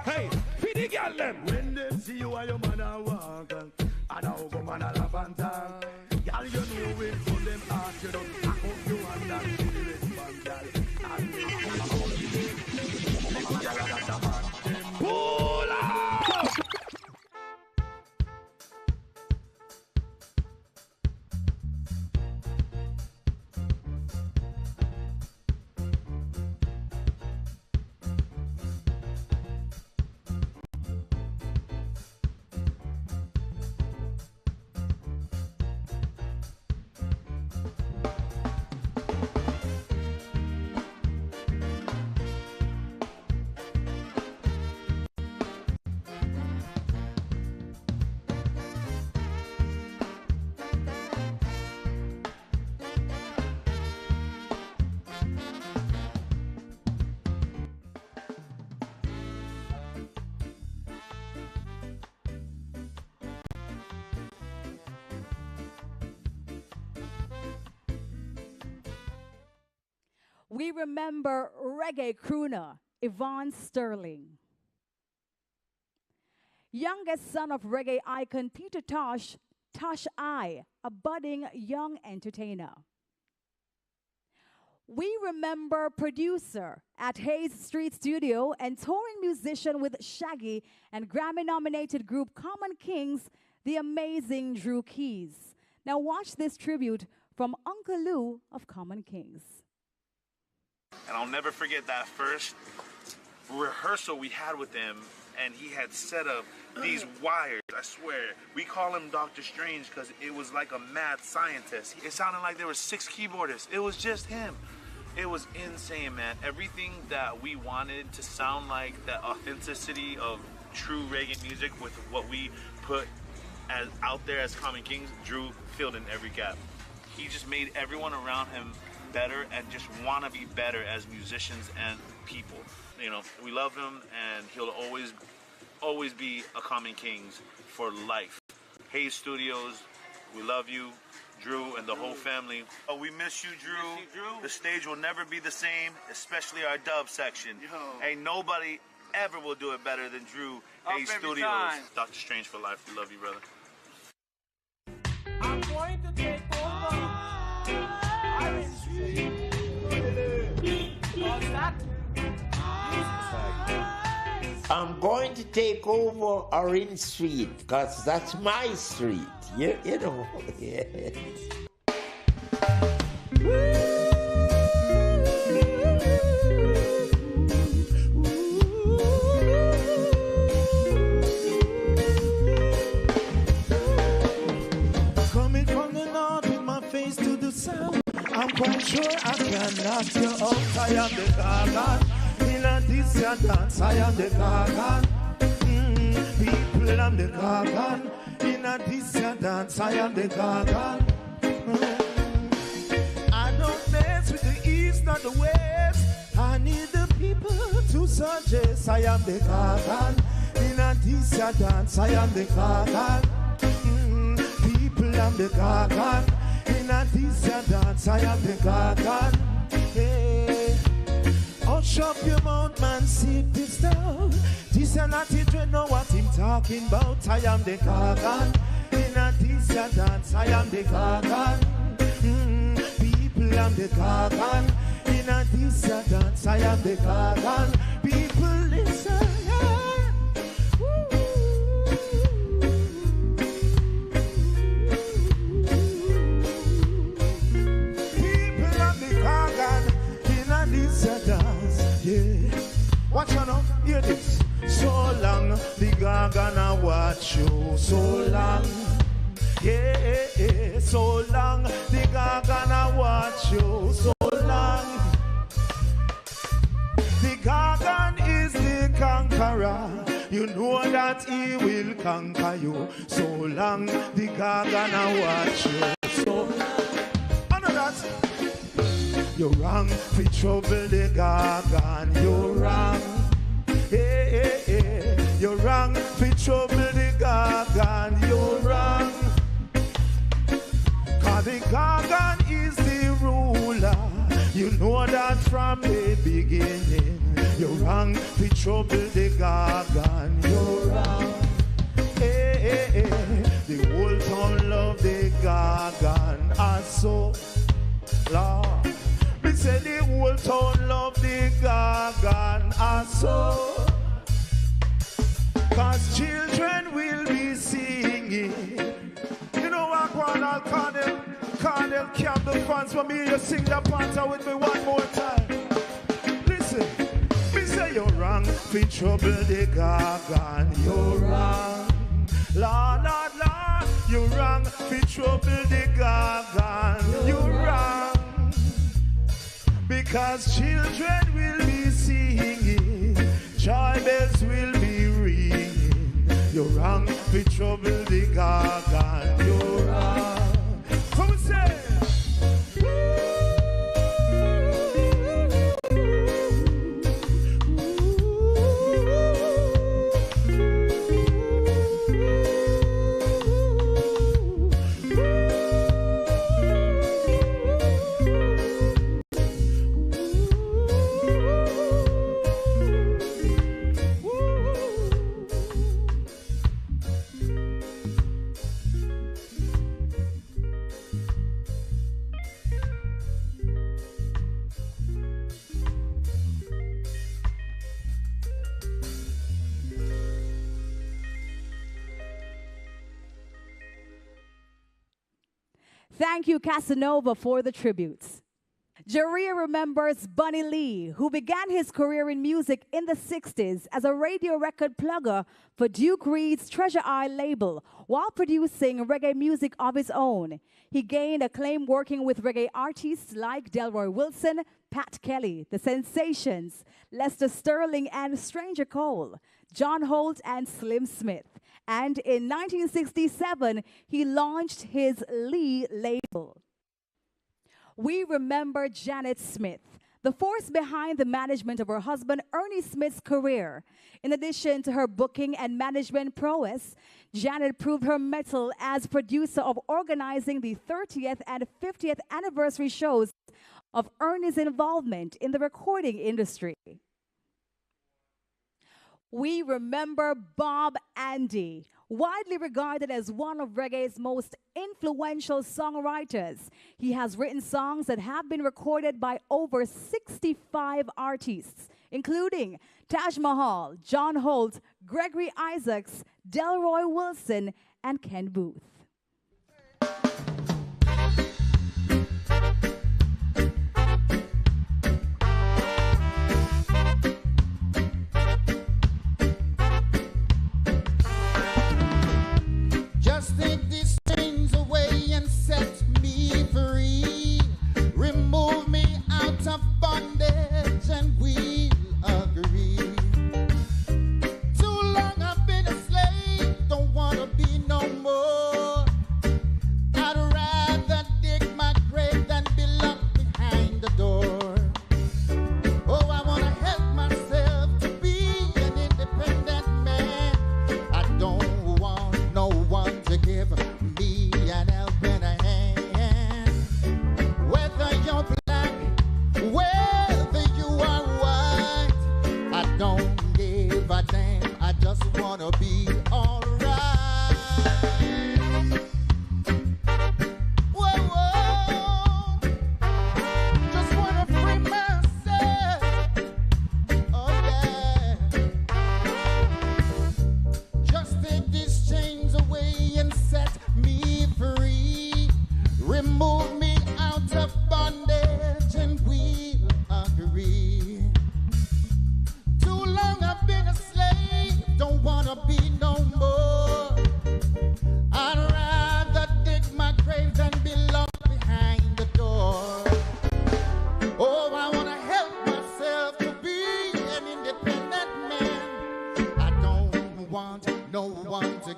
Hey, feed the girl them. When they see you and your man a walk, and a over man a laugh and talk. Girl, you know it, so them ask you don't pack up you and that to the response, girl. And they make girl and a man. Pull out! We remember reggae crooner Yvonne Sterling. Youngest son of reggae icon Peter Tosh, Tosh I, a budding young entertainer. We remember producer at Hayes Street Studio and touring musician with Shaggy and Grammy-nominated group Common Kings, the amazing Drew Keys. Now watch this tribute from Uncle Lou of Common Kings. And I'll never forget that first rehearsal we had with him, and he had set up these wires. I swear, we call him Dr. Strange because it was like a mad scientist. It sounded like there were 6 keyboardists. It was just him. It was insane, man. Everything that we wanted to sound like, that authenticity of true reggae music with what we put as out there as Common Kings, Drew filled in every gap. He just made everyone around him better and just want to be better as musicians and people. You know, we love him, and he'll always be a Common Kings for life. Hayes Studios, we love you, Drew, and the whole family. Oh, we miss you, Drew. The stage will never be the same, especially our dub section. Ain't nobody ever will do it better than Drew. Hayes Studios. Time. Dr. Strange for life. We love you, brother. I'm going to take over. I'm going to take over Orange Street because that's my street. You know. Yes. Coming from the north with my face to the south, I'm quite sure I can knock you out. I am the gargan. In a this dance, I am the gargan. People, I'm the gargan. In a this dance, I am the gargan. I don't mess with the east nor the west. I need the people to suggest I am the gargan. In a this dance, I am the gargan. People, I'm the gargan. In a this dance, I am the gargan. Hey. Hush up your mouth, man, sit this down. This and not it, you know what I'm talking about. I am the gargan. In a this dance, I am the gargan. People, I'm the gargan. In a this dance, I am the gargan. People, listen. Yeah. Watch out now, hear this. So long, the gargana watch you. So long, yeah. So long, the Gargana watch you. So long. The Gargan is the conqueror. You know that he will conquer you. So long, the Gargana watch you. So, I know that. You're wrong, we trouble the Gargan. You're wrong. Hey, hey, hey. You're wrong, we trouble the Gargan. You're wrong. Cause the Gargan is the ruler. You know that from the beginning. You're wrong, we trouble the Gargan. You're wrong. Hey, hey, hey. The whole town love the Gargan. And so, Lord, we say the whole town love the Gargan. And so, cause children will be singing. You know what, I'll call them camp the fans for me. You sing the panter with me one more time. Listen, me say you're wrong, we trouble the Gargan. You're wrong, Lord, Lord, Lord. You're wrong, we trouble the Gargan. You're wrong, because children will be singing, joy bells will be ringing. You're wrong, we trouble the Gargan. You're wrong. Come and say. Thank you, Casanova, for the tributes. Jaria remembers Bunny Lee, who began his career in music in the 60s as a radio record plugger for Duke Reed's Treasure Eye label, while producing reggae music of his own. He gained acclaim working with reggae artists like Delroy Wilson, Pat Kelly, The Sensations, Lester Sterling and Stranger Cole, John Holt and Slim Smith. And in 1967, he launched his Lee label. We remember Janet Smith, the force behind the management of her husband Ernie Smith's career. In addition to her booking and management prowess, Janet proved her mettle as producer of organizing the 30th and 50th anniversary shows of Ernie's involvement in the recording industry. We remember Bob Andy, widely regarded as one of reggae's most influential songwriters. He has written songs that have been recorded by over 65 artists, including Taj Mahal, John Holt, Gregory Isaacs, Delroy Wilson, and Ken Booth. Just take these chains away and set me free. Remove me out of bondage and we'll agree. Too long I've been a slave, don't wanna be no more.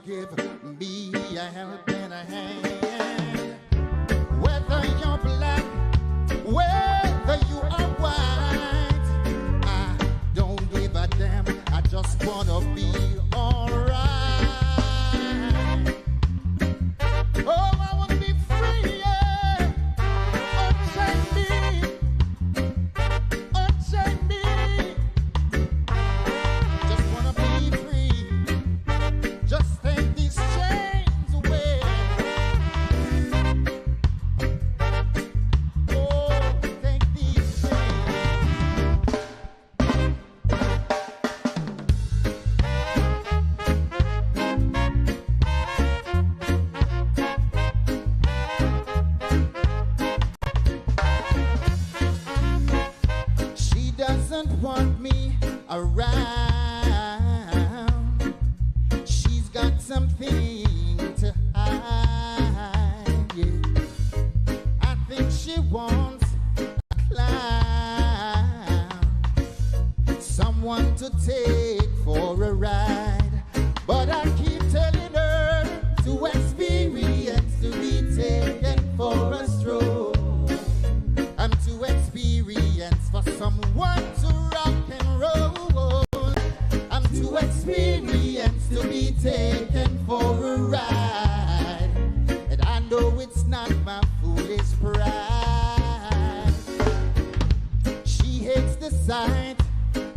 give me a helping hand. Whether you're black, whether you are white, I don't give a damn. I just wanna be alright. Oh, I wanna be free, yeah. Unchain me, unchain me. Just wanna be free. Just take these chains away. Oh, take these chains. She doesn't want me around. She's got something to hide. Yeah. I think she wants a clown, someone to take for a ride. But I keep telling her to experience, to be taken for a stroll. I'm too experienced for someone to rock and roll. I'm too experienced to be taken for a ride. And I know it's not my foolish pride. She hates the sight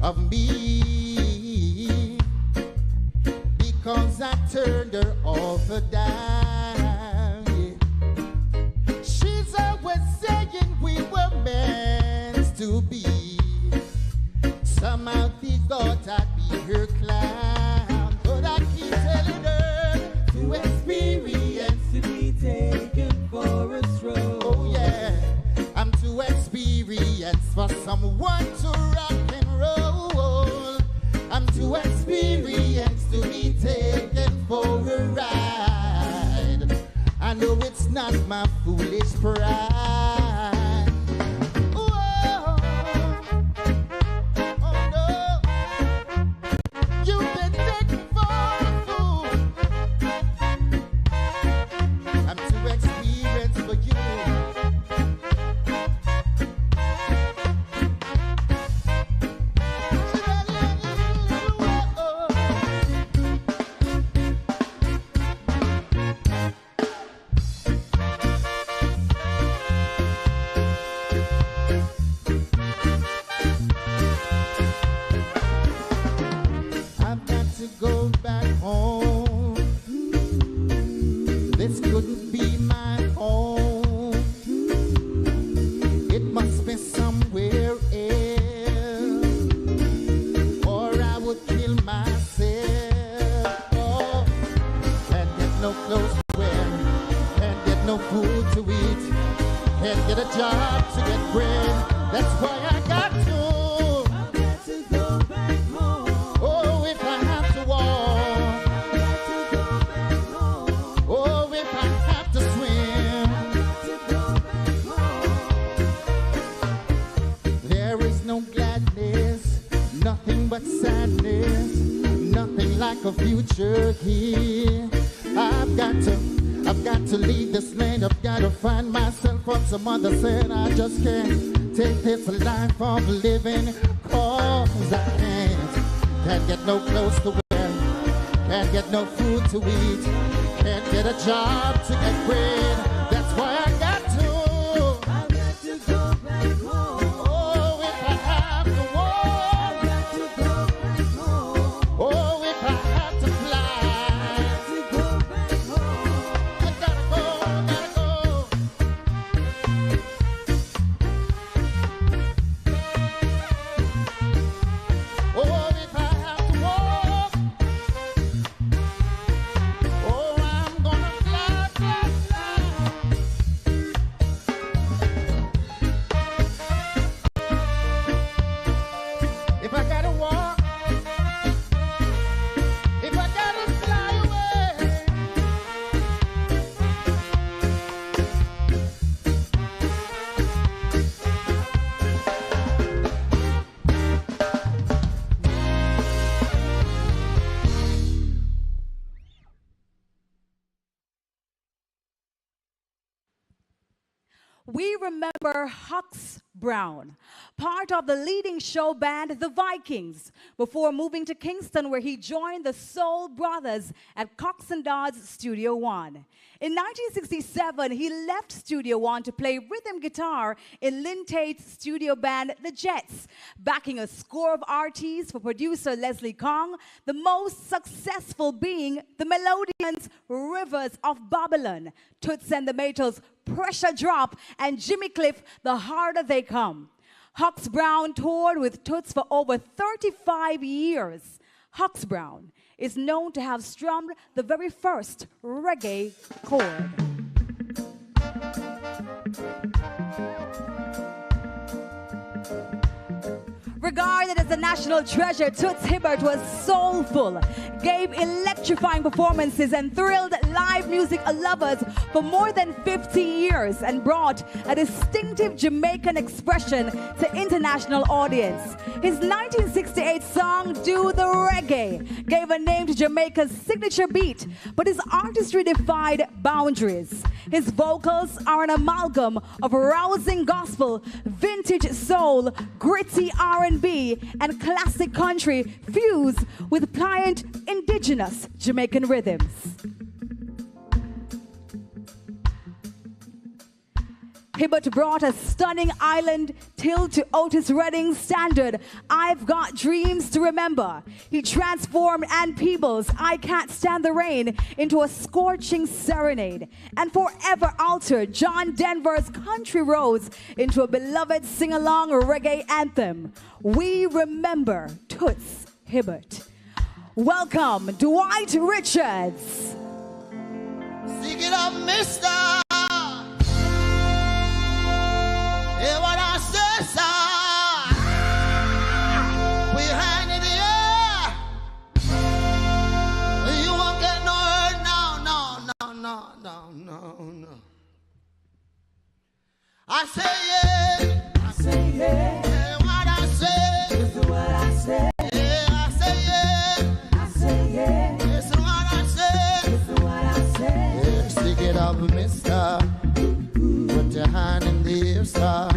of me because I turned her off a dime. Yeah. She's always saying we were meant to be. Somehow she thought I'd be her clown. But I keep telling her to experience, to be taken for a stroll. Oh yeah, I'm too experienced for someone to rock and roll. I'm too experienced to be taken for a ride. I know it's not my foolish pride. Whoa. Oh no, you've been taken for a fool. I'm too experienced for you. I've got to go back home. This couldn't be my home. It must be somewhere else, or I would kill myself. Oh, can't get no clothes to wear, can't get no food to eat, can't get a job to get bread. That's why I got to. Go back home. Oh, if I have to walk. Go back home. Oh, if I have to swim. Go back home. There is no gladness, nothing but sadness, nothing like a future here. I've got to leave this land. I've got to find myself on some other side. I just can't take this life of living, cause I can't get no clothes to wear, can't get no food to eat, can't get a job to get bread. That's why I got to go back home. Oh, if I have to walk, I've got to go back home. Oh, if I have to fly, I've got to go back home. I gotta go. Oh, if I have to walk, oh, I'm gonna fly, fly, fly. we remember Hux Browne, part of the leading show band The Vikings, before moving to Kingston, where he joined the Soul Brothers at Cox and Dodds Studio One. In 1967, he left Studio One to play rhythm guitar in Lynn Tate's studio band, The Jets, backing a score of artists for producer Leslie Kong, the most successful being the Melodians' Rivers of Babylon, Toots and the Maytals' Pressure Drop, and Jimmy Cliff, The Harder They Come. Hux Browne toured with Toots for over 35 years. Hux Browne is known to have strummed the very first reggae chord. Regarded as a national treasure, Toots Hibbert was soulful, gave electrifying performances and thrilled live music lovers for more than 50 years and brought a distinctive Jamaican expression to international audience. His 1968 song, Do the Reggae, gave a name to Jamaica's signature beat, but his artistry defied boundaries. His vocals are an amalgam of rousing gospel, vintage soul, gritty R&B, and classic country fused with pliant indigenous Jamaican rhythms. Hibbert brought a stunning island tilt to Otis Redding's standard, I've Got Dreams to Remember. He transformed Ann Peebles' I Can't Stand the Rain into a scorching serenade, and forever altered John Denver's Country Roads into a beloved sing-along reggae anthem. We remember Toots Hibbert. Welcome, Dwight Richards. Sing it up, mister. Hear what I say, sir. We hand in the air. You won't get no hurt, no. I say yeah. I say yeah. Hear what I say. Listen what I say. Yeah, I say yeah. I say yeah. Listen what I say. Listen what I say. Yeah, stick it up, mister. Put your hand in the air, sir.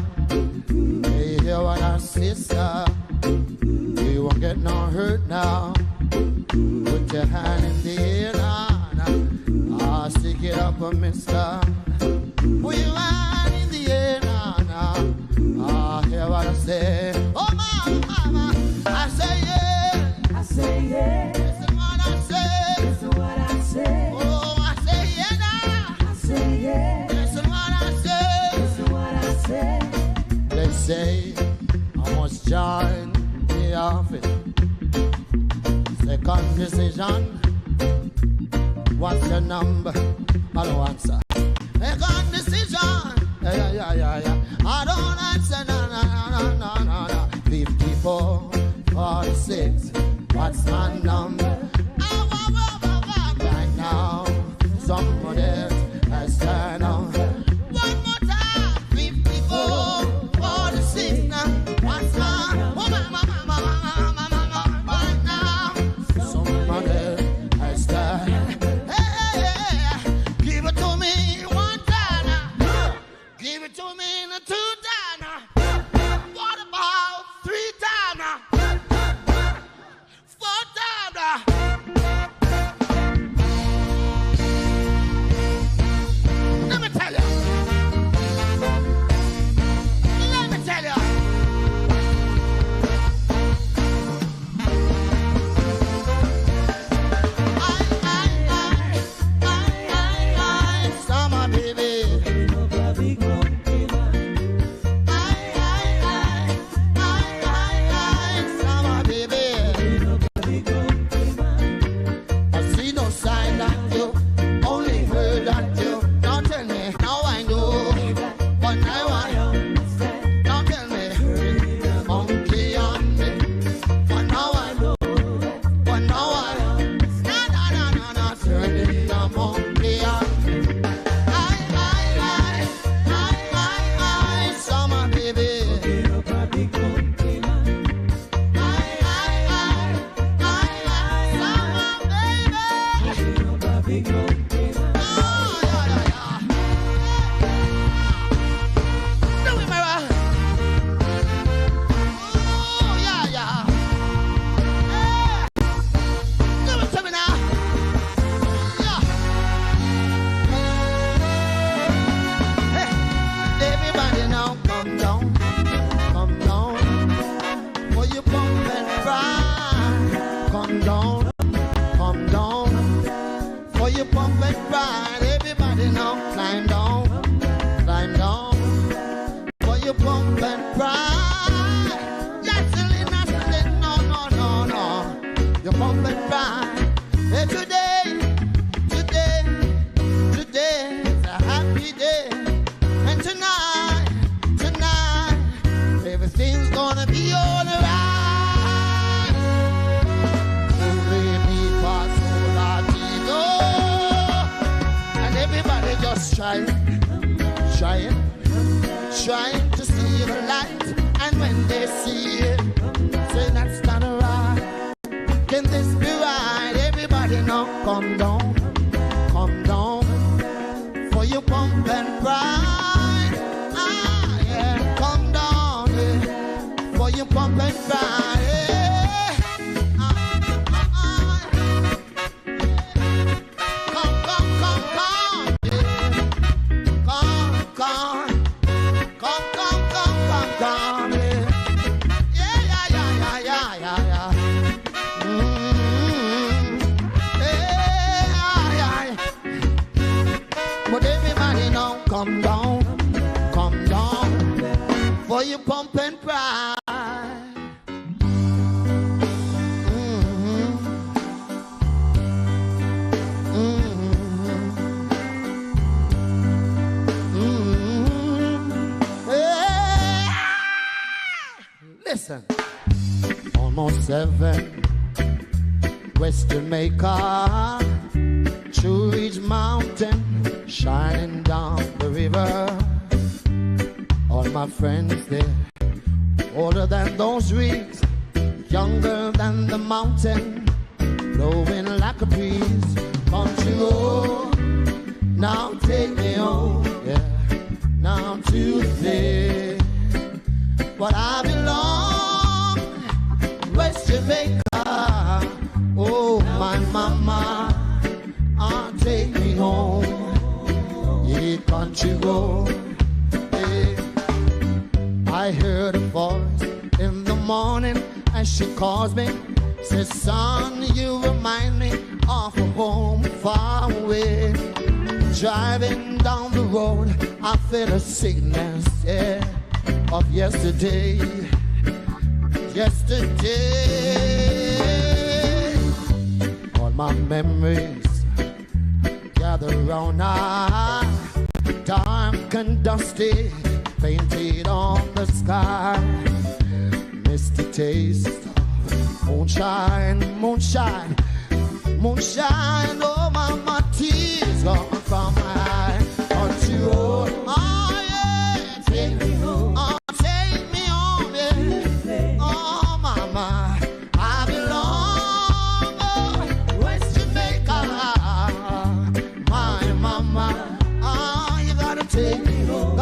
Hey, hear what I say, sir. You won't get no hurt now. Put your hand in the air now. Ah, stick it up, mister. Put your hand in the air now. Ah, hear what I say. Oh, mama, I say yeah. I say yeah. Listen what I say. Listen what I say. Oh, I say yeah now. I say yeah. Listen what I say. Listen what I say. Let's say I must join the office. Second decision. What's your number? I don't answer. Second decision. Yeah. I don't answer. No. 54, 46. What's my number? Right now, someone else has turned on. One more time. 54, 46. Now, what's my right now? Someone else has turned. Hey, give it to me one time. Give it to me in a two time. What about you bump and ride. And today is a happy day. And tonight, everything's gonna be alright. And everybody just trying to see the light. And when they see it, say that's not right. Can this be right? Everybody now come down, for you pump and pride. Ah, yeah, come down, yeah, for you pump and pride. Yeah. Come, yeah. But everybody now come down, for you pump and pride. Listen, almost 7, West Jamaica, True Ridge Mountain, shining down the river. All my friends there, older than those reeds, younger than the mountain, blowing like a breeze. Country road, now take me home, yeah, now to the place. But I belong, West Jamaica. Oh, my mama, take me home. Yeah, country road. Yeah. I heard a voice in the morning as she calls me. Says, son, you remind me of a home far away. Driving down the road, I feel a sickness, yeah, of yesterday. All my memories gather round now, dark and dusty, painted on the sky. Misty taste of moonshine. Oh, my tears come from my eye. Country road, oh yeah, take me home. Oh, take me home, yeah. Oh, mama, I belong, West Jamaica. My mama, oh, you gotta take me home,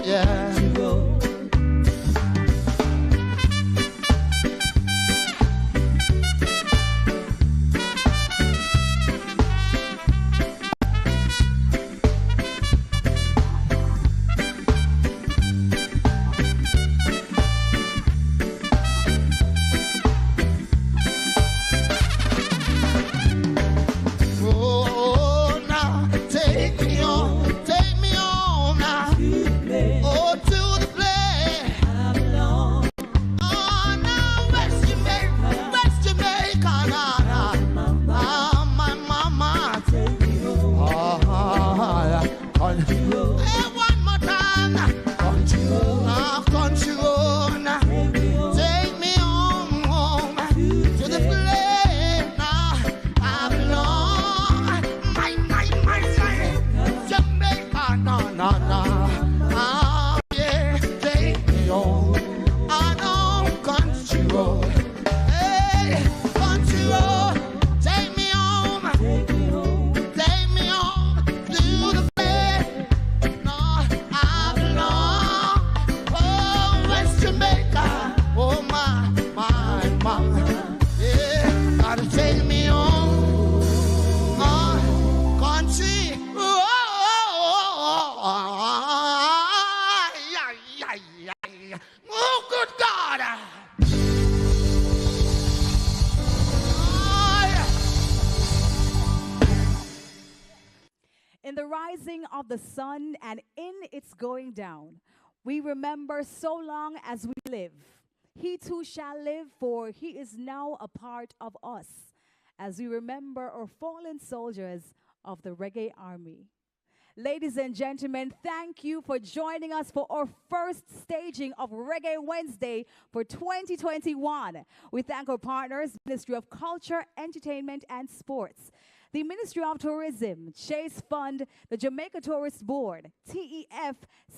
yeah. In the rising of the sun and in its going down, we remember so long as we live. He too shall live, for he is now a part of us, as we remember our fallen soldiers of the Reggae Army. Ladies and gentlemen, thank you for joining us for our first staging of Reggae Wednesday for 2021. We thank our partners, Ministry of Culture, Entertainment and Sports, the Ministry of Tourism, Chase Fund, the Jamaica Tourist Board, TEF,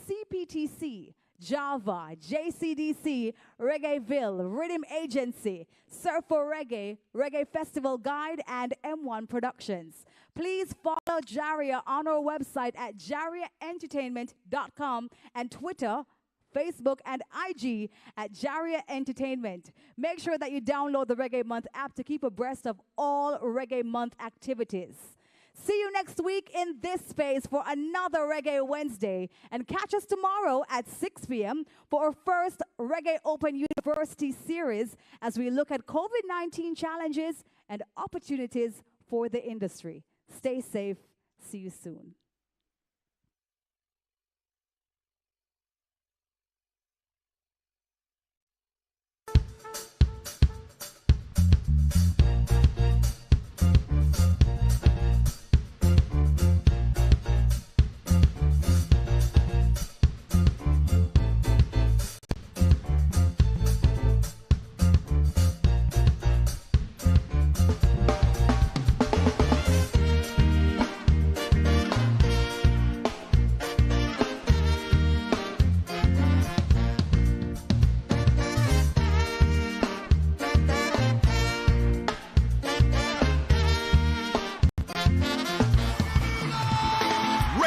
CPTC, Java, JCDC, Reggaeville, Rhythm Agency, Surf for Reggae, Reggae Festival Guide, and M1 Productions. Please follow Jaria on our website at jariaentertainment.com and Twitter, Facebook, and IG at Jaria Entertainment. Make sure that you download the Reggae Month app to keep abreast of all Reggae Month activities. See you next week in this space for another Reggae Wednesday. And catch us tomorrow at 6 p.m. for our first Reggae Open University series as we look at COVID-19 challenges and opportunities for the industry. Stay safe. See you soon.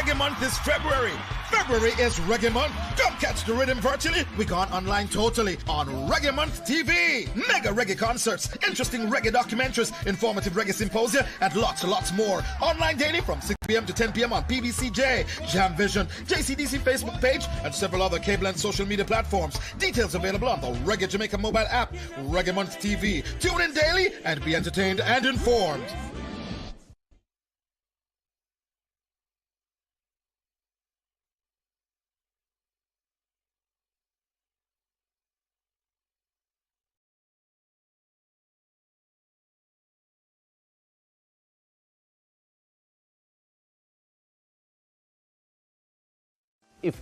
Reggae Month is February. February is Reggae Month. Come catch the rhythm virtually. We gone online totally on Reggae Month TV. Mega reggae concerts, interesting reggae documentaries, informative reggae symposia, and lots more. Online daily from 6 p.m. to 10 p.m. on PBCJ, Jam Vision, JCDC Facebook page, and several other cable and social media platforms. Details available on the Reggae Jamaica mobile app, Reggae Month TV. Tune in daily and be entertained and informed. If